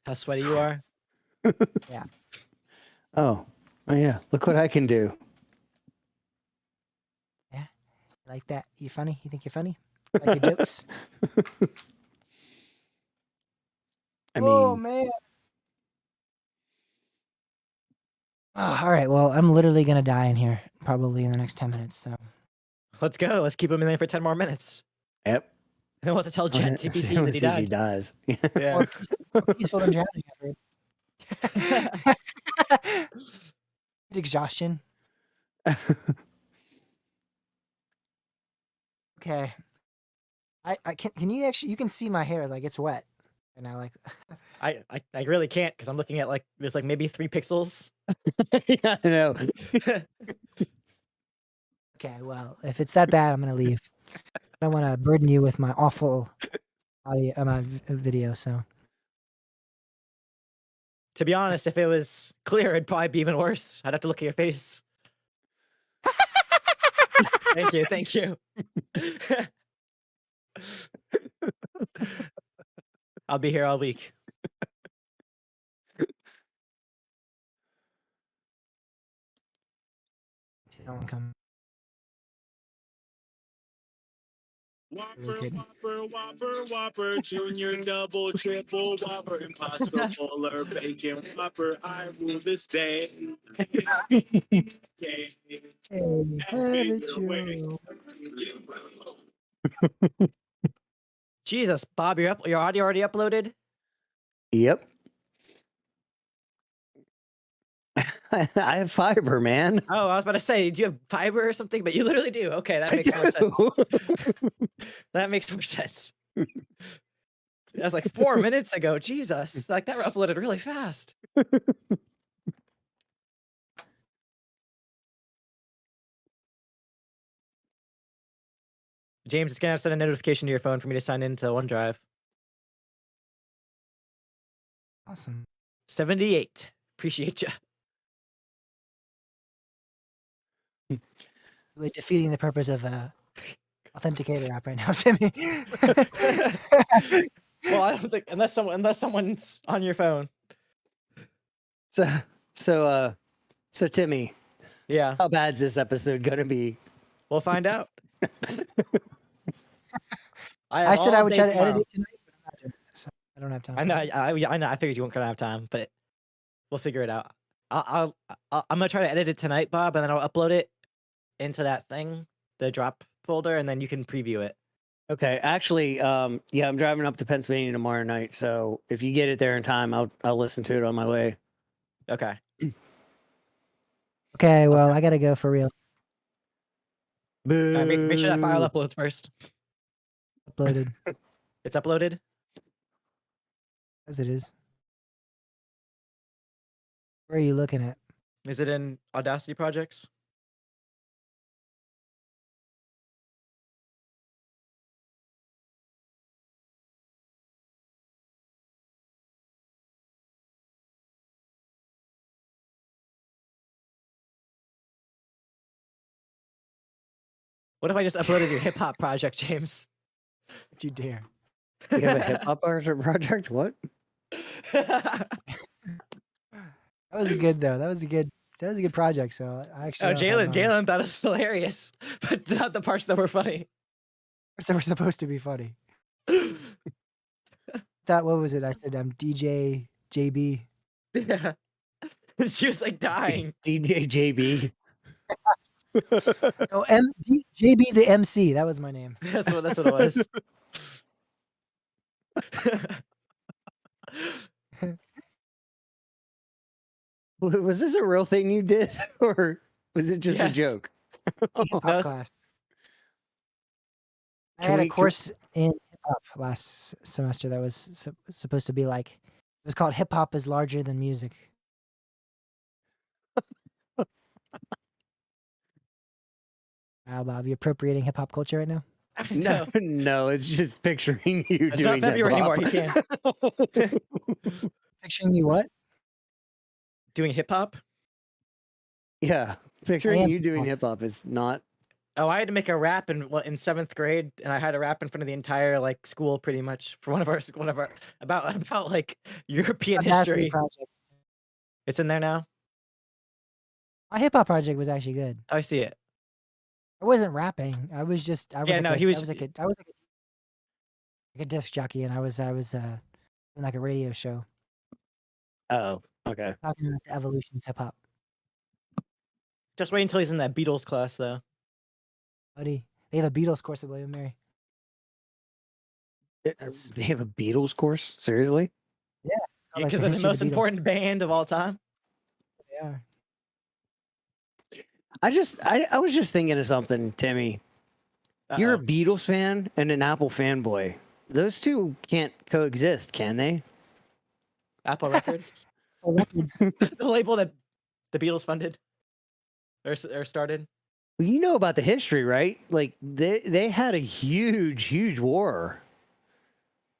how sweaty you are. Oh yeah, look what I can do. Like that? You funny? You think you're funny? Like your jokes? I Oh mean, man. Oh, all right. Well, I'm literally gonna die in here probably in the next 10 minutes. So Let's go. Let's keep him in there for 10 more minutes. yep. And we'll have to tell Let's ChatGPT see that he if he died. dies. Yeah. more peaceful than drowning. I've heard. Exhaustion. Okay. I can you actually you can see my hair like it's wet and I like I really can't because I'm looking at like there's like maybe 3 pixels. Yeah, I know. okay, well, if it's that bad, I'm gonna leave. I don't want to burden you with my awful audio, my video. So To be honest, if it was clear, it'd probably be even worse. I'd have to look at your face. Thank you. Thank you. I'll be here all week. don't come. Whopper, kidding. Whopper, Whopper, Whopper, Junior, Double, Triple, Whopper, Impossible, or Bacon Whopper. I rule this day. Hey, have it, Joe. Jesus, Bob, your audio already uploaded? Yep. I have fiber, man. Oh, I was about to say, do you have fiber or something? But you literally do. Okay, that I makes more sense. do. That makes more sense. That was like 4 minutes ago. Jesus, like that uploaded really fast. James, it's gonna have to send a notification to your phone for me to sign into OneDrive. Awesome. 78. Appreciate you. Really defeating the purpose of authenticator app right now, Timmy. Well, I don't think unless someone's on your phone. So so Timmy, Yeah, how bad's this episode gonna be? we'll find out. I said I would try to edit tomorrow. it tonight, but I'm not doing it, so I don't have time. I for know, it. I know. I figured you weren't gonna have time, but we'll figure it out. I'm gonna try to edit it tonight, Bob, and then I'll upload it into that thing, the drop folder, and then you can preview it. Okay, actually, yeah, I'm driving up to Pennsylvania tomorrow night, so if you get it there in time, I'll listen to it on my way. Okay. Okay, well, I gotta go for real. All right, make sure that file Boo. uploads first. Uploaded It's uploaded. as it is. Where are you looking at? Is it in Audacity projects? What if I just uploaded your hip hop project, James? Don't you dare. You have a hip hop project? What? That was a good though. That was a good project. So I actually. Oh, don't know if Jalen thought it was hilarious, but not the parts that were funny. parts that were supposed to be funny. What was it? I said I'm DJ JB. Yeah. She was like dying. DJ JB. Oh, JB the MC. That was my name. That's what it was. Was this a real thing you did, or was it just a Yes. joke? Hip hop No, class. I Can had we- a course in hip hop last semester that was supposed to be like it was called Hip Hop is Larger Than Music. Wow, Bob, you appropriating hip hop culture right now? No, no, it's just picturing you It's doing not February anymore. He hip-hop. can't. Picturing me what? Doing hip hop. Yeah, picturing am you doing hip-hop. hip hop is not. Oh, I had to make a rap in 7th grade, and I had a rap in front of the entire like school, pretty much for one of our about like European Audacity history. project. It's in there now. My hip hop project was actually good. Oh, I see it. I wasn't rapping. I was Yeah, like no, a, he was- like a disc jockey, and I was doing like a radio show Oh, okay. talking about the evolution of hip hop. Just wait until he's in that Beatles class, though. Buddy, they have a Beatles course at William Mary. They have a Beatles course? Seriously? Called, like, Because the they're the history of most Beatles. important band of all time. They are. I was just thinking of something, Timmy. You're a Uh-oh. Beatles fan and an Apple fanboy. Those two can't coexist, can they? Apple Records, Oh, records. the label that the Beatles funded or started. Well, you know about the history, right? Like they had a huge war.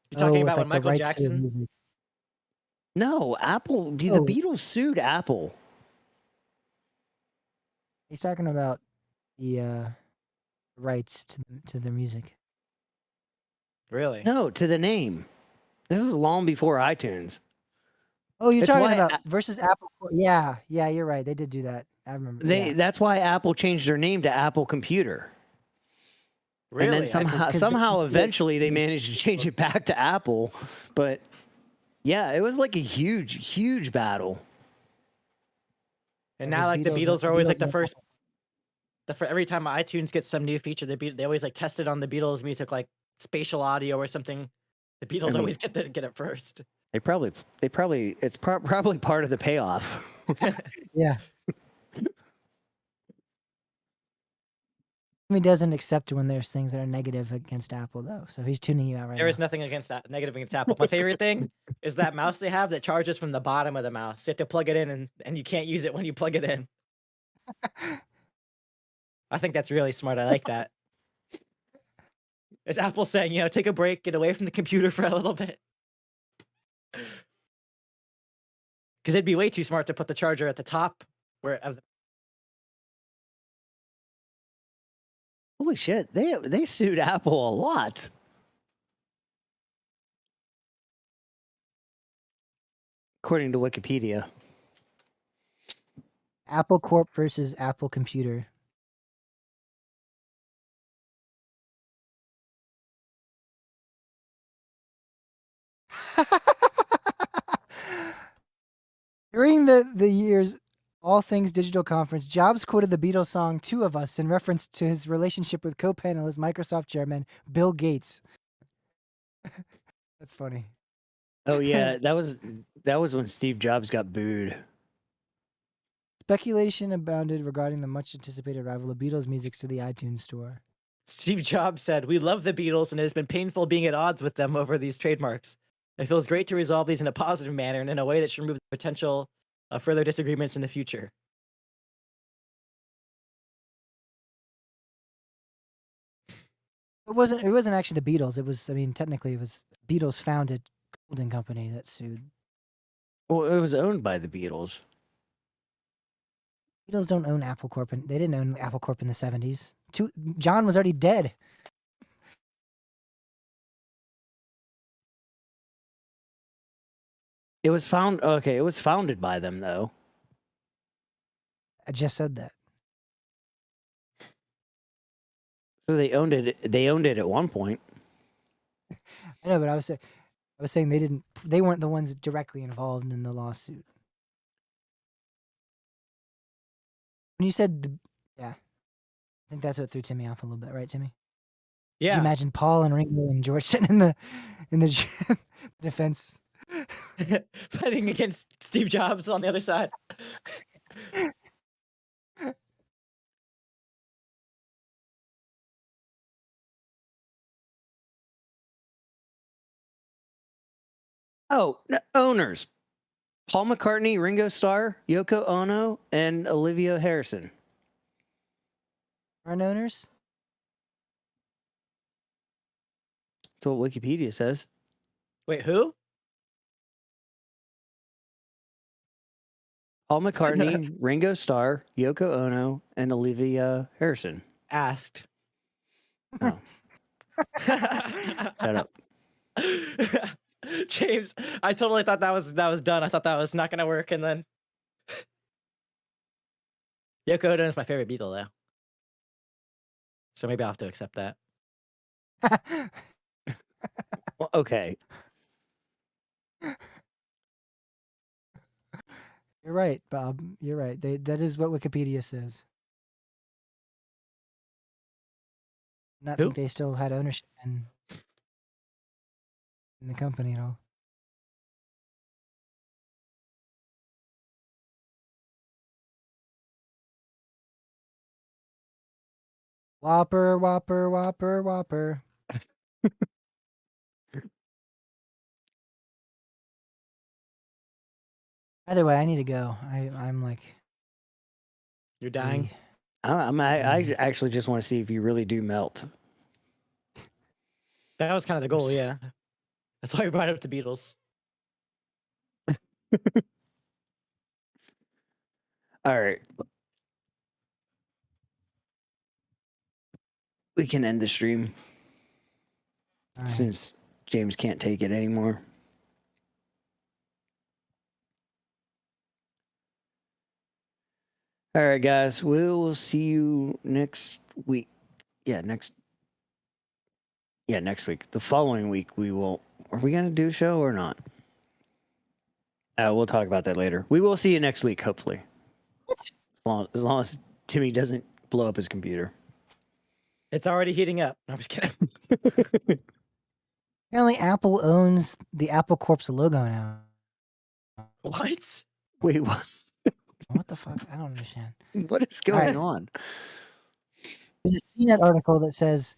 You're talking with, about when like, the Michael rights to the Jackson. music. No, Apple. The Oh. Beatles sued Apple. He's talking about the rights to their music. Really? No, to the name. This was long before iTunes. Oh, you're That's talking why about versus Apple. Yeah, you're right. They did do that. I remember. yeah. That's why Apple changed their name to Apple Computer. Really? And then Because they- somehow eventually they managed to change it back to Apple. But yeah, it was like a huge battle. And Yeah, now, 'cause like the Beatles- Beatles are always like the and first. Every time iTunes gets some new feature, they always like test it on the Beatles music, like spatial audio or something. The Beatles mean- always get it first. It's probably part of the payoff. Yeah. He doesn't accept when there's things that are negative against Apple, though. So he's tuning you out right There now. is nothing against that negative against Apple. My favorite thing is that mouse they have that charges from the bottom of the mouse. You have to plug it in, and you can't use it when you plug it in. I think that's really smart. I like that. It's Apple saying, take a break, get away from the computer for a little bit. Because it'd be way too smart to put the charger at the top of the Holy shit! They sued Apple a lot. According to Wikipedia. Apple Corp versus Apple Computer. During the year's All Things Digital conference, Jobs quoted the Beatles song Two of Us in reference to his relationship with co-panelist Microsoft chairman Bill Gates. That's funny. Oh yeah, that was when Steve Jobs got booed. Speculation abounded regarding the much anticipated arrival of Beatles music to the iTunes store. Steve Jobs said, "We love the Beatles, and it has been painful being at odds with them over these trademarks. It feels great to resolve these in a positive manner and in a way that should remove the potential of further disagreements in the future." It wasn't actually the Beatles. It was, I mean, technically it was Beatles founded holding company that sued. Well, it was owned by the Beatles. Beatles don't own Apple Corp. They didn't own Apple Corp in the 70s. John was already dead. It was it was founded by them though. I just said that. So they owned it at one point. I know, but I was saying they weren't the ones directly involved in the lawsuit. When you said yeah, I think that's what threw Timmy off a little bit, right, Timmy? Could you Yeah, imagine Paul and Ringo and George sitting in the defense? fighting against Steve Jobs on the other side. Oh, owners: Paul McCartney, Ringo Starr, Yoko Ono, and Olivia Harrison. Current owners? That's what Wikipedia says. Wait, who? Paul McCartney, Ringo Starr, Yoko Ono, and Olivia Harrison. Asked. Oh, shut up. James, I totally thought that was done. I thought that was not gonna work, and then Yoko Ono is my favorite Beatle, though. So maybe I'll have to accept that. Well, okay. You're right, Bob. You're right. That is what Wikipedia says. Not Who? think they still had ownership in the company at all. Whopper, whopper, whopper, whopper. Either way, I need to go. I'm like You're dying. I actually just want to see if you really do melt. That was kind of the goal, yeah. That's why we brought up the Beatles. All right. We can end the stream all right. since James can't take it anymore. All right, guys. We'll see you next week. Next week. The following week, we will. Are we going to do a show or not? We'll talk about that later. We will see you next week, hopefully. As long as Timmy doesn't blow up his computer. It's already heating up. No, I'm just kidding. Apparently, Apple owns the Apple Corp's logo now. What? Wait, what? What the fuck? I don't understand. What is going right. on? There's a CNET article that says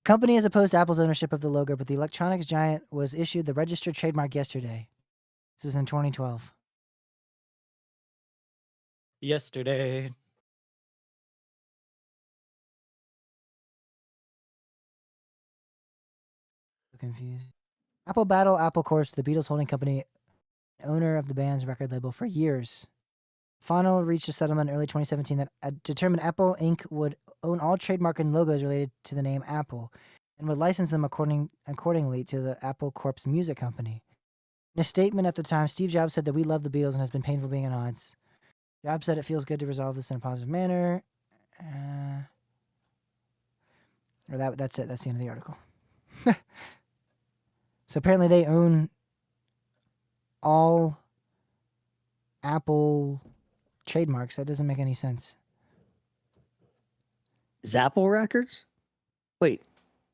company is opposed to Apple's ownership of the logo, but the electronics giant was issued the registered trademark yesterday. This was in 2012. Yesterday. So confused. Apple battle Apple Corp, the Beatles holding company, owner of the band's record label for years. Final reached a settlement in early 2017 that determined Apple Inc. would own all trademark and logos related to the name Apple, and would license them accordingly to the Apple Corp's music company. In a statement at the time, Steve Jobs said that we love the Beatles and has been painful being at odds. Jobs said it feels good to resolve this in a positive manner. That's it. That's the end of the article. So apparently they own all Apple trademarks. That doesn't make any sense. Zapple Records? Wait,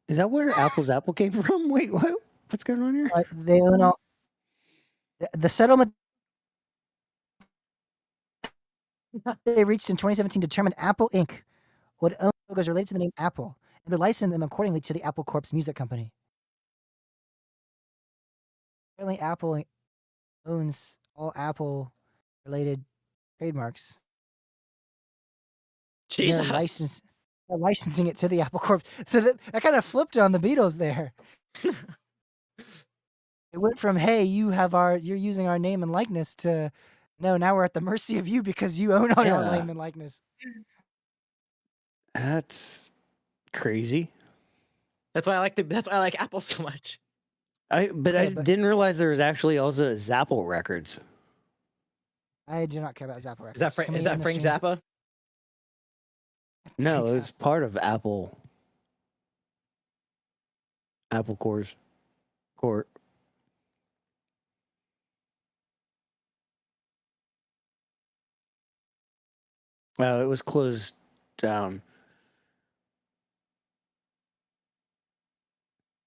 is that where Apple's Apple came from? Wait, what? What's going on here? They own all. The settlement they reached in 2017 determined Apple Inc. would own logos related to the name Apple and would license them accordingly to the Apple Corp's music company. Apparently, Apple owns all Apple-related trademarks. Jesus. They're licensing it to the Apple Corp. So that kind of flipped on the Beatles there. It went from, hey, you're using our name and likeness to, no, now we're at the mercy of you because you own all our Yeah. name and likeness. That's crazy. That's why I like Apple so much. I but- didn't realize there was actually also a Zapple Records. I do not care about Zappa Records. Is that Can we is that end the Frank stream? Zappa? No, Frank it was Zappa. part of Apple Corp. Well, it was closed down.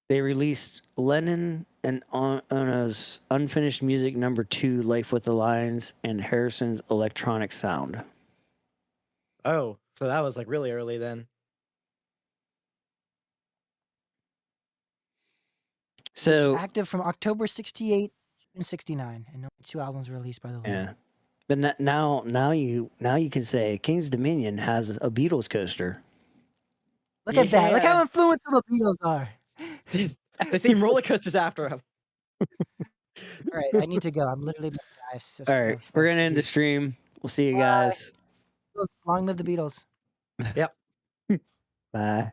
They released Lennon and Ono's Unfinished Music #2, Life with the Lions, and Harrison's Electronic Sound. Oh, so that was like really early then. So Active from October 68 to June 69, and only 2 albums were released by the label. yeah, but now you can say King's Dominion has a Beatles coaster. Look at that. Look Yeah. how influential the Beatles are. They theme roller coasters after him. All right, I need to go. I'm literally about to die. All right, we're gonna end the stream. We'll see you guys. Long live the Beatles. Yep. Bye.